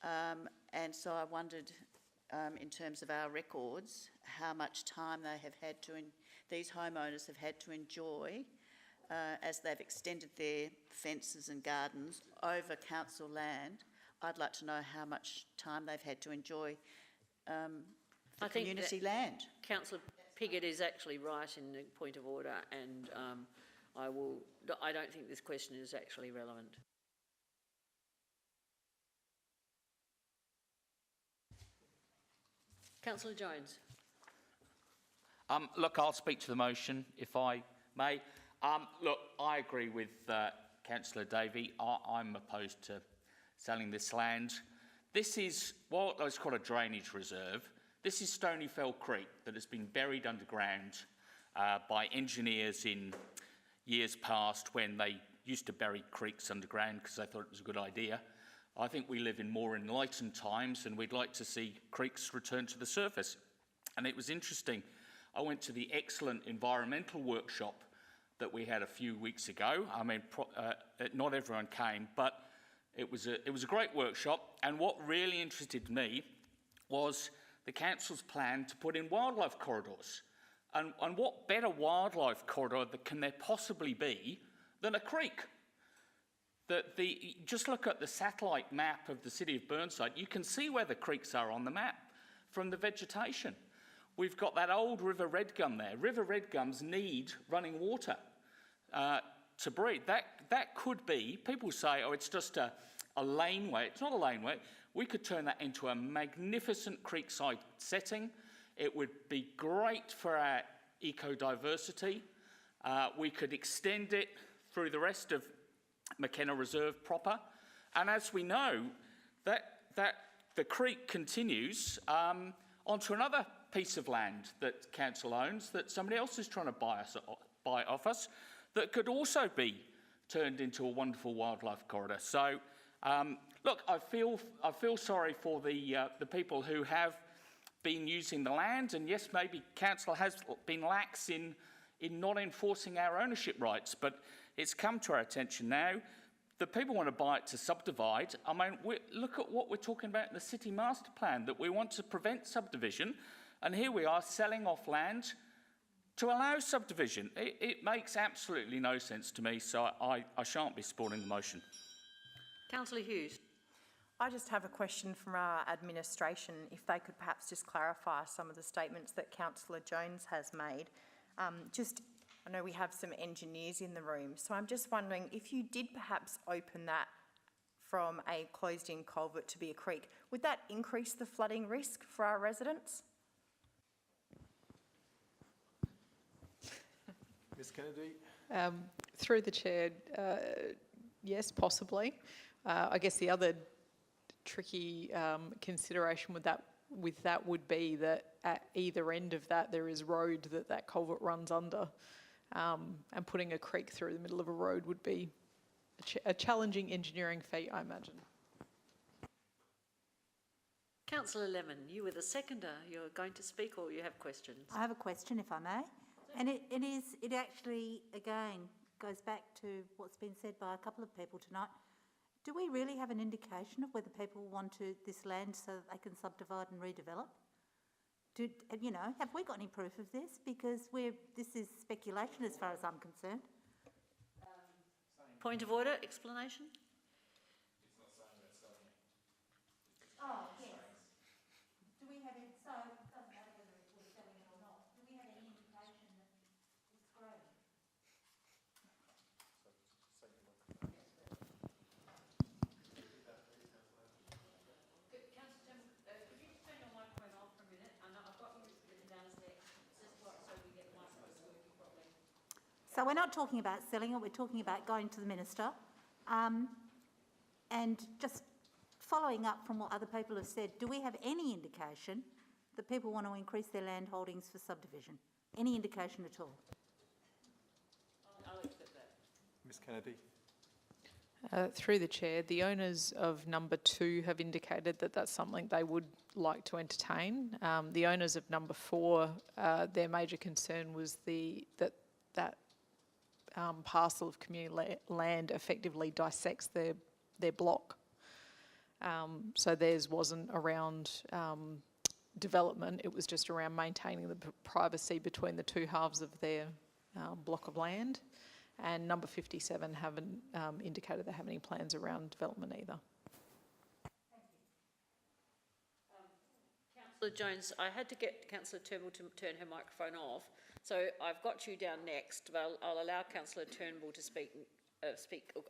and so I wondered, in terms of our records, how much time they have had to, these homeowners have had to enjoy as they've extended their fences and gardens over council land. I'd like to know how much time they've had to enjoy the community land. Councillor Piggott is actually right in the point of order, and I don't think this question is actually relevant. Councillor Jones. Look, I'll speak to the motion, if I may. Look, I agree with Councillor Davey. I'm opposed to selling this land. This is what is called a drainage reserve. This is Stonyfell Creek that has been buried underground by engineers in years past, when they used to bury creeks underground because they thought it was a good idea. I think we live in more enlightened times, and we'd like to see creeks return to the surface. And it was interesting. I went to the excellent environmental workshop that we had a few weeks ago. I mean, not everyone came, but it was a great workshop. And what really interested me was the council's plan to put in wildlife corridors. And what better wildlife corridor can there possibly be than a creek? Just look at the satellite map of the city of Burnside. You can see where the creeks are on the map from the vegetation. We've got that old River Red Gum there. River Red Gums need running water to breed. That could be, people say, oh, it's just a laneway. It's not a laneway. We could turn that into a magnificent creekside setting. It would be great for our eco-diversity. We could extend it through the rest of McKenna Reserve proper. And as we know, that the creek continues onto another piece of land that council owns that somebody else is trying to buy off us, that could also be turned into a wonderful wildlife corridor. So, look, I feel sorry for the people who have been using the land, and yes, maybe council has been lax in not enforcing our ownership rights, but it's come to our attention now. The people want to buy it to subdivide. I mean, look at what we're talking about in the city master plan, that we want to prevent subdivision And here we are selling off land to allow subdivision. It makes absolutely no sense to me, so I shan't be supporting the motion. Councillor Hughes. I just have a question from our administration, if they could perhaps just clarify some of the statements that Councillor Jones has made. I know we have some engineers in the room, so I'm just wondering if you did perhaps open that from a closed-in culvert to be a creek, would that increase the flooding risk for our residents? Ms Kennedy? Through the chair, yes, possibly. I guess the other tricky consideration with that would be that at either end of that there is road that culvert runs under, and putting a creek through the middle of a road would be a challenging engineering feat, I imagine. Councillor Lemon, you were the seconder. You're going to speak, or you have questions? I have a question, if I may. And it actually, again, goes back to what's been said by a couple of people tonight. Do we really have an indication of whether people want this land so that they can subdivide and redevelop? Have we got any proof of this? Because this is speculation as far as I'm concerned. Point of order, explanation? It's not saying about selling it. Oh, yes. Do we have it, so it doesn't matter whether we're selling it or not. Do we have any indication that it's growing? So we're not talking about selling it, we're talking about going to the Minister. And just following up from what other people have said, do we have any indication that people want to increase their land holdings for subdivision? Any indication at all? I'll accept that. Ms Kennedy? Through the chair, the owners of number 2 have indicated that that's something they would like to entertain. The owners of number 4, their major concern was that parcel of community land effectively dissects their block. So theirs wasn't around development, it was just around maintaining the privacy between the two halves of their block of land. And number 57 haven't indicated they have any plans around development either. Councillor Jones, I had to get Councillor Turnbull to turn her microphone off, so I've got you down next, but I'll allow Councillor Turnbull to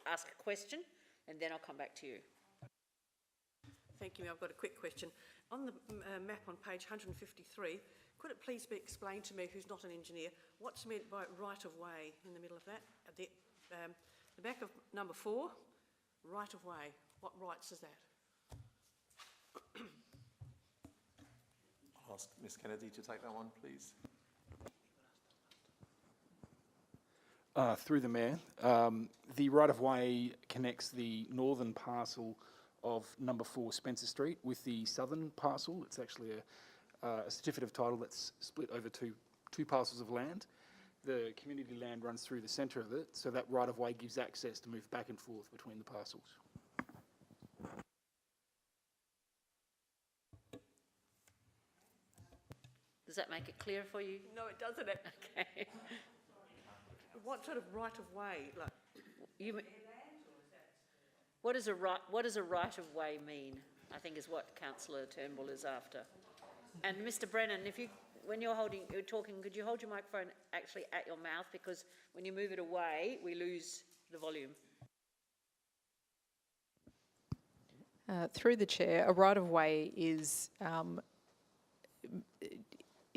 ask a question, and then I'll come back to you. Thank you. I've got a quick question. On the map on page 153, could it please be explained to me, who's not an engineer, what's meant by right-of-way in the middle of that? At the back of number 4, right-of-way. What rights is that? I'll ask Ms Kennedy to take that one, please. Through the Mayor, the right-of-way connects the northern parcel of number 4 Spencer Street with the southern parcel. It's actually a certificate of title that's split over two parcels of land. The community land runs through the centre of it, so that right-of-way gives access to move back and forth between the parcels. Does that make it clear for you? No, it doesn't. Okay. What sort of right-of-way? Like, what does a right-of-way mean? I think is what Councillor Turnbull is after. And Mr Brennan, when you're talking, could you hold your microphone actually at your mouth, because when you move it away, we lose the volume. Through the chair, a right-of-way is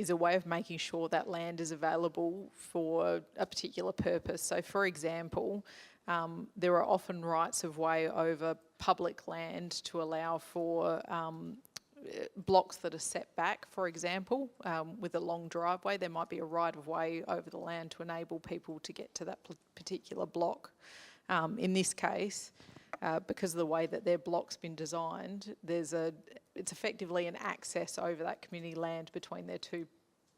a way of making sure that land is available for a particular purpose. So, for example, there are often rights of way over public land to allow for blocks that are set back, for example, with a long driveway. There might be a right of way over the land to enable people to get to that particular block. In this case, because of the way that their block's been designed, it's effectively an access over that community land between their two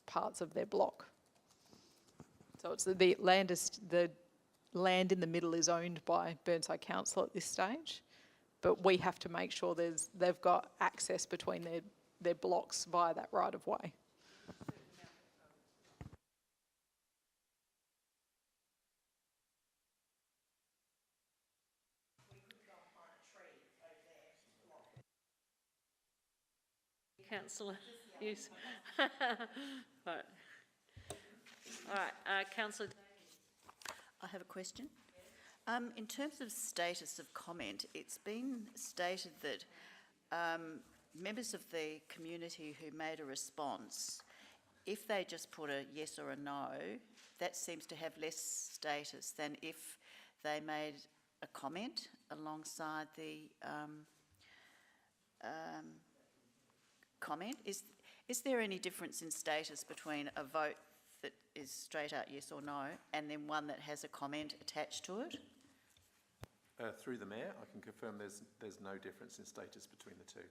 parts of their block. So it's the land in the middle is owned by Burnside Council at this stage, but we have to make sure they've got access between their blocks via that right of way. Councillor Hughes. Right. All right, Councillor. I have a question. In terms of status of comment, it's been stated that members of the community who made a response, if they just put a yes or a no, that seems to have less status than if they made a comment alongside the comment. Is there any difference in status between a vote that is straight out yes or no and then one that has a comment attached to it? Through the Mayor, I can confirm there's no difference in status between the two.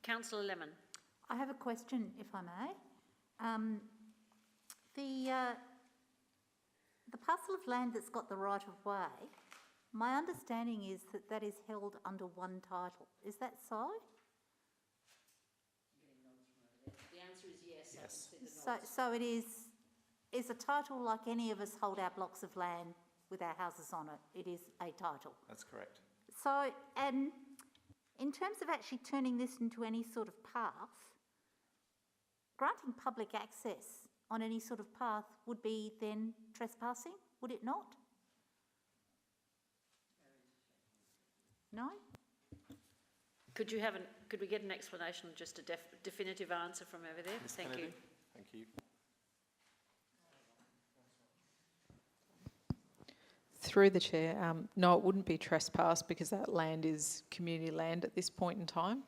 Councillor Lemon. I have a question, if I may. The parcel of land that's got the right of way, my understanding is that that is held under one title. Is that so? The answer is yes. Yes. So it is a title like any of us hold our blocks of land with our houses on it. It is a title. That's correct. So, and in terms of actually turning this into any sort of path, granting public access on any sort of path would be then trespassing, would it not? No? Could we get an explanation, just a definitive answer from over there? Ms. Thank Kennedy. you. Thank you. Through the chair, no, it wouldn't be trespass because that land is community land at this point in time.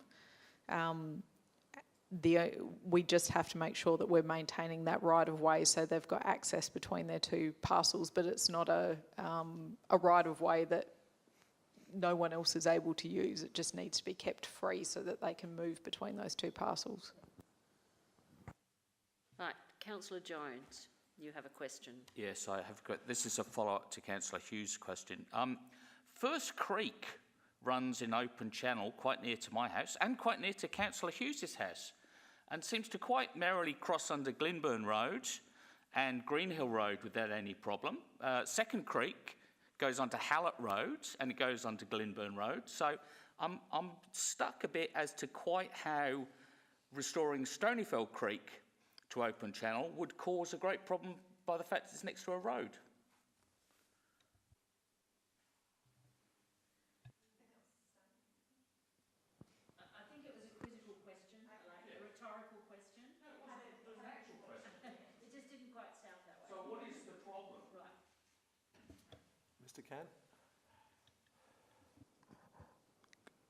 We just have to make sure that we're maintaining that right of way so they've got access between their two parcels, but it's not a right of way that no one else is able to use. It just needs to be kept free so that they can move between those two parcels. Right, Councillor Jones, you have a question. Yes, I have got, this is a follow-up to Councillor Hughes' question. First Creek runs in open channel quite near to my house and quite near to Councillor Hughes' house and seems to quite merrily cross under Glenburn Road and Greenhill Road without any problem. Second Creek goes onto Hallett Road and it goes onto Glenburn Road. So I'm stuck a bit as to quite how restoring Stonyfell Creek to open channel would cause a great problem by the fact it's next to a road. I think it was a quizzical question, like a rhetorical question. No, it was an actual question. It just didn't quite sound that way. So what is the problem? Right. Mr. Can?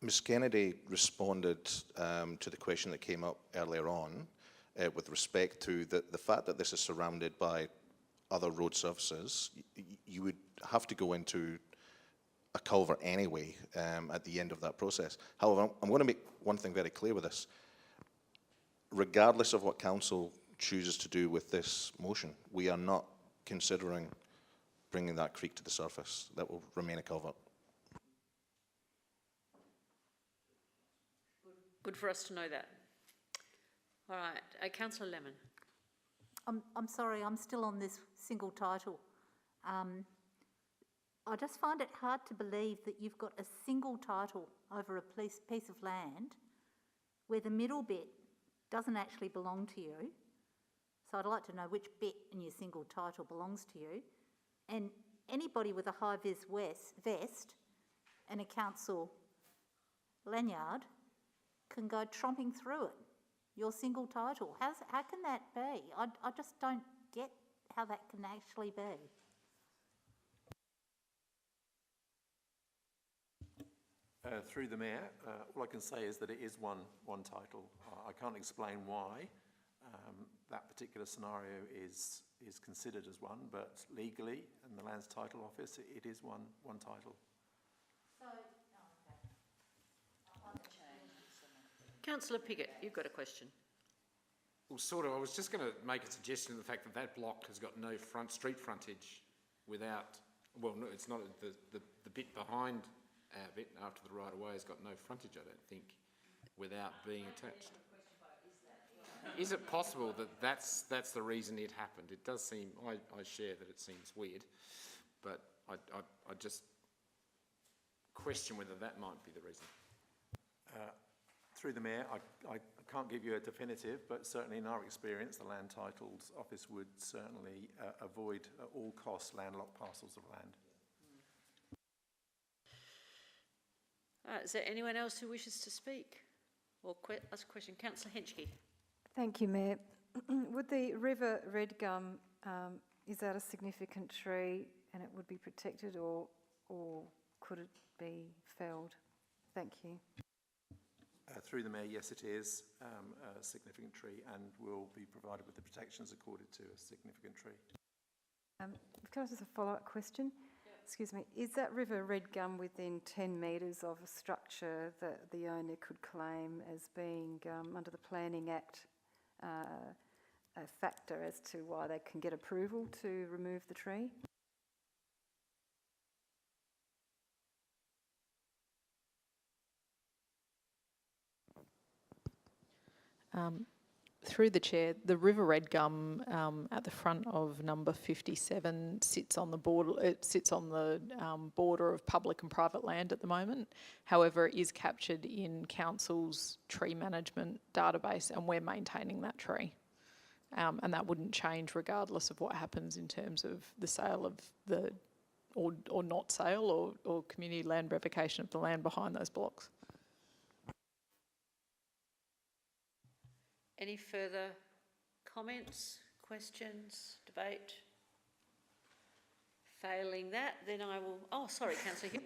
Ms Kennedy responded to the question that came up earlier on with respect to the fact that this is surrounded by other road surfaces. You would have to go into a culvert anyway at the end of that process. However, I'm going to make one thing very clear with this. Regardless of what Council chooses to do with this motion, we are not considering bringing that creek to the surface. That will remain a culvert. Good for us to know that. All right, Councillor Lemon. I'm sorry, I'm still on this single title. I just find it hard to believe that you've got a single title over a piece of land where the middle bit doesn't actually belong to you. So I'd like to know which bit in your single title belongs to you. And anybody with a high-vis vest and a council lanyard can go tromping through it. Your single title. How can that be? I just don't get how that can actually be. Through the Mayor, all I can say is that it is one title. I can't explain why that particular scenario is considered as one, but legally, in the Lands Title Office, it is one title. Councillor Piggott, you've got a question. Well, sort of. I was just going to make a suggestion of the fact that that block has got no street frontage without, well, no, it's not, the bit behind our bit after the right-of-way has got no frontage, I don't think, without being attached. Is it possible that that's the reason it happened? It does seem, I share that it seems weird, but I just question whether that might be the reason. Through the Mayor, I can't give you a definitive, but certainly in our experience, the Land Titles Office would certainly avoid at all costs landlocked parcels of land. Is there anyone else who wishes to speak or ask a question? Councillor Henschke. Thank you, Mayor. Would the river red gum, is that a significant tree and it would be protected, or could it be felled? Thank you. Through the Mayor, yes, it is a significant tree and will be provided with the protections accorded to a significant tree. Can I ask a follow-up question? Yep. Excuse me. Is that river red gum within 10 metres of a structure that the owner could claim as being, under the Planning Act, a factor as to why they can get approval to remove the tree? Through the chair, the river red gum at the front of number 57 sits on the border. It sits on the border of public and private land at the moment. However, it is captured in council's tree management database, and we're maintaining that tree. And that wouldn't change regardless of what happens in terms of the sale of the, or not sale, or community land revocation of the land behind those blocks. Any further comments, questions, debate? Failing that, then I will... Oh, sorry, Councillor Hill.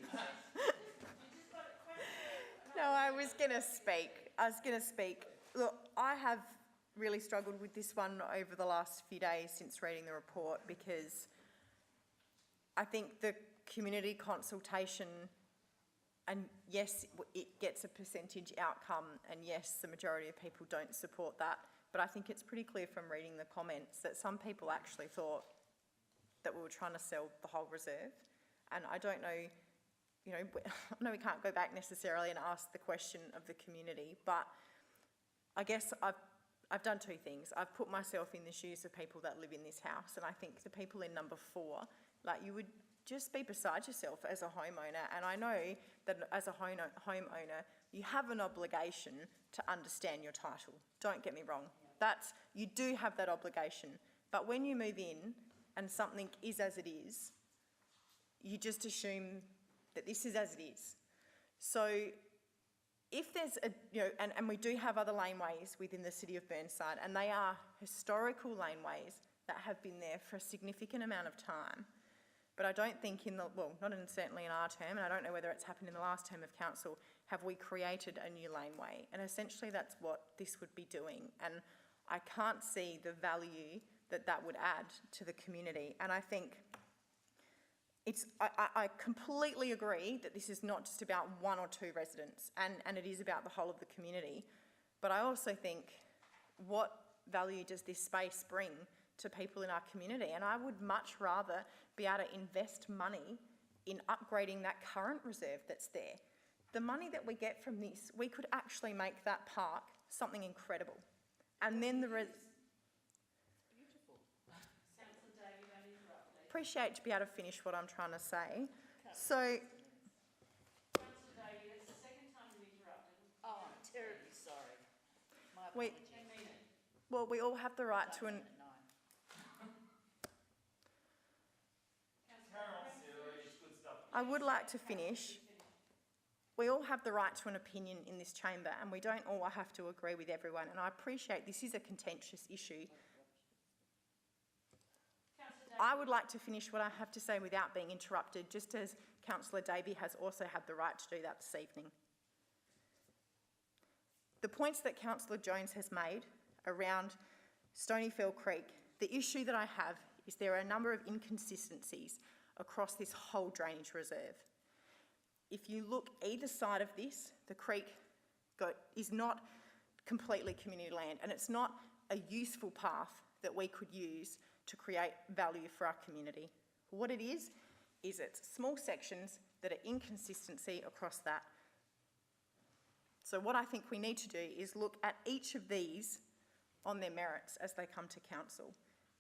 No, I was going to speak. Look, I have really struggled with this one over the last few days since reading the report, because I think the community consultation, and yes, it gets a percentage outcome, and yes, the majority of people don't support that, but I think it's pretty clear from reading the comments that some people actually thought that we were trying to sell the whole reserve. And I don't know, you know, I know we can't go back necessarily and ask the question of the community, but I guess I've done two things. I've put myself in the shoes of people that live in this house, and I think the people in number 4, like, you would just be beside yourself as a homeowner. And I know that as a homeowner, you have an obligation to understand your title. Don't get me wrong. You do have that obligation. But when you move in and something is as it is, you just assume that this is as it is. So if there's and we do have other laneways within the city of Burnside, and they are historical laneways that have been there for a significant amount of time. But I don't think certainly in our term, and I don't know whether it's happened in the last term of council, have we created a new laneway. And essentially that's what this would be doing. And I can't see the value that that would add to the community. And I think I completely agree that this is not just about 1 or 2 residents, and it is about the whole of the community. But I also think, what value does this space bring to people in our community? And I would much rather be able to invest money in upgrading that current reserve that's there. The money that we get from this, we could actually make that park something incredible. And then appreciate to be able to finish what I'm trying to say. So, Councillor Davey, that's the second time you've interrupted. Oh, I'm terribly sorry. My apologies. Well, we all have the right to I would like to finish. We all have the right to an opinion in this chamber, and we don't all have to agree with everyone. And I appreciate this is a contentious issue. I would like to finish what I have to say without being interrupted, just as Councillor Davey has also had the right to do that this evening. The points that Councillor Jones has made around Stonyfell Creek, the issue that I have is there are a number of inconsistencies across this whole drainage reserve. If you look either side of this, the creek is not completely community land, and it's not a useful path that we could use to create value for our community. What it is it's small sections that are inconsistency across that. So what I think we need to do is look at each of these on their merits as they come to council.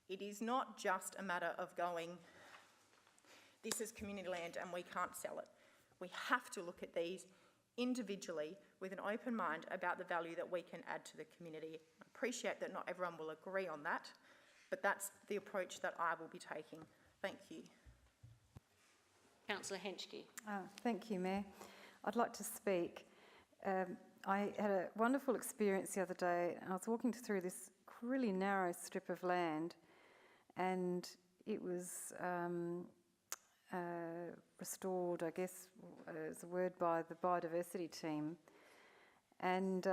It is not just a matter of going, this is community land and we can't sell it. We have to look at these individually with an open mind about the value that we can add to the community. I appreciate that not everyone will agree on that, but that's the approach that I will be taking. Thank you. Councillor Henschke. Thank you, Mayor. I'd like to speak. I had a wonderful experience the other day. I was walking through this really narrow strip of land, and it was restored, I guess, as a word, by the biodiversity team. And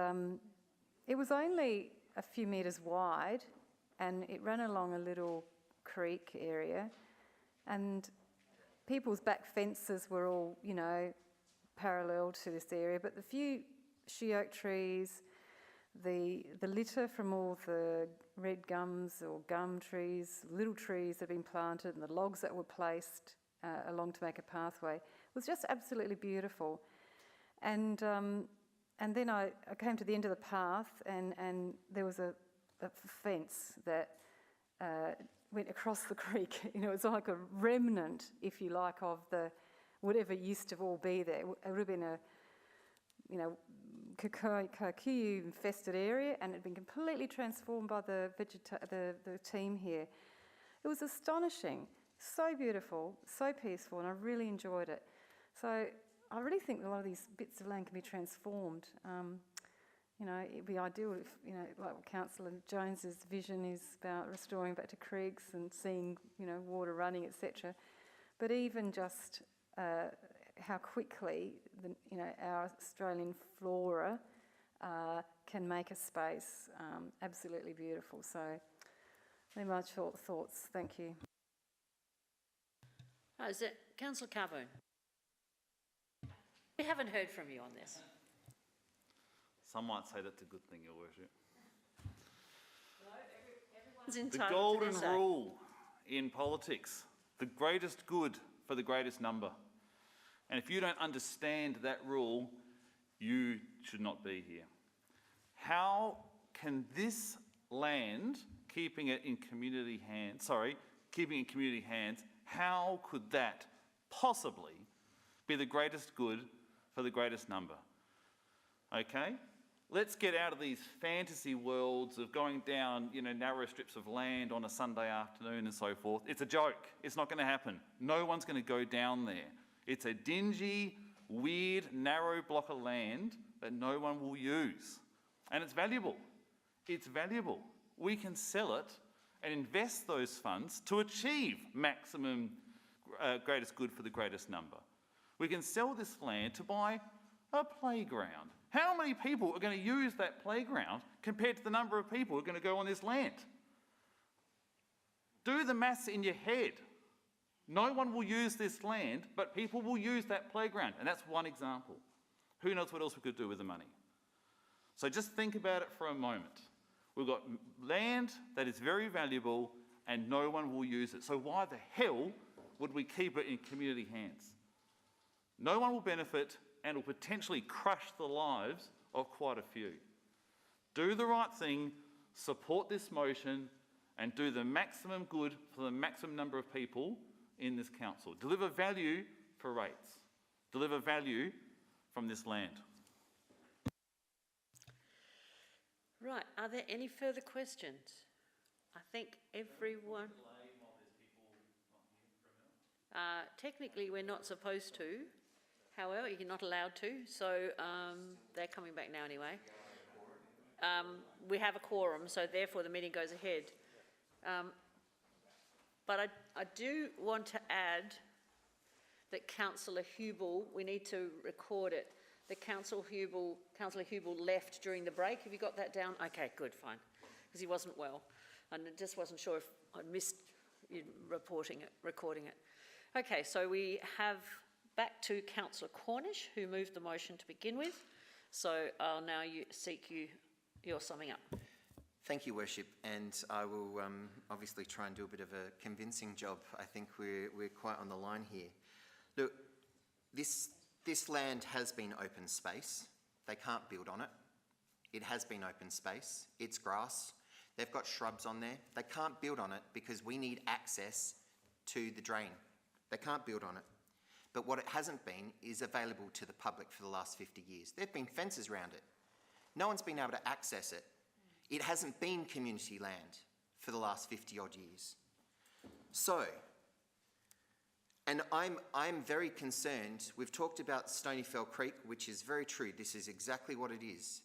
it was only a few metres wide, and it ran along a little creek area, and people's back fences were all, you know, parallel to this area, but the few she oak trees, the litter from all the red gums or gum trees, little trees that had been planted, and the logs that were placed along to make a pathway was just absolutely beautiful. And then I came to the end of the path, and there was a fence that went across the creek. You know, it was like a remnant, if you like, of the whatever used to all be there. It would have been a, you know, kikuyu infested area, and it had been completely transformed by the team here. It was astonishing, so beautiful, so peaceful, and I really enjoyed it. So I really think a lot of these bits of land can be transformed. You know, it'd be ideal if, you know, like Councillor Jones's vision is about restoring back to creeks and seeing, you know, water running, etc. But even just how quickly, you know, our Australian flora can make a space absolutely beautiful. So, they're my short thoughts. Thank you. Is it Councillor Carboon? We haven't heard from you on this. Some might say that's a good thing, Your Worship. Everyone's The entitled to golden their say. rule in politics, the greatest good for the greatest number. And if you don't understand that rule, you should not be here. How can this land, keeping it in community hands, how could that possibly be the greatest good for the greatest number? Okay? Let's get out of these fantasy worlds of going down, you know, narrow strips of land on a Sunday afternoon and so forth. It's a joke. It's not going to happen. No one's going to go down there. It's a dingy, weird, narrow block of land that no one will use. And it's valuable. It's valuable. We can sell it and invest those funds to achieve maximum greatest good for the greatest number. We can sell this land to buy a playground. How many people are going to use that playground compared to the number of people who are going to go on this land? Do the maths in your head. No one will use this land, but people will use that playground. And that's one example. Who knows what else we could do with the money? So just think about it for a moment. We've got land that is very valuable and no one will use it. So why the hell would we keep it in community hands? No one will benefit and will potentially crush the lives of quite a few. Do the right thing, support this motion, and do the maximum good for the maximum number of people in this council. Deliver value for rates. Deliver value from this land. Right, are there any further questions? I think everyone... technically we're not supposed to. However, you're not allowed to, so they're coming back now anyway. We have a quorum, so therefore the meeting goes ahead. But I do want to add that Councillor Hubel, we need to record it, that Councillor Hubel left during the break. Have you got that down? Okay, good, fine, because he wasn't well. And I just wasn't sure if I missed you recording it. Okay, so we have back to Councillor Cornish, who moved the motion to begin with. So I'll now seek your summing up. Thank you, Worship, and I will obviously try and do a bit of a convincing job. I think we're quite on the line here. Look, this land has been open space. They can't build on it. It has been open space. It's grass. They've got shrubs on there. They can't build on it because we need access to the drain. They can't build on it. But what it hasn't been is available to the public for the last 50 years. There have been fences around it. No one's been able to access it. It hasn't been community land for the last 50 odd years. So, and I'm very concerned. We've talked about Stonyfell Creek, which is very true. This is exactly what it is.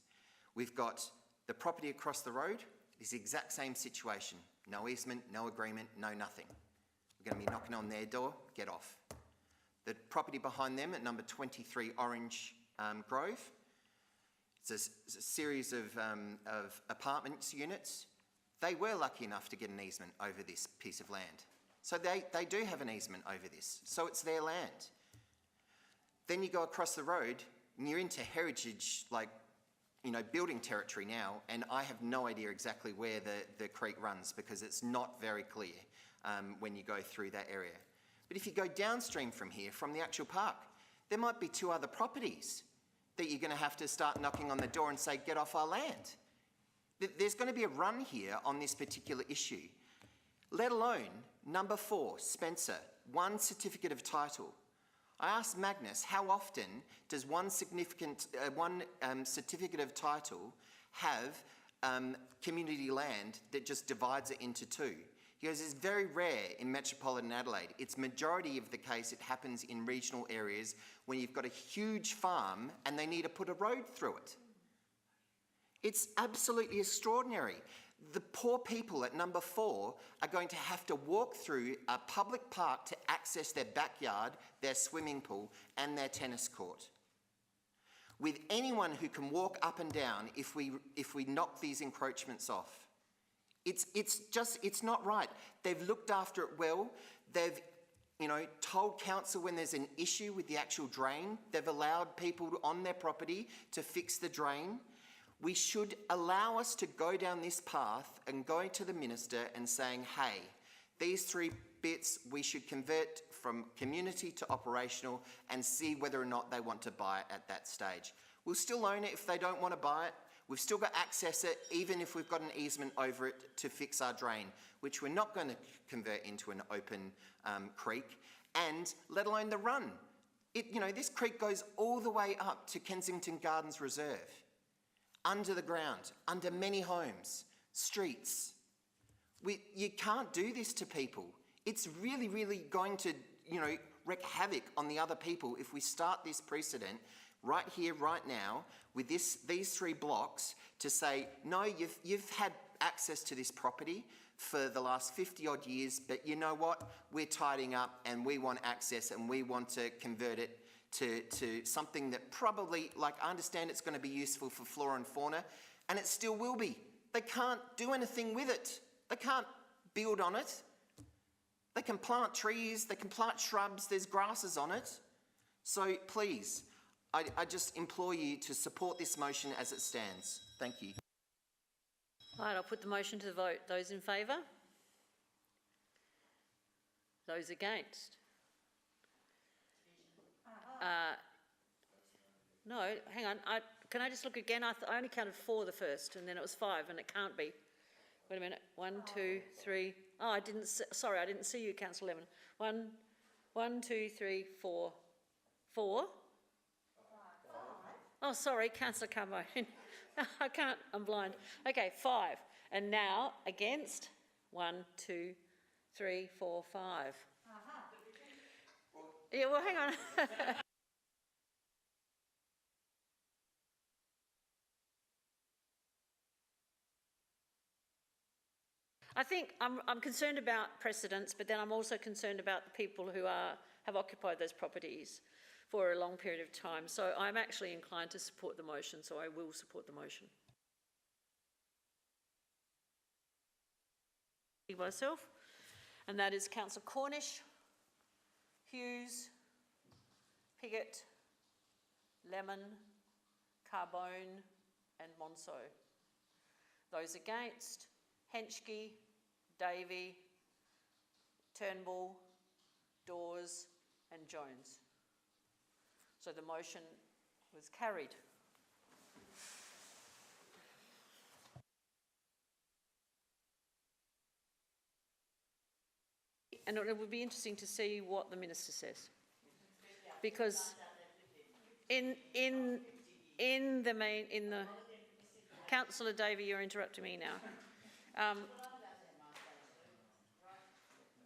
We've got the property across the road. It's the exact same situation. No easement, no agreement, no nothing. We're going to be knocking on their door, get off. The property behind them at number 23 Orange Grove, it's a series of apartments units. They were lucky enough to get an easement over this piece of land. So they do have an easement over this. So it's their land. Then you go across the road and you're into heritage, like, you know, building territory now, and I have no idea exactly where the creek runs because it's not very clear when you go through that area. But if you go downstream from here, from the actual park, there might be 2 other properties that you're going to have to start knocking on the door and say, get off our land. There's going to be a run here on this particular issue, let alone number 4, Spencer, 1 certificate of title. I asked Magnus, how often does one certificate of title have community land that just divides it into 2? He goes, it's very rare in metropolitan Adelaide. It's majority of the case it happens in regional areas when you've got a huge farm and they need to put a road through it. It's absolutely extraordinary. The poor people at number 4 are going to have to walk through a public park to access their backyard, their swimming pool and their tennis court. With anyone who can walk up and down if we knock these encroachments off. It's not right. They've looked after it well. They've, you know, told council when there's an issue with the actual drain. They've allowed people on their property to fix the drain. We should allow us to go down this path and going to the minister and saying, hey, these 3 bits we should convert from community to operational and see whether or not they want to buy it at that stage. We'll still own it if they don't want to buy it. We've still got access it, even if we've got an easement over it to fix our drain, which we're not going to convert into an open creek, and let alone the run. You know, this creek goes all the way up to Kensington Gardens Reserve, under the ground, under many homes, streets. You can't do this to people. It's really, really going to, you know, wreak havoc on the other people if we start this precedent right here, right now, with these 3 blocks to say, no, you've had access to this property for the last 50 odd years, but you know what? We're tidying up and we want access and we want to convert it to something that probably, like, I understand it's going to be useful for flora and fauna, and it still will be. They can't do anything with it. They can't build on it. They can plant trees, they can plant shrubs, there's grasses on it. So please, I just implore you to support this motion as it stands. Thank you. All right, I'll put the motion to the vote. Those in favour? Those against? No, hang on. Can I just look again? I only counted 4 the first, and then it was 5, and it can't be. Wait a minute. 1, 2, 3. Oh, I didn't see you, Councillor Lemon. 1, 2, 3, 4. 4? Oh, sorry, Councillor Carbone. I can't, I'm blind. Okay, 5. And now, against? 1, 2, 3, 4, 5. Yeah, well, hang on. I think I'm concerned about precedents, but then I'm also concerned about the people who have occupied those properties for a long period of time. So I'm actually inclined to support the motion, so I will support the motion. Myself, and that is Councillor Cornish, Hughes, Piggott, Lemon, Carbone and Monceau. Those against, Henschke, Davey, Turnbull, Dawes and Jones. So the motion was carried. And it would be interesting to see what the Minister says. because in the Councillor Davey, you're interrupting me now.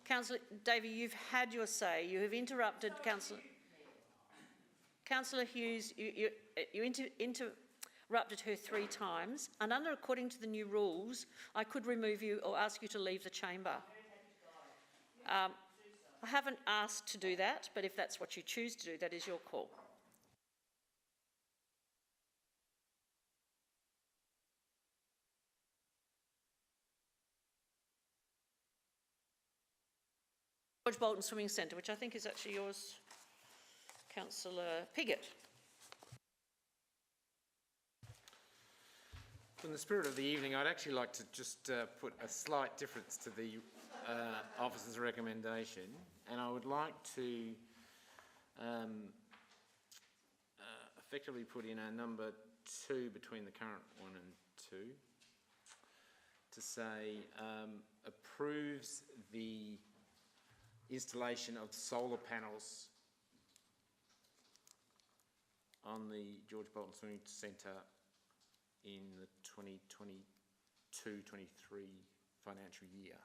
Councillor Davey, you've had your say. You have interrupted Councillor Hughes. You interrupted her 3 times, and according to the new rules, I could remove you or ask you to leave the chamber. I haven't asked to do that, but if that's what you choose to do, that is your call. George Bolton Swimming Centre, which I think is actually yours, Councillor Piggott. In the spirit of the evening, I'd actually like to just put a slight difference to the officer's recommendation, and I would like to effectively put in a number 2 between the current 1 and 2 to say approves the installation of solar panels on the George Bolton Swimming Centre in the 2022-23 financial year.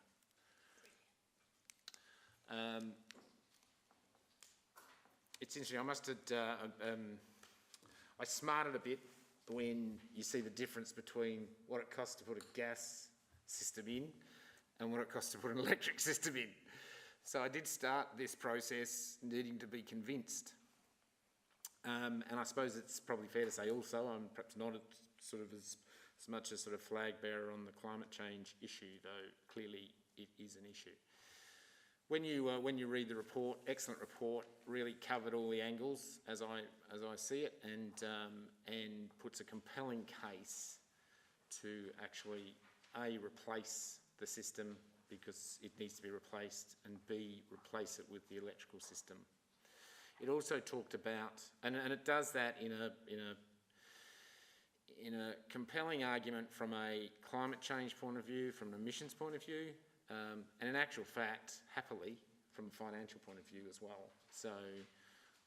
It's interesting, I must have, I smarted a bit when you see the difference between what it costs to put a gas system in and what it costs to put an electric system in. So I did start this process needing to be convinced. And I suppose it's probably fair to say also, I'm perhaps not as much a sort of flag bearer on the climate change issue, though clearly it is an issue. When you read the report, excellent report, really covered all the angles as I see it, and puts a compelling case to actually A, replace the system because it needs to be replaced, and B, replace it with the electrical system. It also talked about, and it does that in a compelling argument from a climate change point of view, from an emissions point of view, and in actual fact, happily, from a financial point of view as well. So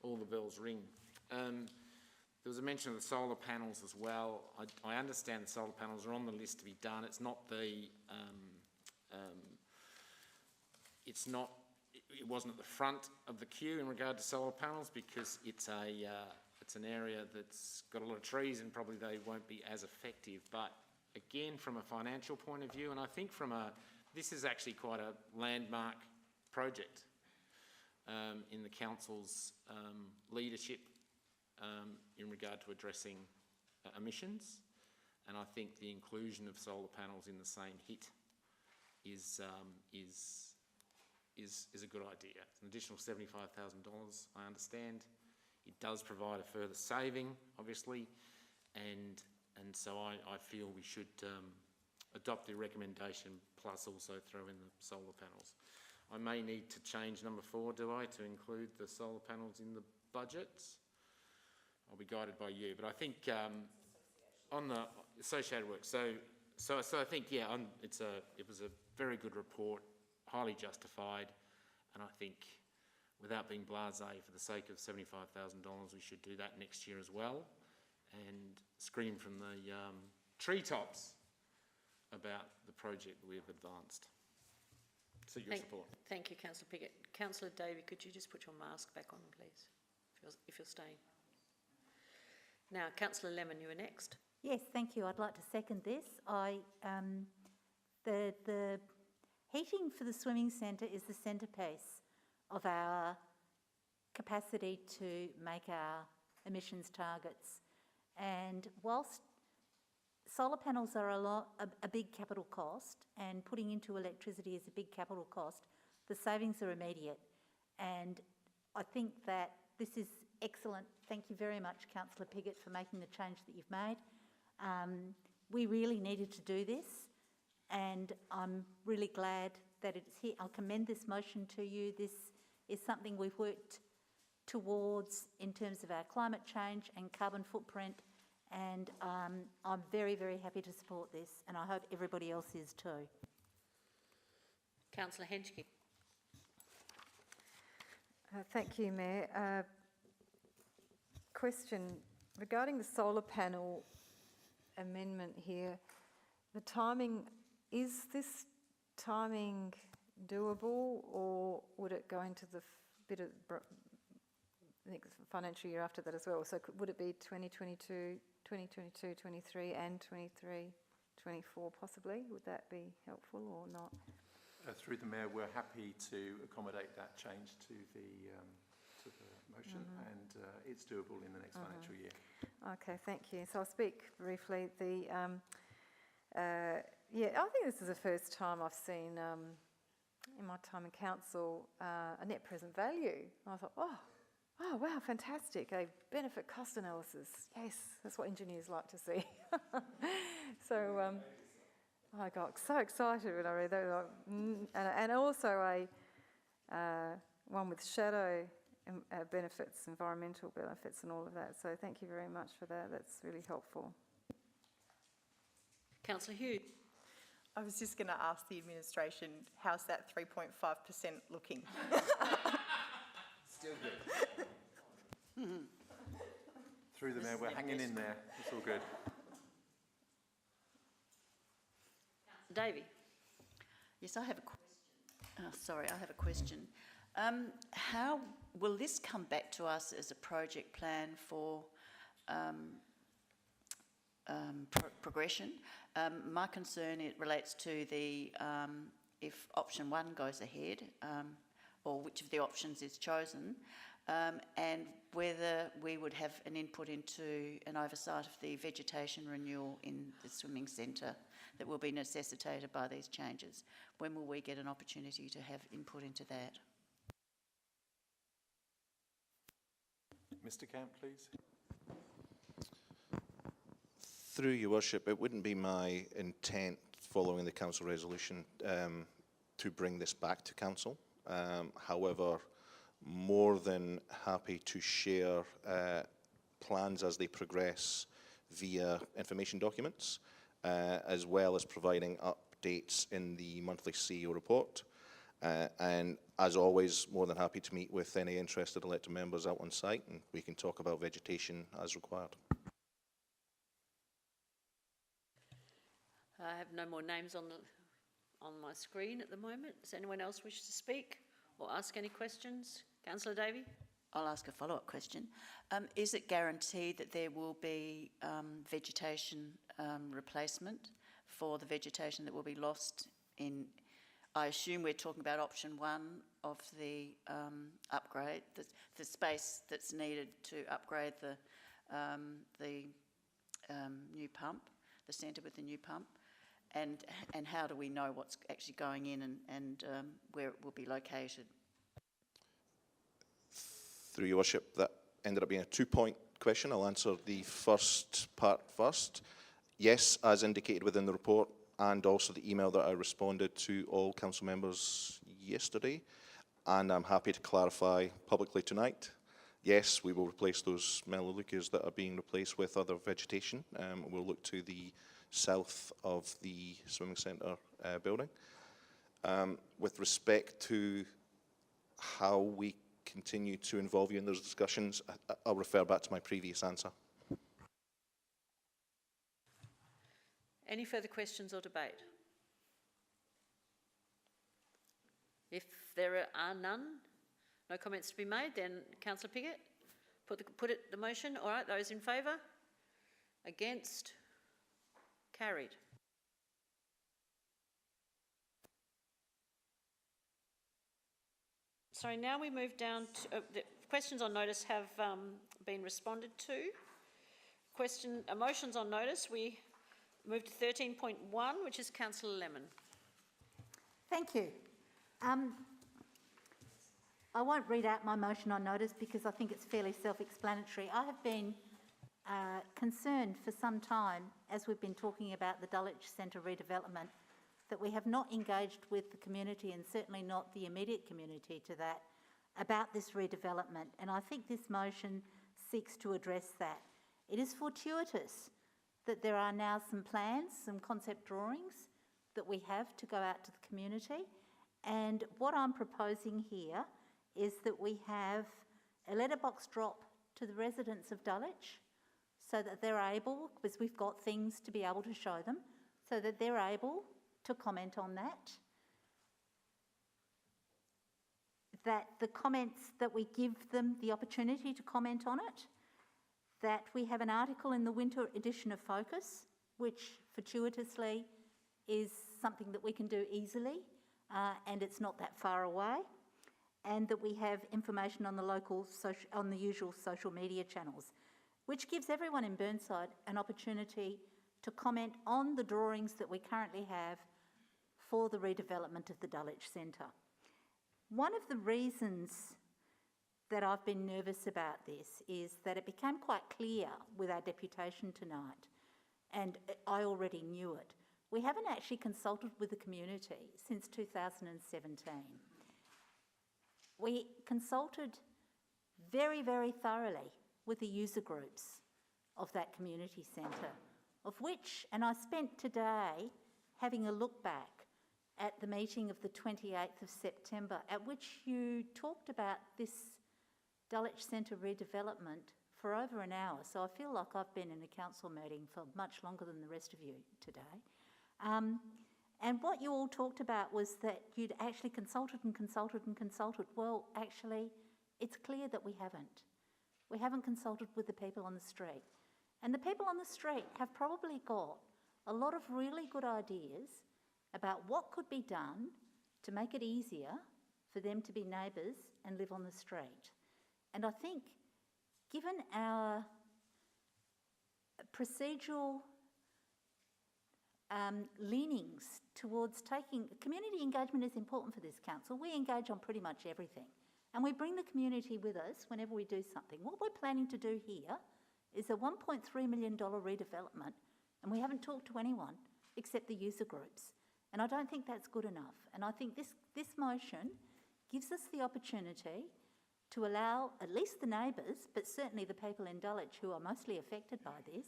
all the bells ring. There was a mention of the solar panels as well. I understand the solar panels are on the list to be done. It's not the it wasn't at the front of the queue in regard to solar panels because it's an area that's got a lot of trees and probably they won't be as effective. But again, from a financial point of view, and I think this is actually quite a landmark project in the council's leadership in regard to addressing emissions, and I think the inclusion of solar panels in the same hit is a good idea. It's an additional $75,000, I understand. It does provide a further saving, obviously, and so I feel we should adopt the recommendation plus also throw in the solar panels. I may need to change number 4, do I, to include the solar panels in the budget? I'll be guided by you, but I think on the associated work. So I think it was a very good report, highly justified, and I think without being blasé, for the sake of $75,000, we should do that next year as well, and scream from the treetops about the project that we have advanced. So your support. Thank you, Councillor Piggott. Councillor Davey, could you just put your mask back on, please, if you're staying? Now, Councillor Lemon, you are next. Yes, thank you. I'd like to second this. The heating for the swimming centre is the centrepiece of our capacity to make our emissions targets. And whilst solar panels are a big capital cost, and putting into electricity is a big capital cost, the savings are immediate. And I think that this is excellent. Thank you very much, Councillor Piggott, for making the change that you've made. We really needed to do this, and I'm really glad that it's here. I'll commend this motion to you. This is something we've worked towards in terms of our climate change and carbon footprint, and I'm very, very happy to support this, and I hope everybody else is too. Councillor Henschke. Thank you, Mayor. question regarding the solar panel amendment here. The timing, is this timing doable, or would it go into the bit of next financial year after that as well? So would it be 2022, 23 and 24 possibly? Would that be helpful or not? Through the Mayor, we're happy to accommodate that change to the motion, and it's doable in the next financial year. Okay, thank you. So I'll speak briefly. Yeah, I think this is the first time I've seen, in my time in council, a net present value. I thought, oh, wow, fantastic. A benefit cost analysis. Yes, that's what engineers like to see. So I got so excited when I read that. And also one with shadow benefits, environmental benefits and all of that. So thank you very much for that. That's really helpful. Councillor Hugh. I was just going to ask the administration, how's that 3.5% looking? Still good. Through the Mayor, we're hanging in there. It's all good. Davey. Yes, I have a question. I have a question. How will this come back to us as a project plan for progression? My concern, it relates to the if option 1 goes ahead, or which of the options is chosen, and whether we would have an input into an oversight of the vegetation renewal in the swimming centre that will be necessitated by these changes. When will we get an opportunity to have input into that? Mr. Camp, please. Through your worship, it wouldn't be my intent following the council resolution to bring this back to council. However, more than happy to share plans as they progress via information documents, as well as providing updates in the monthly CEO report. And as always, more than happy to meet with any interested elected members out on site, and we can talk about vegetation as required. I have no more names on my screen at the moment. Does anyone else wish to speak or ask any questions? Councillor Davey? I'll ask a follow-up question. Is it guaranteed that there will be vegetation replacement for the vegetation that will be lost in, I assume we're talking about option 1 of the upgrade, the space that's needed to upgrade the new pump, the centre with the new pump, and how do we know what's actually going in and where it will be located? Through your worship, that ended up being a 2-point question. I'll answer the first part first. Yes, as indicated within the report, and also the email that I responded to all council members yesterday, and I'm happy to clarify publicly tonight. Yes, we will replace those melaleucas that are being replaced with other vegetation. We'll look to the south of the swimming centre building. With respect to how we continue to involve you in those discussions, I'll refer back to my previous answer. Any further questions or debate? If there are none, no comments to be made, then Councillor Piggott, put it the motion. All right, those in favour? Against? Carried. So now we move down to the questions on notice have been responded to. Motions on notice, we move to 13.1, which is Councillor Lemon. Thank you. I won't read out my motion on notice because I think it's fairly self-explanatory. I have been concerned for some time, as we've been talking about the Dulwich Centre redevelopment, that we have not engaged with the community, and certainly not the immediate community to that, about this redevelopment. And I think this motion seeks to address that. It is fortuitous that there are now some plans, some concept drawings that we have to go out to the community. And what I'm proposing here is that we have a letterbox drop to the residents of Dulwich so that they're able, because we've got things to be able to show them, so that they're able to comment on that. That the comments, that we give them the opportunity to comment on it, that we have an article in the winter edition of Focus, which fortuitously is something that we can do easily, and it's not that far away, and that we have information on the usual social media channels, which gives everyone in Burnside an opportunity to comment on the drawings that we currently have for the redevelopment of the Dulwich Centre. One of the reasons that I've been nervous about this is that it became quite clear with our deputation tonight, and I already knew it. We haven't actually consulted with the community since 2017. We consulted very, very thoroughly with the user groups of that community centre, of which, and I spent today having a look back at the meeting of the 28th of September, at which you talked about this Dulwich Centre redevelopment for over an hour. So I feel like I've been in a council meeting for much longer than the rest of you today. And what you all talked about was that you'd actually consulted and consulted and consulted. Well, actually, it's clear that we haven't. We haven't consulted with the people on the street. And the people on the street have probably got a lot of really good ideas about what could be done to make it easier for them to be neighbours and live on the street. And I think, given our procedural leanings towards community engagement is important for this council. We engage on pretty much everything, and we bring the community with us whenever we do something. What we're planning to do here is a $1.3 million redevelopment, and we haven't talked to anyone except the user groups. And I don't think that's good enough. And I think this motion gives us the opportunity to allow at least the neighbours, but certainly the people in Dulwich who are mostly affected by this,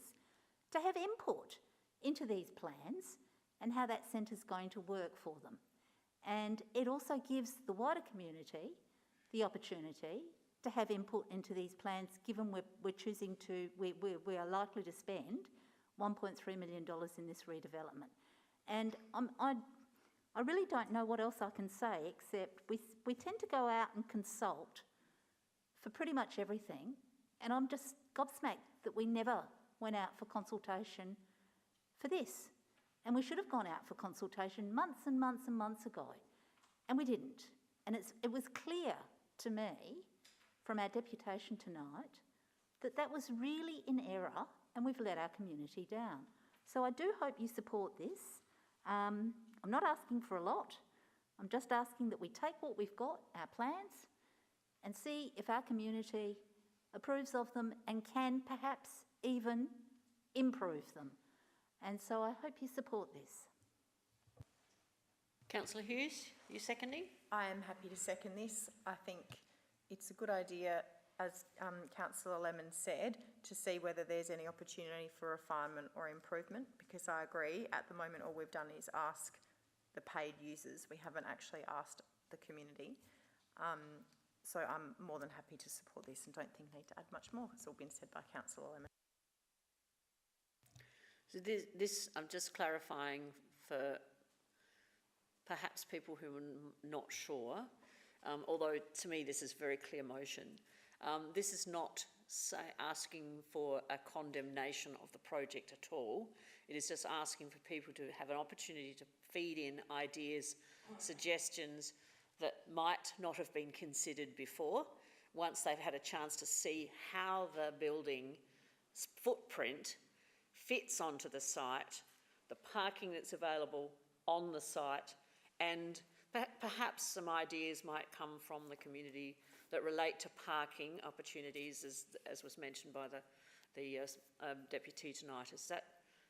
to have input into these plans and how that centre's going to work for them. And it also gives the wider community the opportunity to have input into these plans, given we're choosing to, we are likely to spend $1.3 million in this redevelopment. And I really don't know what else I can say, except we tend to go out and consult for pretty much everything, and I'm just gobsmacked that we never went out for consultation for this. And we should have gone out for consultation months and months and months ago, and we didn't. And it was clear to me from our deputation tonight that was really in error, and we've let our community down. So I do hope you support this. I'm not asking for a lot. I'm just asking that we take what we've got, our plans, and see if our community approves of them and can perhaps even improve them. And so I hope you support this. Councillor Hughes, you seconding? I am happy to second this. I think it's a good idea, as Councillor Lemon said, to see whether there's any opportunity for refinement or improvement, because I agree, at the moment all we've done is ask the paid users. We haven't actually asked the community. So I'm more than happy to support this and don't think I need to add much more. It's all been said by Councillor Lemon. So this I'm just clarifying for perhaps people who are not sure, although to me this is very clear motion. This is not asking for a condemnation of the project at all. It is just asking for people to have an opportunity to feed in ideas, suggestions that might not have been considered before, once they've had a chance to see how the building's footprint fits onto the site, the parking that's available on the site, and perhaps some ideas might come from the community that relate to parking opportunities, as was mentioned by the deputy tonight.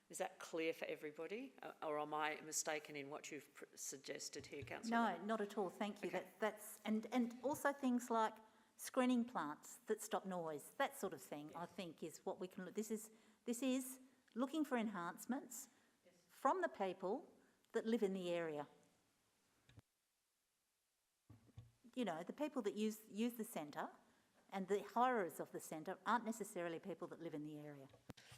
Is that clear for everybody, or am I mistaken in what you've suggested here, Councillor? No, not at all. Thank you. Okay. And also things like screening plants that stop noise, that sort of thing. Yes. I think is what we can look. This is looking for enhancements from the people that live in the area. You know, the people that use the centre And the hirers of the centre aren't necessarily people that live in the area.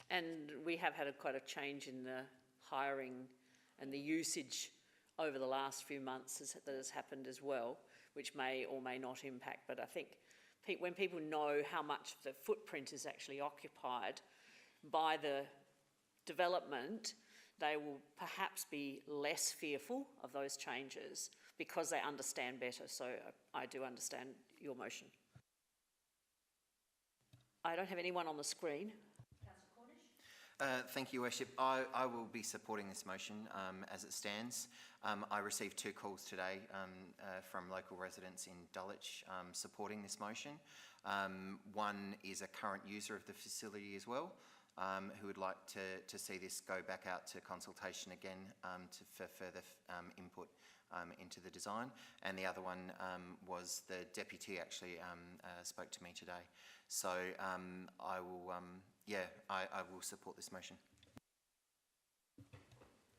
And we have had quite a change in the hiring and the usage over the last few months that has happened as well, which may or may not impact. But I think when people know how much the footprint is actually occupied by the development, they will perhaps be less fearful of those changes because they understand better. So I do understand your motion. I don't have anyone on the screen. Thank you, Worship. I will be supporting this motion as it stands. I received 2 calls today from local residents in Dulwich supporting this motion. One is a current user of the facility as well, who would like to see this go back out to consultation again for further input into the design. And the other one was the deputy actually spoke to me today. So I will, I will support this motion.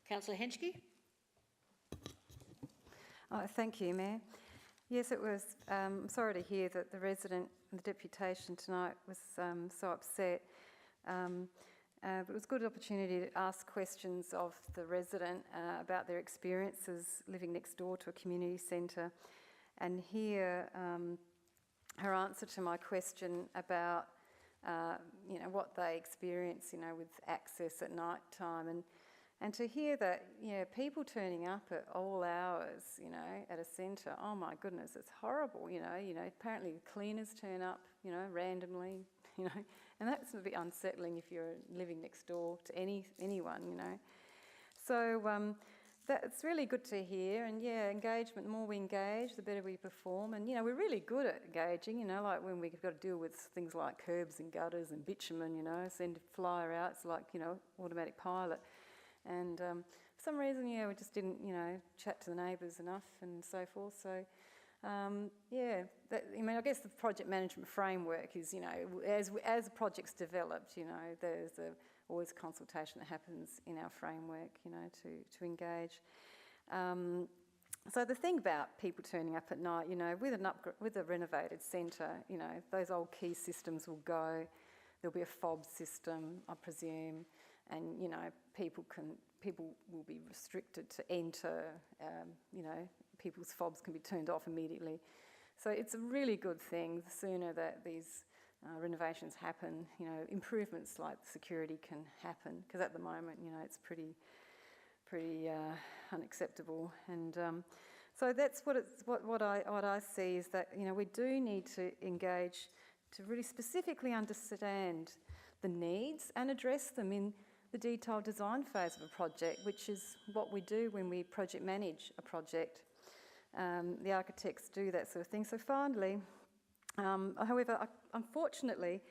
Councillor Henschke? Oh, thank you, Mayor. Yes, it was. I'm sorry to hear that the resident and the deputation tonight was so upset. But it was a good opportunity to ask questions of the resident about their experiences living next door to a community centre, and hear her answer to my question about what they experience, with access at night time, and to hear that people turning up at all hours, at a centre. Oh my goodness, it's horrible. Apparently the cleaners turn up, randomly, and that's a bit unsettling if you're living next door to anyone, So that's really good to hear, and engagement. The more we engage, the better we perform, and we're really good at engaging. Like when we've got to deal with things like curbs and gutters and bitumen. Send a flyer out. It's like automatic pilot, and for some reason, we just didn't chat to the neighbours enough and so forth. So. I guess the project management framework is, as projects developed, there's always consultation that happens in our framework, to engage. So the thing about people turning up at night, with a renovated centre, those old key systems will go. There'll be a fob system, I presume, and people will be restricted to enter. People's fobs can be turned off immediately. So it's a really good thing. The sooner that these renovations happen, improvements like security can happen, because at the moment, it's pretty unacceptable. And so that's what I see is that we do need to engage to really specifically understand the needs and address them in the detailed design phase of a project, which is what we do when we project manage a project. The architects do that sort of thing. So finally, however, unfortunately,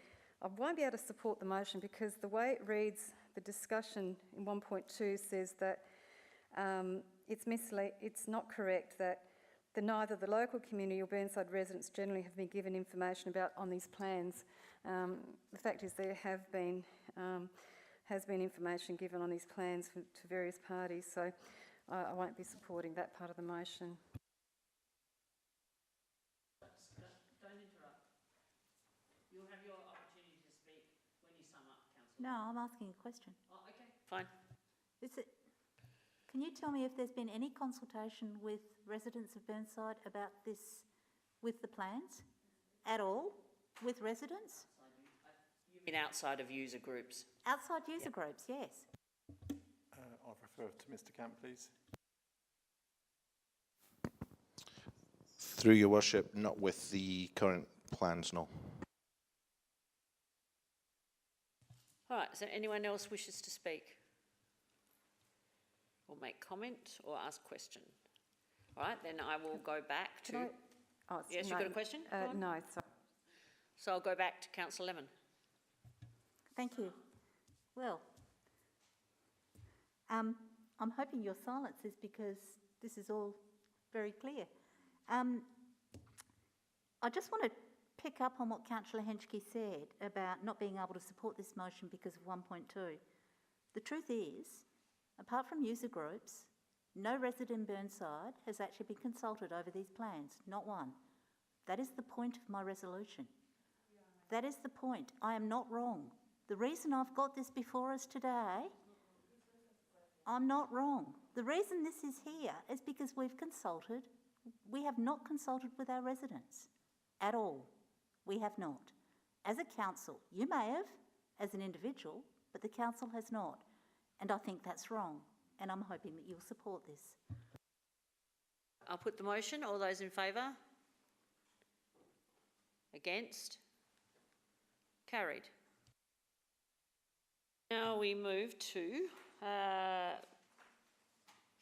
I won't be able to support the motion because the way it reads, the discussion in 1.2 says that it's not correct that neither the local community or Burnside residents generally have been given information on these plans. The fact is there has been information given on these plans to various parties, so I won't be supporting that part of the motion. Don't interrupt. You'll have your opportunity to speak when you sum up, Councillor. No, I'm asking a question. Oh, okay, fine. Can you tell me if there's been any consultation with residents of Burnside about this, with the plans, at all, with residents? You mean outside of user groups? Outside user groups, yes. I'll refer to Mr. Camp, please. Through your worship, not with the current plans, no. All right, so anyone else wishes to speak? Or make comment or ask question? All right, then I will go back to... Yes, you've got a question? No, sorry. So I'll go back to Councillor Lemon. Thank you. Well, I'm hoping your silence is because this is all very clear. I just want to pick up on what Councillor Henschke said about not being able to support this motion because of 1.2. The truth is, apart from user groups, no resident in Burnside has actually been consulted over these plans, not one. That is the point of my resolution. That is the point. I am not wrong. The reason I've got this before us today, I'm not wrong. The reason this is here is because we've consulted. We have not consulted with our residents at all. We have not. As a council, you may have, as an individual, but the council has not. And I think that's wrong. And I'm hoping that you'll support this. I'll put the motion. All those in favour? Against? Carried. Now we move to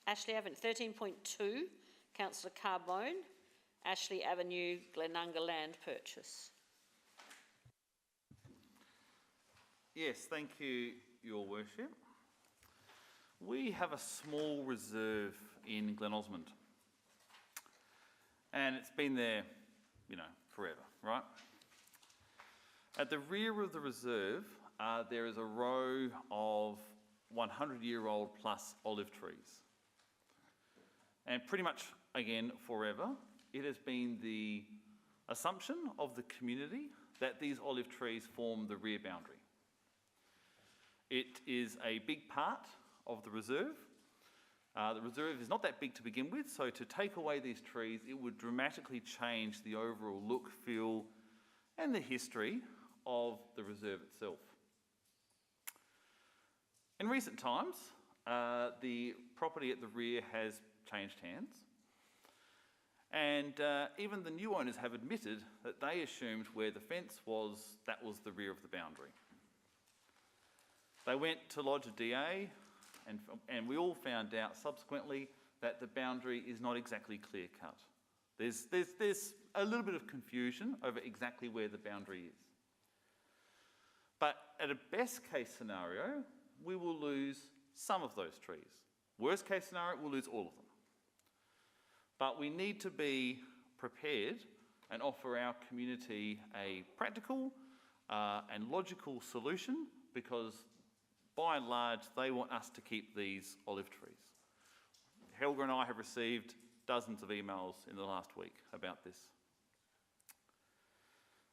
Ashley Avenue, 13.2, Councillor Carbone, Ashley Avenue, Glenunga land purchase. Yes, thank you, Your Worship. We have a small reserve in Glen Osmond, and it's been there, you know, forever, right? At the rear of the reserve, there is a row of 100-year-old plus olive trees. And pretty much, again, forever, it has been the assumption of the community that these olive trees form the rear boundary. It is a big part of the reserve. The reserve is not that big to begin with, so to take away these trees, it would dramatically change the overall look, feel, and the history of the reserve itself. In recent times, the property at the rear has changed hands, and even the new owners have admitted that they assumed where the fence was, that was the rear of the boundary. They went to lodge a DA, and we all found out subsequently that the boundary is not exactly clear-cut. There's a little bit of confusion over exactly where the boundary is. But at a best-case scenario, we will lose some of those trees. Worst-case scenario, we'll lose all of them. But we need to be prepared and offer our community a practical and logical solution, because by and large, they want us to keep these olive trees. Helga and I have received dozens of emails in the last week about this.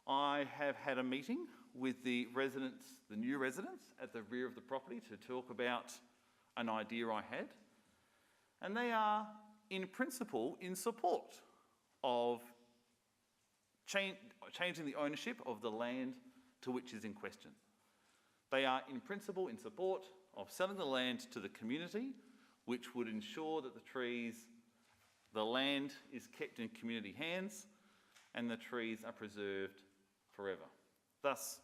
I have had a meeting with the residents, the new residents at the rear of the property, to talk about an idea I had. And they are, in principle, in support of changing the ownership of the land to which is in question. They are, in principle, in support of selling the land to the community, which would ensure that the land is kept in community hands and the trees are preserved forever, thus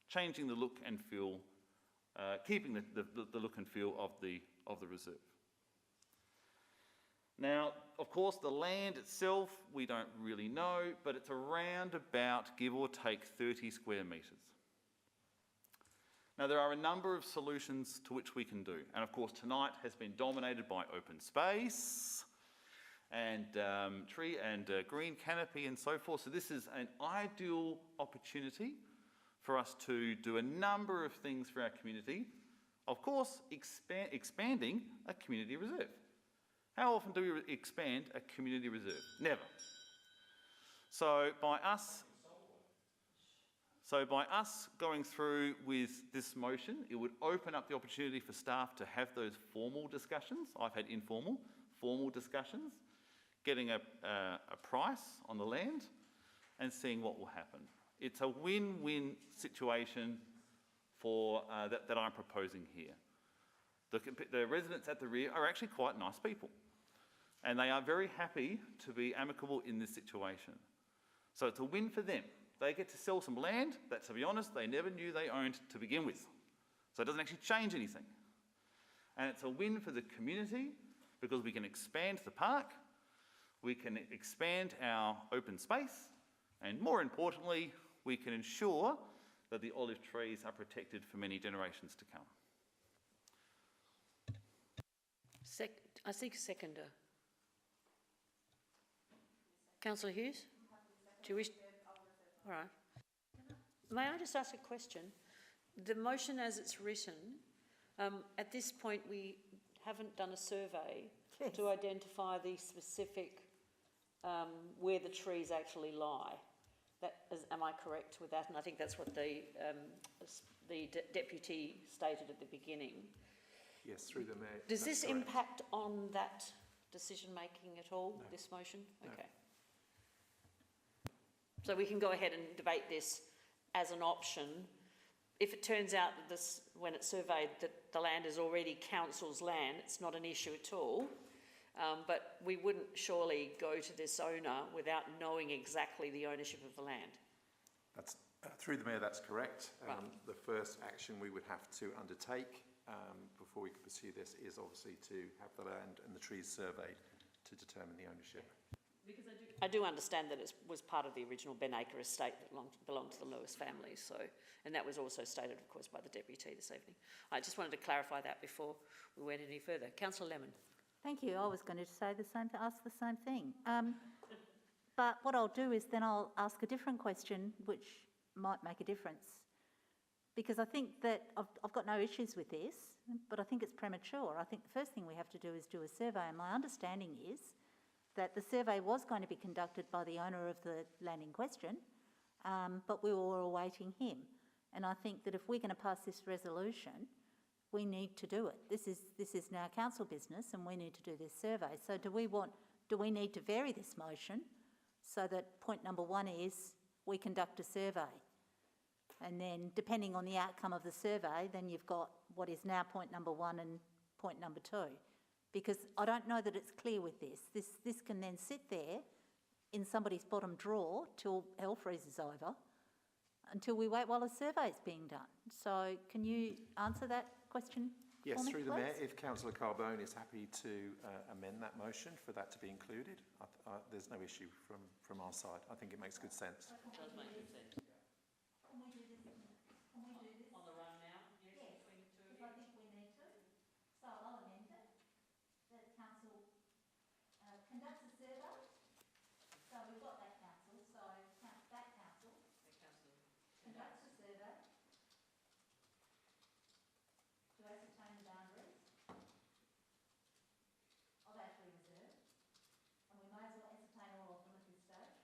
changing the look and feel, keeping the look and feel of the reserve. Now, of course, the land itself, we don't really know, but it's around about, give or take, 30 square metres. Now, there are a number of solutions to which we can do, and of course tonight has been dominated by open space and tree and green canopy and so forth. So this is an ideal opportunity for us to do a number of things for our community. Of course, expanding a community reserve. How often do we expand a community reserve? Never. So by us going through with this motion, it would open up the opportunity for staff to have those formal discussions. I've had informal, formal discussions, getting a price on the land and seeing what will happen. It's a win-win situation for that I'm proposing here. The residents at the rear are actually quite nice people, and they are very happy to be amicable in this situation. So it's a win for them. They get to sell some land that, to be honest, they never knew they owned to begin with. So it doesn't actually change anything. And it's a win for the community because we can expand the park, we can expand our open space, and more importantly, we can ensure that the olive trees are protected for many generations to come. I seek a seconder. Councillor Hughes? Do you wish? All right. May I just ask a question? The motion as it's written, at this point we haven't done a survey to identify the specific where the trees actually lie. Am I correct with that? And I think that's what the deputy stated at the beginning. Yes, through the Mayor. Does this correct. impact on that decision making at all, No. this motion? No. Okay. So we can go ahead and debate this as an option. If it turns out that when it's surveyed, that the land is already council's land, it's not an issue at all. But we wouldn't surely go to this owner without knowing exactly the ownership of the land. That's, through the Mayor, that's correct. Right. The first action we would have to undertake before we could pursue this is obviously to have the land and the trees surveyed to determine the ownership. Because I do understand that it was part of the original Ben Acre estate that belonged to the Lewis family. So, and that was also stated, of course, by the deputy this evening. I just wanted to clarify that before we went any further. Councillor Lemon. Thank you. I was going to say ask the same thing. But what I'll do is then I'll ask a different question, which might make a difference. Because I think that I've got no issues with this, but I think it's premature. I think the first thing we have to do is do a survey, and my understanding is that the survey was going to be conducted by the owner of the land in question, but we were awaiting him. And I think that if we're going to pass this resolution, we need to do it. This is now council business, and we need to do this survey. So do we need to vary this motion so that point number one is we conduct a survey? And then depending on the outcome of the survey, then you've got what is now point number one and point number two. Because I don't know that it's clear with this. This can then sit there in somebody's bottom drawer till hell freezes over, until we wait while a survey is being done. So can you answer that question Yes, for me, through the Mayor, please? if Councillor Carbone is happy to amend that motion for that to be included, there's no issue from our side. I think it makes good sense. It does make good sense. Can we do this? On the run now? Yes, between the two of you? I think we need to. So I'll amend it. That council conducts a survey. So we've got that council. So that council conducts a survey to ascertain the boundaries of Ashley Reserve. And we may as well ascertain all of them at this stage.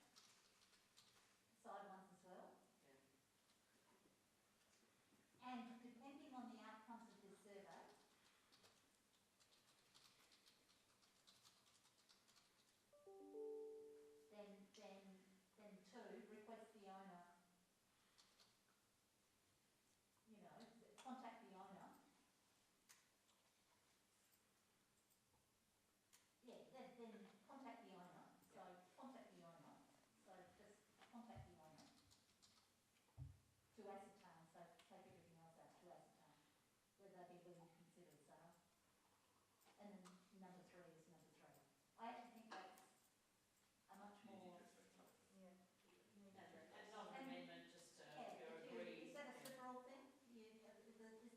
Side ones as well. And depending on the outcomes of this survey, then two, request the owner, contact the owner. Yeah, then contact the owner. So contact the owner. So just contact the owner to ascertain, so take everything else out, to ascertain whether they'd be willing to consider a sale. And then number three is number three. I actually think that's a much more... That's not an amendment, just if you're agreed. Is that a slip-roll thing? Is the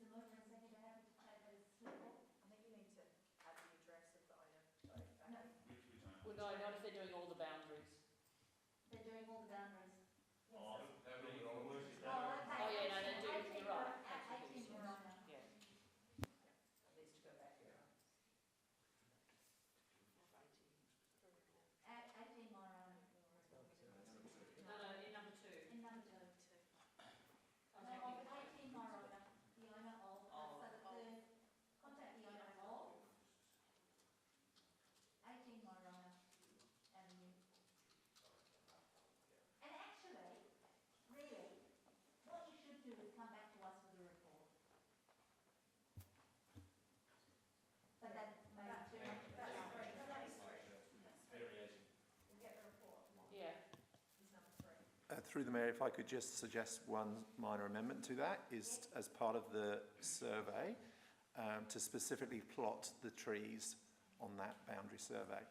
mover and seconder happy to take that as a slip-roll? I think you need to add the address of the owner. No. Well, no, not if they're doing all the boundaries. They're doing all the boundaries. Oh, okay. Oh, yeah, no, they do, you're right. At 18 Verona. Yeah. It needs to go back here. At 18 Verona. No, in number two. In number two. No, of 18 Verona, the owner of, so the third, contact the owner of 18 Verona Avenue. And actually, really, what you should do is come back to us with a report. But that may be too much. Yeah. Through the Mayor, if I could just suggest one minor amendment to that, is as part of the survey, to specifically plot the trees on that boundary survey.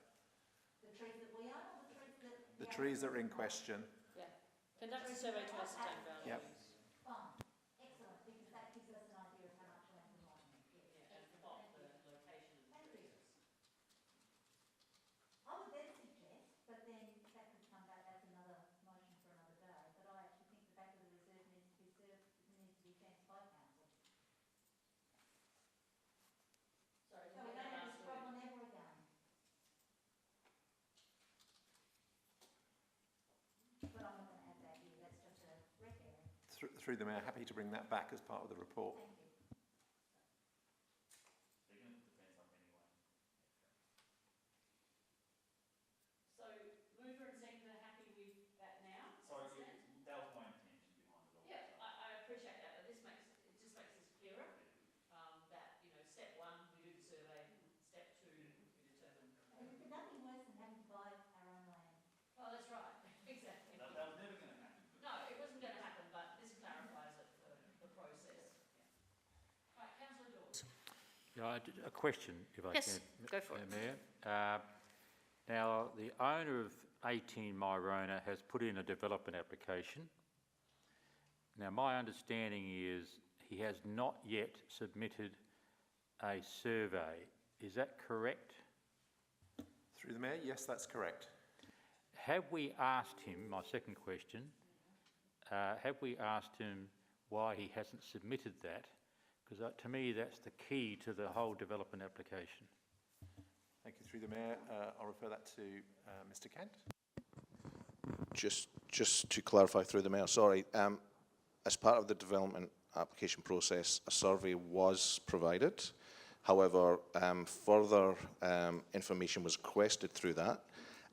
The trees that we own or the trees that... The trees that are in question. Yeah. Conduct a survey to ascertain boundaries. Yep. Fine, excellent, because that gives us an idea of how much land we might need. Yes, Yeah, and plot the location of the Thank you. trees. I would then suggest, but then that could come back, that's another motion for another day, but I actually think the back of the reserve needs to be fenced by council. Sorry, So we don't have this problem ever again. But I'm not going to add that through the Mayor, happy to bring that back as part of the report. So, mover and seconder happy with that now? Sorry, that was my intention behind it all. Yeah, I appreciate that, but it just makes this clearer. That, you know, step one, we do the survey. Step two, we determine. There's nothing worse than having to buy our own land. Oh, that's right, exactly. That was never going to happen. No, it wasn't going to happen, but this clarifies it for the process. Yeah. Right, Councillor Dawes. Yeah, a question, if I Yes, can. go for it. Mayor. Now, the owner of 18 Myrona has put in a development application. Now, my understanding is he has not yet submitted a survey. Is that correct? Through the Mayor, yes, that's correct. Have we asked him, my second question, have we asked him why he hasn't submitted that? Because to me, that's the key to the whole development application. Thank you. Through the Mayor, I'll refer that to Mr. Kent. Just to clarify through the Mayor, sorry, as part of the development application process, a survey was provided. However, further information was requested through that.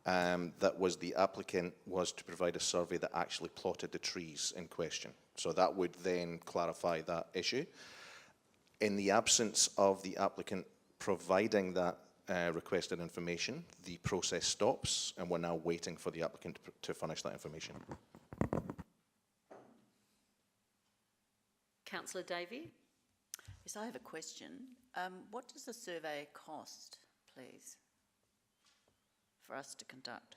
That was the applicant was to provide a survey that actually plotted the trees in question. So that would then clarify that issue. In the absence of the applicant providing that requested information, the process stops, and we're now waiting for the applicant to furnish that information. Councillor Davey. Yes, I have a question. What does the survey cost, please, for us to conduct?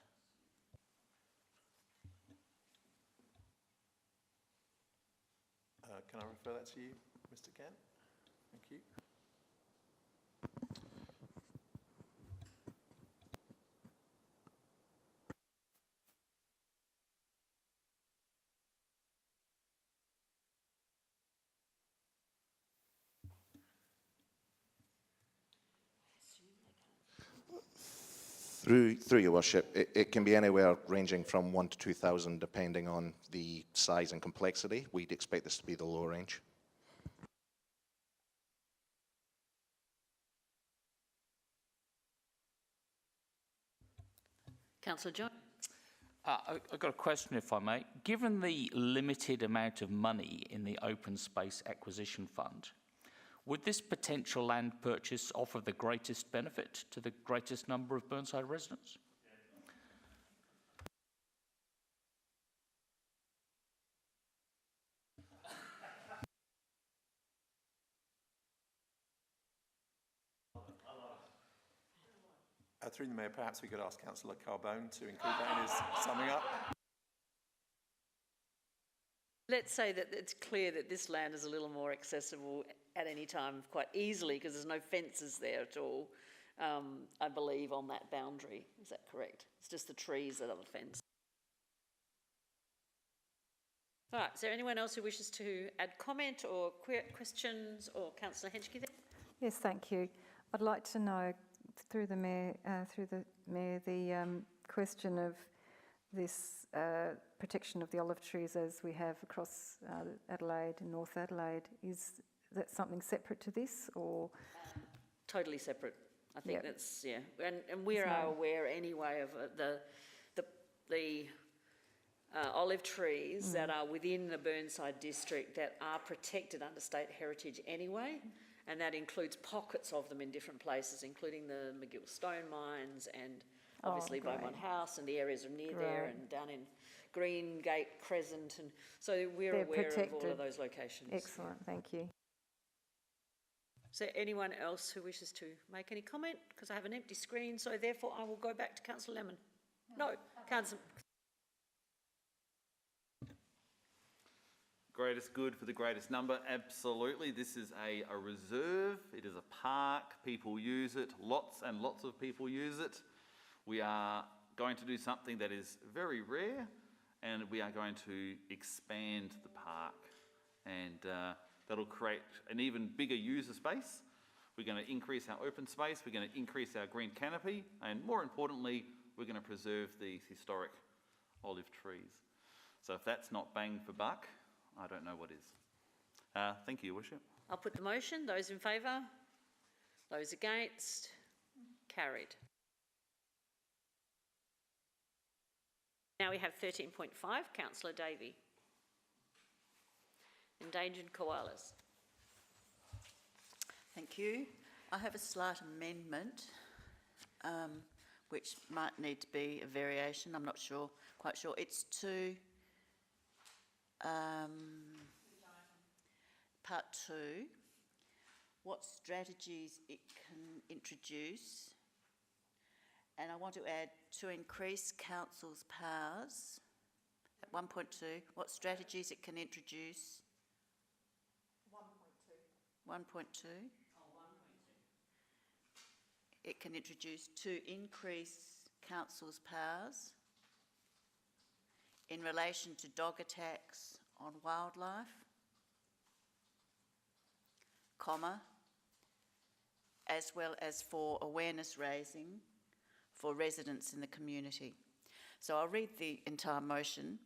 Can I refer that to you, Mr. Kent? Thank you. Through your worship, it can be anywhere ranging from 1,000 to 2,000, depending on the size and complexity. We'd expect this to be the lower range. Councillor Jones. I've got a question, if I may. Given the limited amount of money in the Open Space Acquisition Fund, would this potential land purchase offer the greatest benefit to the greatest number of Burnside residents? Through the Mayor, perhaps we could ask Councillor Carbone to include that in his summing up. Let's say that it's clear that this land is a little more accessible at any time quite easily because there's no fences there at all, I believe, on that boundary. Is that correct? It's just the trees that are the fence. All right, is there anyone else who wishes to add comment or questions, or Councillor Henschke there? Yes, thank you. I'd like to know, through the Mayor, the question of this protection of the olive trees as we have across Adelaide and North Adelaide. Is that something separate to this, or? Totally separate. I think that's, yeah. And we are aware anyway of the olive trees that are within the Burnside district that are protected under state heritage anyway. And that includes pockets of them in different places, including the McGill Stone Mines and obviously Beaumont House and the areas near there and down in Greengate, Crescent. And so we're aware of all of those locations. Excellent, thank you. Is there anyone else who wishes to make any comment? Because I have an empty screen, so therefore I will go back to Councillor Lemon. No, Councillor. Greatest good for the greatest number, absolutely. This is a reserve, it is a park, people use it, lots and lots of people use it. We are going to do something that is very rare, and we are going to expand the park, and that'll create an even bigger user space. We're going to increase our open space, we're going to increase our green canopy, and more importantly, we're going to preserve these historic olive trees. So if that's not bang for buck, I don't know what is. Thank you, Your Worship. I'll put the motion. Those in favour? Those against? Carried. Now we have 13.5, Councillor Davey. Endangered koalas. Thank you. I have a slight amendment, which might need to be a variation. I'm not sure, quite sure. It's to part 2, what strategies it can introduce, and I want to add to increase council's powers. At 1.2, what strategies it can introduce. 1.2. 1.2. It can introduce to increase council's powers in relation to dog attacks on wildlife, comma, as well as for awareness raising for residents in the community. So I'll read the entire motion.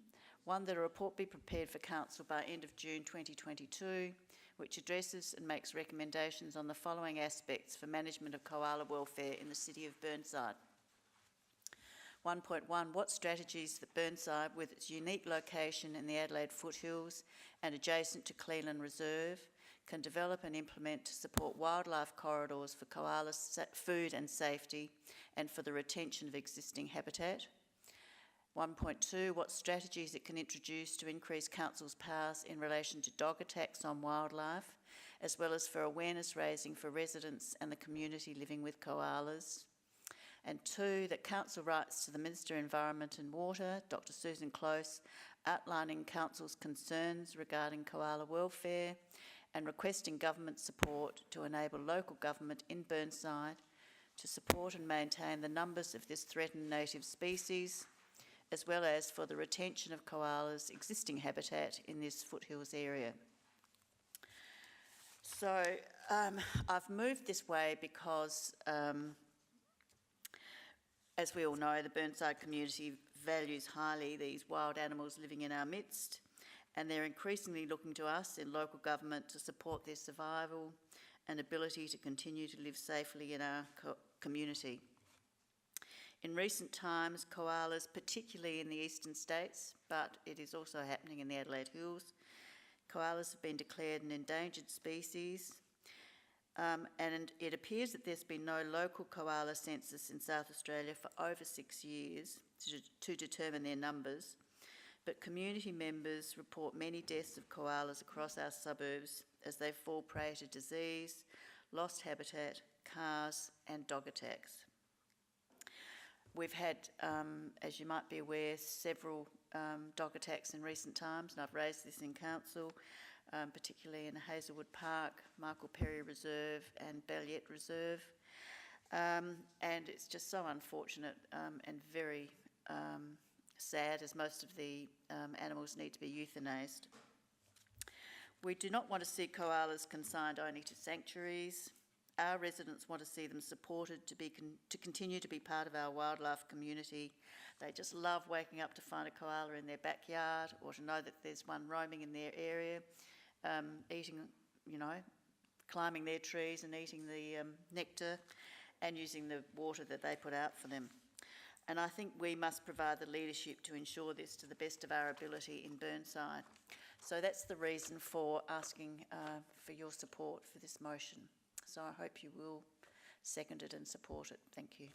1, that a report be prepared for council by end of June 2022, which addresses and makes recommendations on the following aspects for management of koala welfare in the city of Burnside. 1.1, what strategies that Burnside, with its unique location in the Adelaide foothills and adjacent to Cleland Reserve, can develop and implement to support wildlife corridors for koala food and safety and for the retention of existing habitat. 1.2, what strategies it can introduce to increase council's powers in relation to dog attacks on wildlife, as well as for awareness raising for residents and the community living with koalas. And 2, that council writes to the Minister of Environment and Water, Dr. Susan Close, outlining council's concerns regarding koala welfare and requesting government support to enable local government in Burnside to support and maintain the numbers of this threatened native species, as well as for the retention of koalas' existing habitat in this foothills area. So I've moved this way because, as we all know, the Burnside community values highly these wild animals living in our midst, and they're increasingly looking to us in local government to support their survival and ability to continue to live safely in our community. In recent times, koalas, particularly in the eastern states, but it is also happening in the Adelaide Hills, koalas have been declared an endangered species, and it appears that there's been no local koala census in South Australia for over 6 years to determine their numbers, but community members report many deaths of koalas across our suburbs as they fall prey to disease, lost habitat, cars and dog attacks. We've had, as you might be aware, several dog attacks in recent times, and I've raised this in council, particularly in Hazelwood Park, Michael Perry Reserve and Balliet Reserve. And it's just so unfortunate and very sad, as most of the animals need to be euthanised. We do not want to see koalas consigned only to sanctuaries. Our residents want to see them supported to continue to be part of our wildlife community. They just love waking up to find a koala in their backyard, or to know that there's one roaming in their area, eating, climbing their trees and eating the nectar and using the water that they put out for them. And I think we must provide the leadership to ensure this to the best of our ability in Burnside. So that's the reason for asking for your support for this motion. So I hope you will second it and support it. Thank you.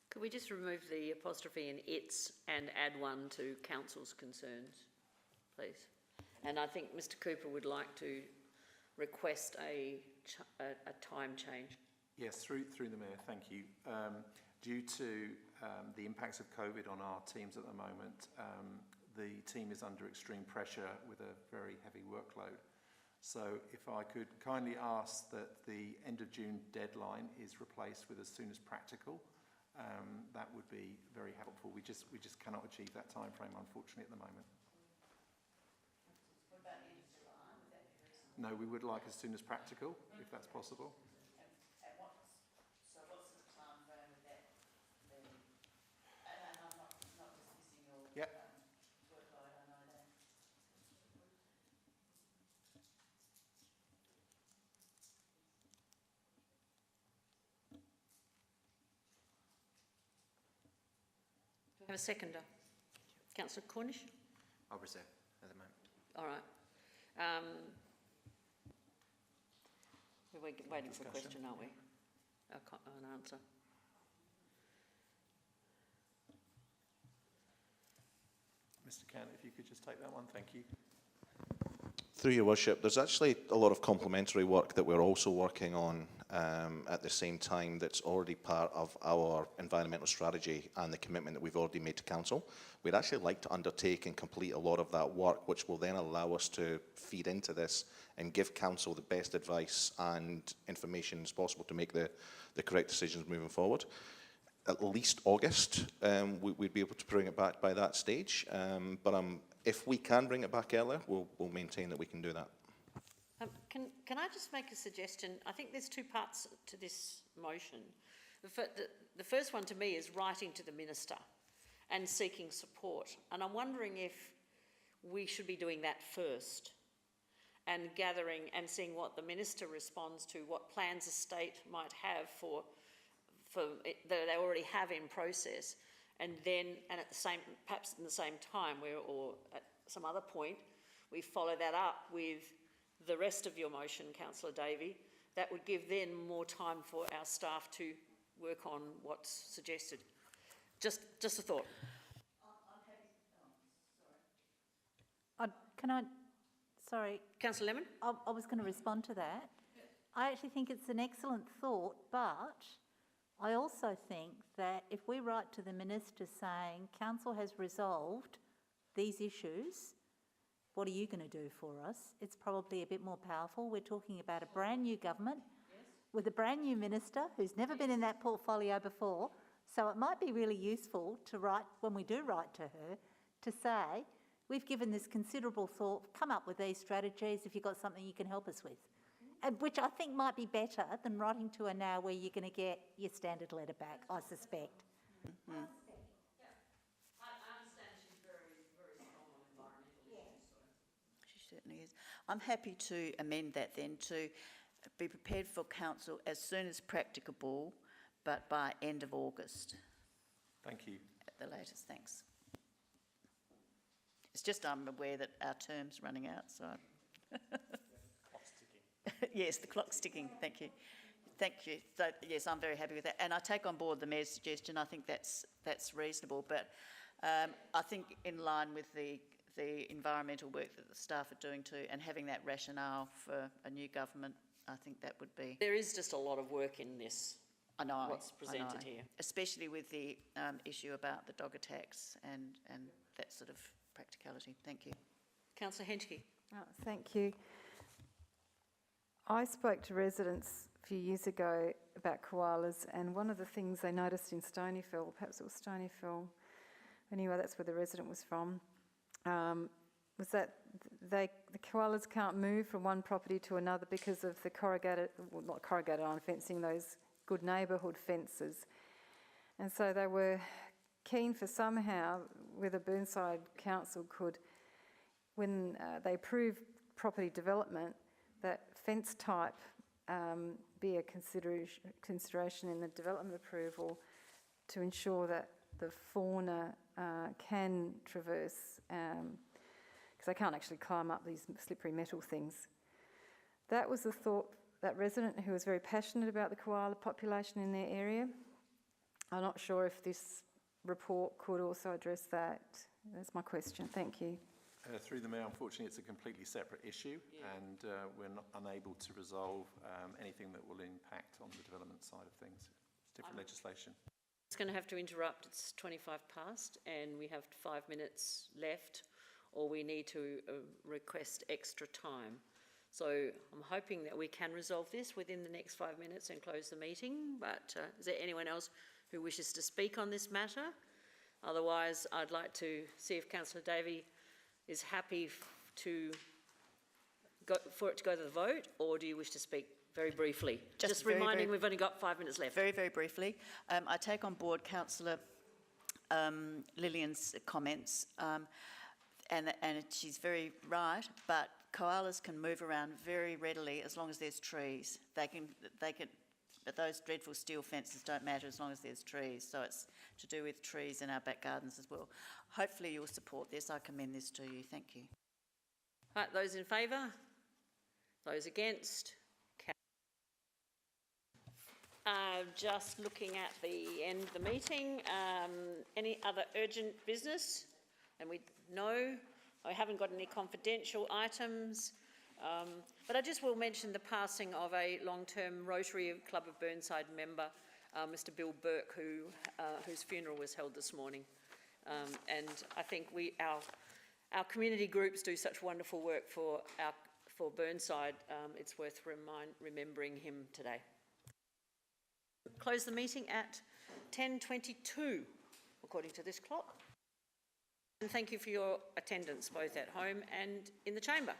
Could we just remove the apostrophe in its and add one to council's concerns, please? And I think Mr Cooper would like to request a time change. Yes, through the Mayor, thank you. Due to the impacts of COVID on our teams at the moment, the team is under extreme pressure with a very heavy workload. So if I could kindly ask that the end of June deadline is replaced with as soon as practical, that would be very helpful. We just cannot achieve that time frame, unfortunately, at the moment. What about end of July? Would that be reasonable? No, we would like as soon as practical, if that's possible. And what's the time frame would that be? And I'm not dismissing your workload, I know that. Have a seconder. Councillor Cornish? I'll reserve at the moment. All right. We're waiting for a question, aren't we? An answer. Mr. Kent, if you could just take that one, thank you. Through your worship, there's actually a lot of complementary work that we're also working on at the same time that's already part of our environmental strategy and the commitment that we've already made to council. We'd actually like to undertake and complete a lot of that work, which will then allow us to feed into this and give council the best advice and information as possible to make the correct decisions moving forward. At least August, we'd be able to bring it back by that stage. But if we can bring it back earlier, we'll maintain that we can do that. Can I just make a suggestion? I think there's two parts to this motion. The first one to me is writing to the Minister and seeking support. And I'm wondering if we should be doing that first and gathering and seeing what the Minister responds to, what plans the state might have for that they already have in process, and then, and at the same, perhaps in the same time, or at some other point, we follow that up with the rest of your motion, Councillor Davey. That would give then more time for our staff to work on what's suggested. Just a thought. Sorry. Councillor Lemon? I was going to respond to that. I actually think it's an excellent thought, but I also think that if we write to the Minister saying, Council has resolved these issues, what are you going to do for us? It's probably a bit more powerful. We're talking about a brand new government with a brand new Minister who's never been in that portfolio before. So it might be really useful to write, when we do write to her, to say, we've given this considerable thought, come up with these strategies if you've got something you can help us with. Which I think might be better than writing to her now where you're going to get your standard letter back, I suspect. I understand she's very, very strong on environmental issues. She certainly is. I'm happy to amend that then to be prepared for council as soon as practicable, but by end of August. Thank you. At the latest, thanks. It's just I'm aware that our term's running out, so... Yes, the clock's ticking. Thank you. Thank you. So, yes, I'm very happy with that. And I take on board the Mayor's suggestion. I think that's reasonable. But I think in line with the environmental work that the staff are doing too, and having that rationale for a new government, I think that would be... There is just a lot of work in this. I know. What's presented here. Especially with the issue about the dog attacks and that sort of practicality. Thank you. Councillor Henschke. Oh, thank you. I spoke to residents a few years ago about koalas, and one of the things they noticed in Stonyfell, perhaps it was Stonyfell, anyway, that's where the resident was from, was that the koalas can't move from one property to another because of the corrugated, well, not corrugated iron fencing, those good neighbourhood fences. And so they were keen for somehow, whether Burnside Council could, when they approve property development, that fence type be a consideration in the development approval to ensure that the fauna can traverse, because they can't actually climb up these slippery metal things. That was the thought, that resident who was very passionate about the koala population in their area. I'm not sure if this report could also address that. That's my question. Thank you. Through the Mayor, unfortunately, it's a completely separate issue, and we're not unable to resolve anything that will impact on the development side of things. It's different legislation. It's going to have to interrupt. It's 25 past, and we have 5 minutes left, or we need to request extra time. So I'm hoping that we can resolve this within the next 5 minutes and close the meeting. But is there anyone else who wishes to speak on this matter? Otherwise, I'd like to see if Councillor Davey is happy for it to go to the vote, or do you wish to speak very briefly? Just reminding we've only got 5 minutes left. Very, very briefly. I take on board Councillor Lillian's comments, and she's very right, but koalas can move around very readily as long as there's trees. They can But those dreadful steel fences don't matter as long as there's trees. So it's to do with trees in our back gardens as well. Hopefully you'll support this. I commend this to you. Thank you. Right, those in favour? Those against? Just looking at the end of the meeting, any other urgent business? And we haven't got any confidential items, but I just will mention the passing of a long-term Rotary Club of Burnside member, Mr. Bill Burke, whose funeral was held this morning. And I think our community groups do such wonderful work for Burnside. It's worth remembering him today. Close the meeting at 10:22, according to this clock. And thank you for your attendance, both at home and in the chamber.